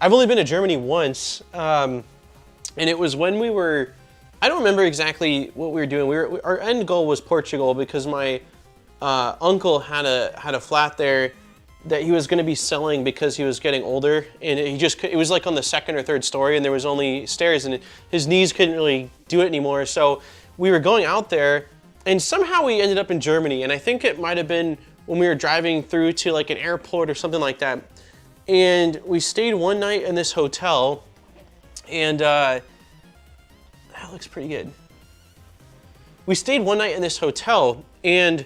I've only been to Germany once, and it was when we were, I don't remember exactly what we were doing. Our end goal was Portugal because my uncle had a flat there that he was going to be selling because he was getting older, and it was like on the second or third story, and there was only stairs, and his knees couldn't really do it anymore. So we were going out there, and somehow we ended up in Germany, and I think it might have been when we were driving through to like an airport or something like that. And we stayed one night in this hotel, and that looks pretty good. We stayed one night in this hotel, and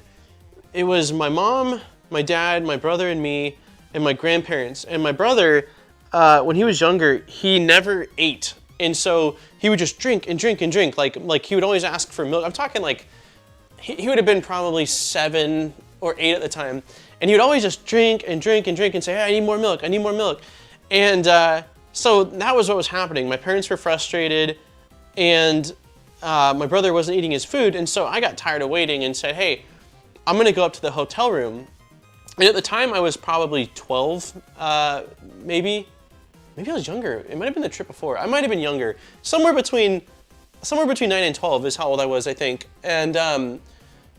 it was my mom, my dad, my brother and me, and my grandparents. And my brother, when he was younger, he never ate. And so he would just drink and drink and drink. Like he would always ask for milk. I'm talking like, he would have been probably 7 or 8 at the time. And he would always just drink and drink and drink and say, hey, I need more milk, I need more milk. And so that was what was happening. My parents were frustrated, and my brother wasn't eating his food. And so I got tired of waiting and said, hey, I'm gonna go up to the hotel room. And at the time I was probably 12, maybe I was younger. It might have been the trip before. I might have been younger. Somewhere between 9 and 12 is how old I was, I think. And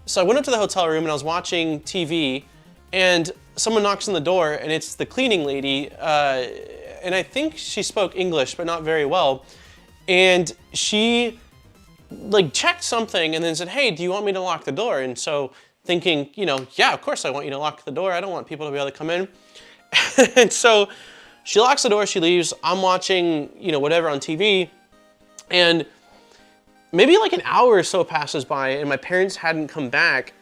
so I went up to the hotel room and I was watching TV, and someone knocks on the door, and it's the cleaning lady, and I think she spoke English, but not very well. And she like checked something and then said, hey, do you want me to lock the door? And so thinking, you know, yeah, of course I want you to lock the door. I don't want people to be able to come in. And so she locks the door, she leaves. I'm watching, you know, whatever on TV, and maybe like an hour or so passes by and my parents hadn't come back.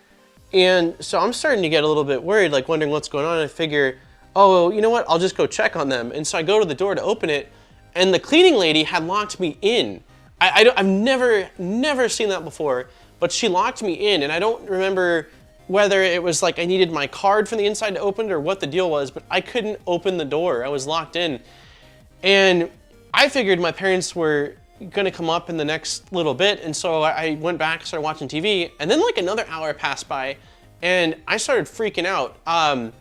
And so I'm starting to get a little bit worried, like wondering what's going on. I figure, oh, you know what? I'll just go check on them. And so I go to the door to open it, and the cleaning lady had locked me in. I've never seen that before, but she locked me in, and I don't remember whether it was like I needed my card from the inside to open it or what the deal was, but I couldn't open the door. I was locked in. And I figured my parents were gonna come up in the next little bit, and so I went back, started watching TV, and then like another hour passed by, and I started freaking out. I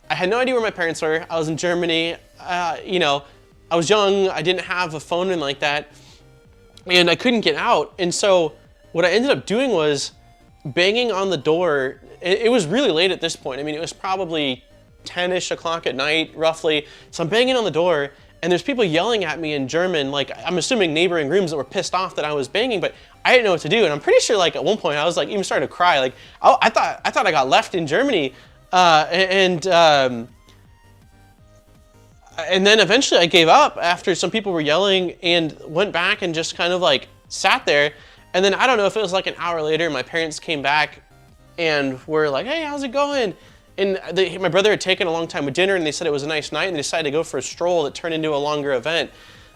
had no idea where my parents were. I was in Germany, you know, I was young, I didn't have a phone and like that, and I couldn't get out. And so what I ended up doing was banging on the door. It was really late at this point. I mean, it was probably 10-ish o'clock at night, roughly. So I'm banging on the door, and there's people yelling at me in German, like I'm assuming neighboring rooms that were pissed off that I was banging, but I didn't know what to do. And I'm pretty sure like at one point I was like even starting to cry. Like I thought I got left in Germany. And then eventually I gave up after some people were yelling and went back and just kind of like sat there. And then I don't know if it was like an hour later, my parents came back and were like, hey, how's it going? And my brother had taken a long time with dinner, and they said it was a nice night, and they decided to go for a stroll that turned into a longer event.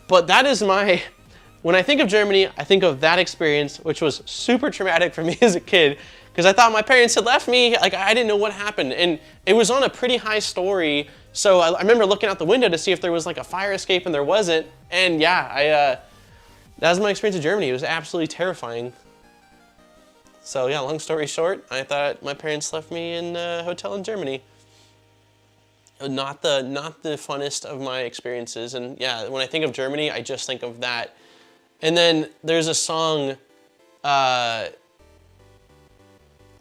But that is when I think of Germany, I think of that experience, which was super traumatic for me as a kid, because I thought my parents had left me, like I didn't know what happened. And it was on a pretty high story, so I remember looking out the window to see if there was like a fire escape, and there wasn't. And yeah, that was my experience in Germany. It was absolutely terrifying. So yeah, long story short, I thought my parents left me in a hotel in Germany. Not the funnest of my experiences. And yeah, when I think of Germany, I just think of that. And then there's a song, there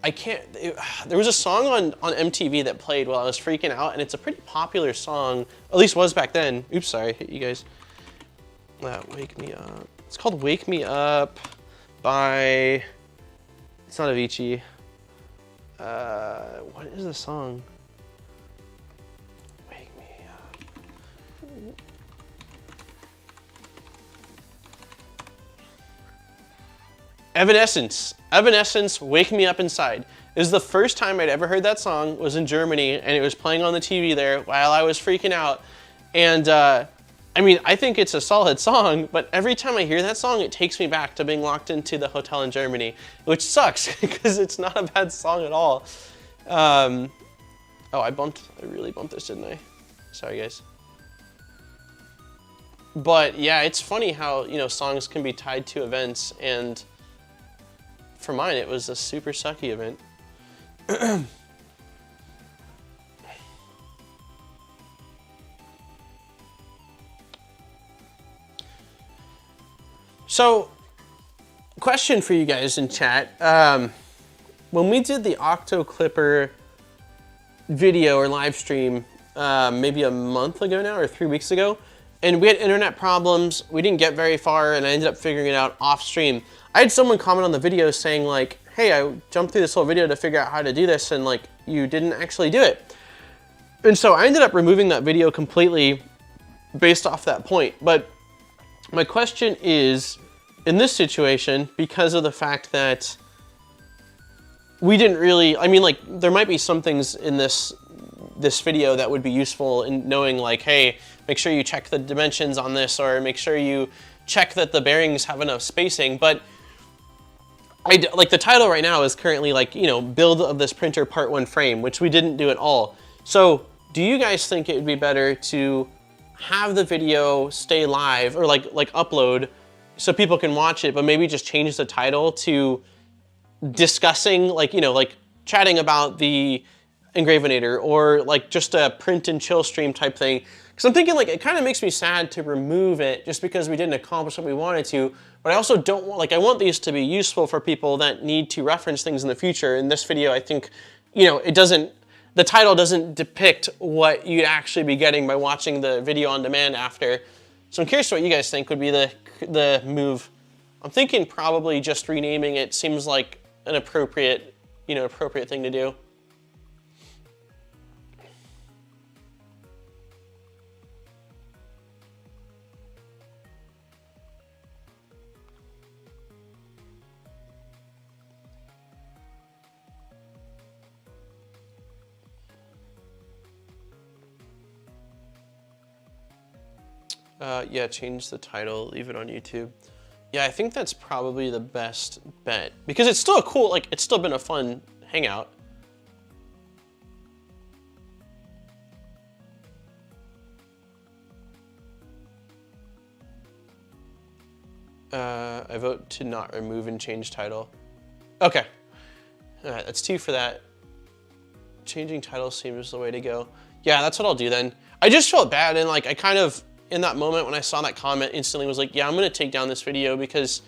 was a song on MTV that played while I was freaking out, and it's a pretty popular song, at least was back then. Oops, sorry, I hit you guys. Wake Me Up. It's called Wake Me Up by, it's not Avicii. What is the song? Wake Me Up. Evanescence, Wake Me Up Inside. It was the first time I'd ever heard that song, was in Germany, and it was playing on the TV there while I was freaking out. And I mean, I think it's a solid song, but every time I hear that song, it takes me back to being locked into the hotel in Germany, which sucks because it's not a bad song at all. Oh, I really bumped this, didn't I? Sorry, guys. But yeah, it's funny how, you know, songs can be tied to events, and for mine, it was a super sucky event. So, question for you guys in chat. When we did the Octo Clipper video or live stream, maybe a month ago now, or 3 weeks ago, and we had internet problems, we didn't get very far, and I ended up figuring it out off stream. I had someone comment on the video saying like, hey, I jumped through this whole video to figure out how to do this, and like, you didn't actually do it. And so I ended up removing that video completely based off that point. But my question is, in this situation, because of the fact that we didn't really, I mean, like, there might be some things in this video that would be useful in knowing like, hey, make sure you check the dimensions on this, or make sure you check that the bearings have enough spacing. But like the title right now is currently like, you know, build of this printer part 1 frame, which we didn't do at all. So do you guys think it would be better to have the video stay live, or like upload so people can watch it, but maybe just change the title to discussing, like, you know, like chatting about the Engravinator, or like just a print and chill stream type thing? Because I'm thinking like, it kind of makes me sad to remove it just because we didn't accomplish what we wanted to, but I also don't want, like, I want these to be useful for people that need to reference things in the future. In this video, I think, you know, the title doesn't depict what you'd actually be getting by watching the video on demand after. So I'm curious what you guys think would be the move. I'm thinking probably just renaming it seems like an appropriate thing to do. Yeah, change the title, leave it on YouTube. Yeah, I think that's probably the best bet, because it's still a cool, like, it's still been a fun hangout. I vote to not remove and change title. Okay. All right, that's 2 for that. Changing title seems the way to go. Yeah, that's what I'll do then. I just felt bad, and like, I kind of, in that moment when I saw that comment, instantly was like, yeah, I'm gonna take down this video because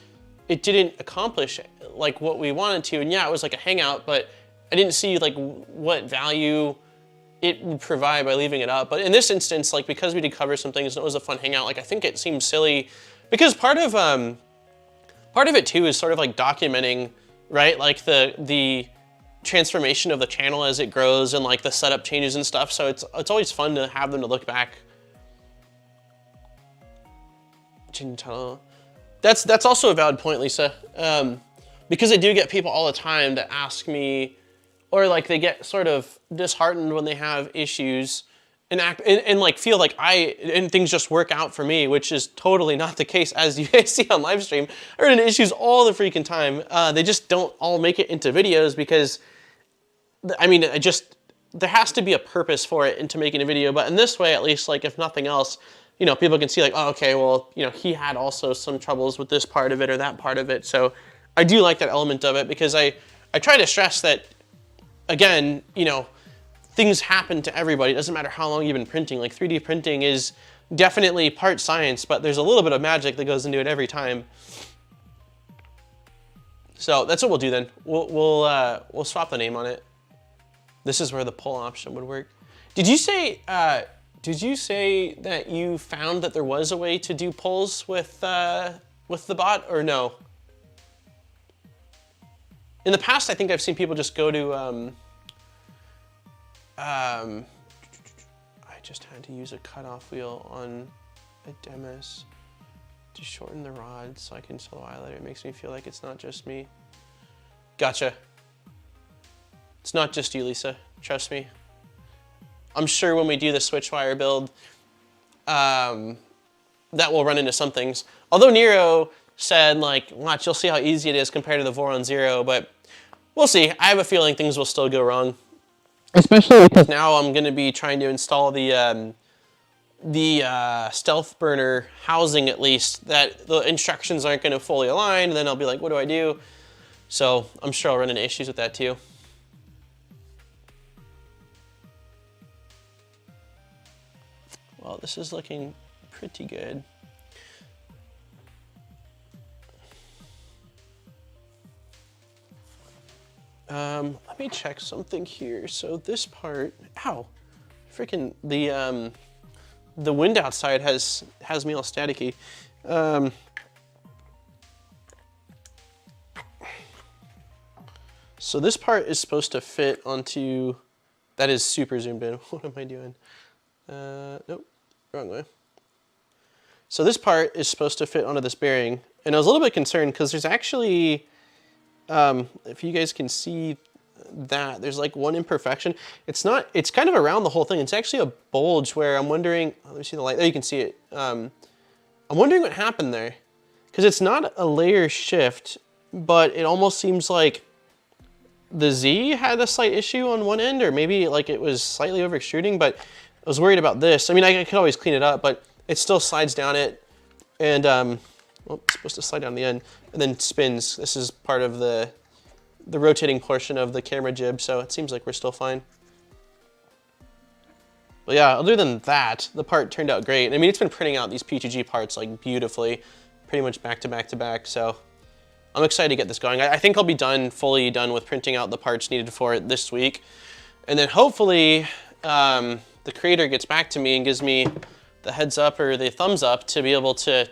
it didn't accomplish like what we wanted to. And yeah, it was like a hangout, but I didn't see like what value it would provide by leaving it up. But in this instance, like, because we did cover some things and it was a fun hangout, like, I think it seems silly, because part of it too is sort of like documenting, right? Like the transformation of the channel as it grows, and like the setup changes and stuff. So it's always fun to have them to look back. That's also a valid point, Lisa, because I do get people all the time that ask me, or like they get sort of disheartened when they have issues and like feel like things just work out for me, which is totally not the case, as you guys see on live stream. I run into issues all the freaking time. They just don't all make it into videos because, I mean, there has to be a purpose for it into making a video. But in this way, at least, like, if nothing else, you know, people can see like, oh, okay, well, you know, he had also some troubles with this part of it or that part of it. So I do like that element of it because I try to stress that, again, you know, things happen to everybody. It doesn't matter how long you've been printing. Like 3D printing is definitely part science, but there's a little bit of magic that goes into it every time. So that's what we'll do then. We'll swap the name on it. This is where the pull option would work. Did you say that you found that there was a way to do pulls with the bot, or no? In the past, I think I've seen people just go to, I just had to use a cutoff wheel on a Demis to shorten the rod so I can install the highlighter. It makes me feel like it's not just me. Gotcha. It's not just you, Lisa. Trust me. I'm sure when we do the switch wire build, that will run into some things. Although Nero said, like, watch, you'll see how easy it is compared to the Voron Zero, but we'll see. I have a feeling things will still go wrong. Especially because now I'm going to be trying to install the stealth burner housing, at least, that the instructions aren't going to fully align, and then I'll be like, what do I do? So I'm sure I'll run into issues with that too. Well, this is looking pretty good. Let me check something here. So this part, ow, freaking the wind outside has me all staticky. So this part is supposed to fit onto, that is super zoomed in. What am I doing? Nope, wrong way. So this part is supposed to fit onto this bearing, and I was a little bit concerned because there's actually, if you guys can see that, there's like one imperfection. It's not, it's kind of around the whole thing. It's actually a bulge where I'm wondering, let me see the light, there you can see it. I'm wondering what happened there, because it's not a layer shift, but it almost seems like the Z had a slight issue on one end, or maybe like it was slightly over extruding, but I was worried about this. I mean, I could always clean it up, but it still slides down it, and well, it's supposed to slide down the end, and then spins. This is part of the rotating portion of the camera jib, so it seems like we're still fine. But yeah, other than that, the part turned out great. I mean, it's been printing out these PTG parts like beautifully, pretty much back to back to back, so I'm excited to get this going. I think I'll be fully done with printing out the parts needed for it this week. And then hopefully the creator gets back to me and gives me the heads up or the thumbs up to be able to,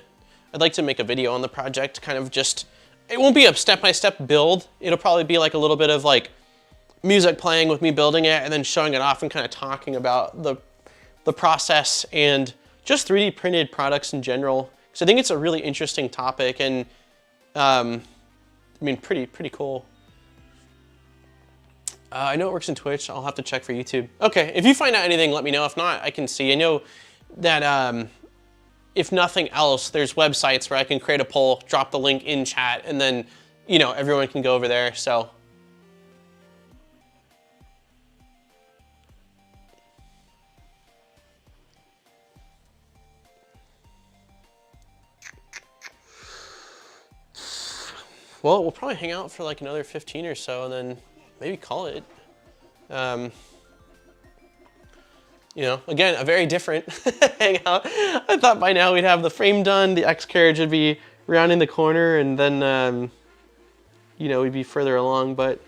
I'd like to make a video on the project, kind of just, it won't be a step-by-step build. It'll probably be like a little bit of like music playing with me building it and then showing it off and kind of talking about the process and just 3D printed products in general. So I think it's a really interesting topic, and I mean, pretty cool. I know it works in Twitch. I'll have to check for YouTube. Okay, if you find out anything, let me know. If not, I can see. I know that if nothing else, there's websites where I can create a poll, drop the link in chat, and then, you know, everyone can go over there, so. Well, we'll probably hang out for like another 15 or so and then maybe call it. You know, again, a very different hangout. I thought by now we'd have the frame done, the X carriage would be rounding the corner, and then, you know, we'd be further along, but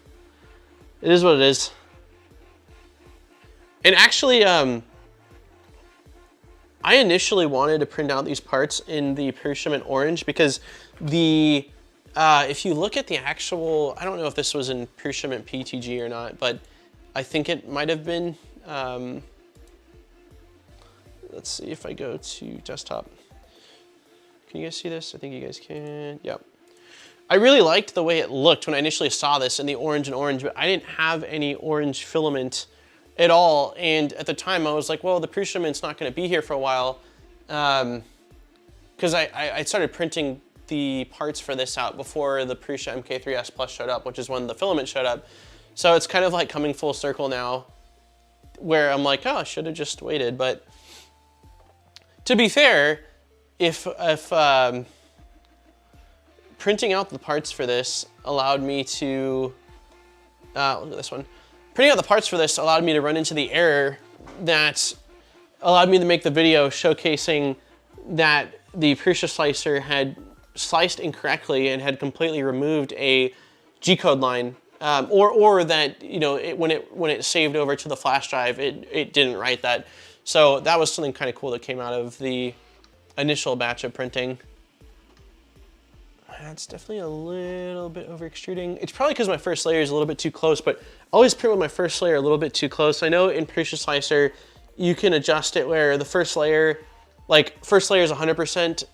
it is what it is. And actually, I initially wanted to print out these parts in the Persimmon Orange because if you look at the actual, I don't know if this was in Persimmon PTG or not, but I think it might have been. Let's see if I go to desktop. Can you guys see this? I think you guys can. Yep. I really liked the way it looked when I initially saw this in the orange and orange, but I didn't have any orange filament at all. And at the time I was like, well, the Persimmon's not going to be here for a while. Because I started printing the parts for this out before the Prusa MK3S Plus showed up, which is when the filament showed up. So it's kind of like coming full circle now, where I'm like, oh, I should have just waited. But to be fair, if printing out the parts for this allowed me to, look at this one. Printing out the parts for this allowed me to run into the error that allowed me to make the video showcasing that the Prusa slicer had sliced incorrectly and had completely removed a G-code line, or that, you know, when it saved over to the flash drive, it didn't write that. So that was something kind of cool that came out of the initial batch of printing. That's definitely a little bit over extruding. It's probably because my first layer is a little bit too close, but I always print with my first layer a little bit too close. I know in Prusa Slicer, you can adjust it where the first layer, like first layer is 100%.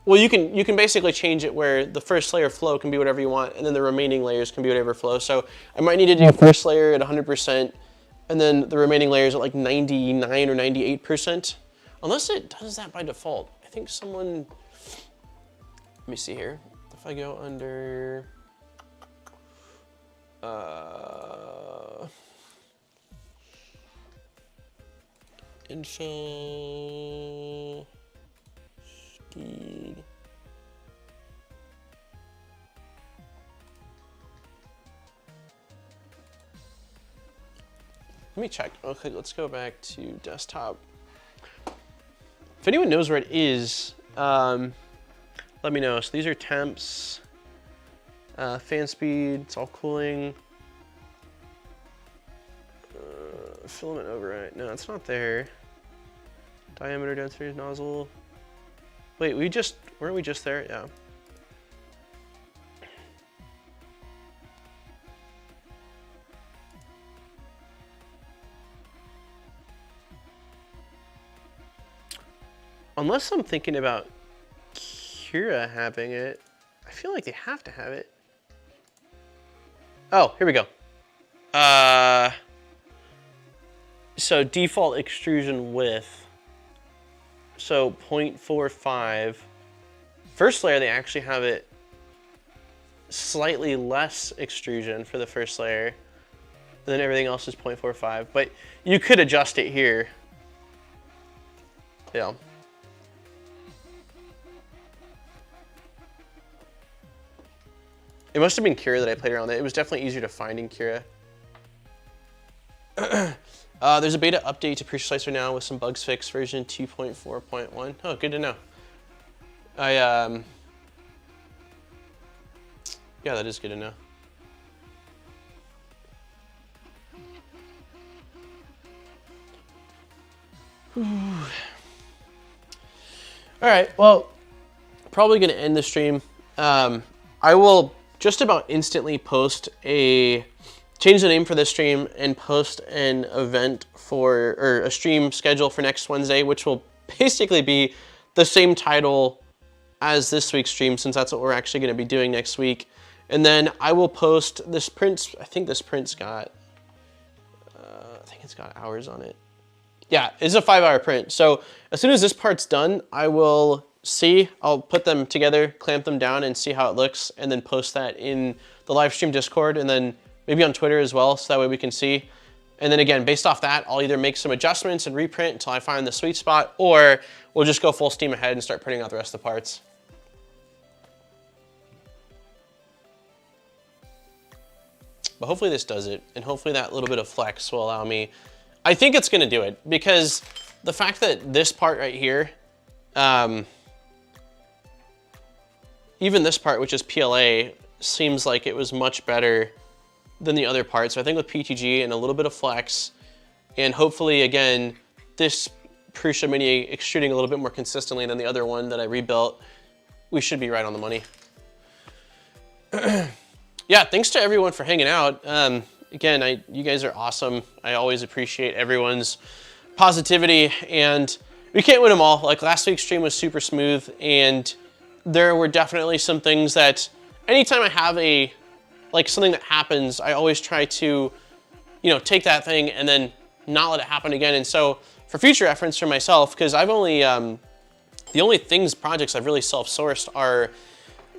Well, you can basically change it where the first layer flow can be whatever you want, and then the remaining layers can be whatever flow. So I might need to do first layer at 100%, and then the remaining layers at like 99 or 98%. Unless it does that by default. I think someone, let me see here. If I go under, info, speed. Let me check. Okay, let's go back to desktop. If anyone knows where it is, let me know. So these are temps, fan speed, it's all cooling. Filament override, no, it's not there. Diameter, density, nozzle. Wait, weren't we just there? Yeah. Unless I'm thinking about Cura having it, I feel like they have to have it. Oh, here we go. So default extrusion width. So 0.45. First layer, they actually have it slightly less extrusion for the first layer. And then everything else is 0.45. But you could adjust it here. Yeah. It must have been Cura that I played around with. It was definitely easier to find in Cura. There's a beta update to Prusa Slicer now with some bugs fixed, version 2.4.1. Oh, good to know. Yeah, that is good to know. All right, well, probably gonna end the stream. I will just about instantly change the name for this stream and post an event or a stream schedule for next Wednesday, which will basically be the same title as this week's stream, since that's what we're actually going to be doing next week. And then I will post this print. I think this print's got, I think it's got hours on it. Yeah, it's a 5-hour print. So as soon as this part's done, I'll put them together, clamp them down and see how it looks, and then post that in the live stream Discord, and then maybe on Twitter as well, so that way we can see. And then again, based off that, I'll either make some adjustments and reprint until I find the sweet spot, or we'll just go full steam ahead and start printing out the rest of the parts. But hopefully this does it, and hopefully that little bit of flex will allow me. I think it's gonna do it, because the fact that this part right here, even this part, which is PLA, seems like it was much better than the other parts. So I think with PTG and a little bit of flex, and hopefully again, this Prusa Mini extruding a little bit more consistently than the other one that I rebuilt, we should be right on the money. Yeah, thanks to everyone for hanging out. Again, you guys are awesome. I always appreciate everyone's positivity, and we can't win them all. Like last week's stream was super smooth, and there were definitely some things that anytime I have something that happens, I always try to, take that thing and then not let it happen again. And so for future reference for myself, because I've only, the only projects I've really self-sourced are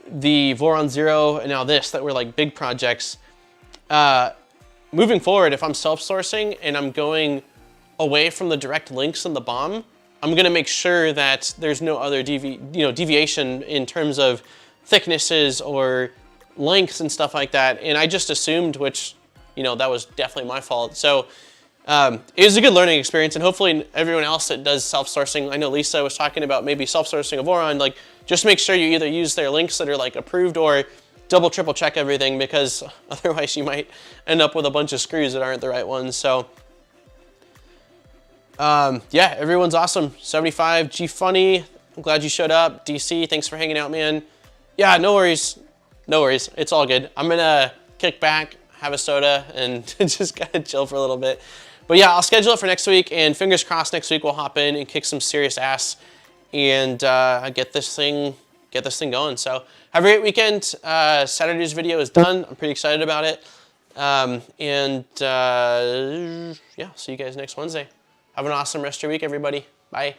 the Voron 0 and now this, that were like big projects. Moving forward, if I'm self-sourcing and I'm going away from the direct links in the BOM, I'm gonna make sure that there's no other deviation in terms of thicknesses or lengths and stuff like that. And I just assumed, which, that was definitely my fault. So it was a good learning experience, and hopefully everyone else that does self-sourcing, I know Lisa was talking about maybe self-sourcing a Voron, like just make sure you either use their links that are like approved or double, triple check everything, because otherwise you might end up with a bunch of screws that aren't the right ones. So yeah, everyone's awesome. 75, G Funny, I'm glad you showed up. DC, thanks for hanging out, man. Yeah, no worries. No worries, it's all good. I'm gonna kick back, have a soda, and just kind of chill for a little bit. But yeah, I'll schedule it for next week, and fingers crossed next week we'll hop in and kick some serious ass and get this thing going. So have a great weekend. Saturday's video is done. I'm pretty excited about it. Yeah, see you guys next Wednesday. Have an awesome rest of your week, everybody. Bye.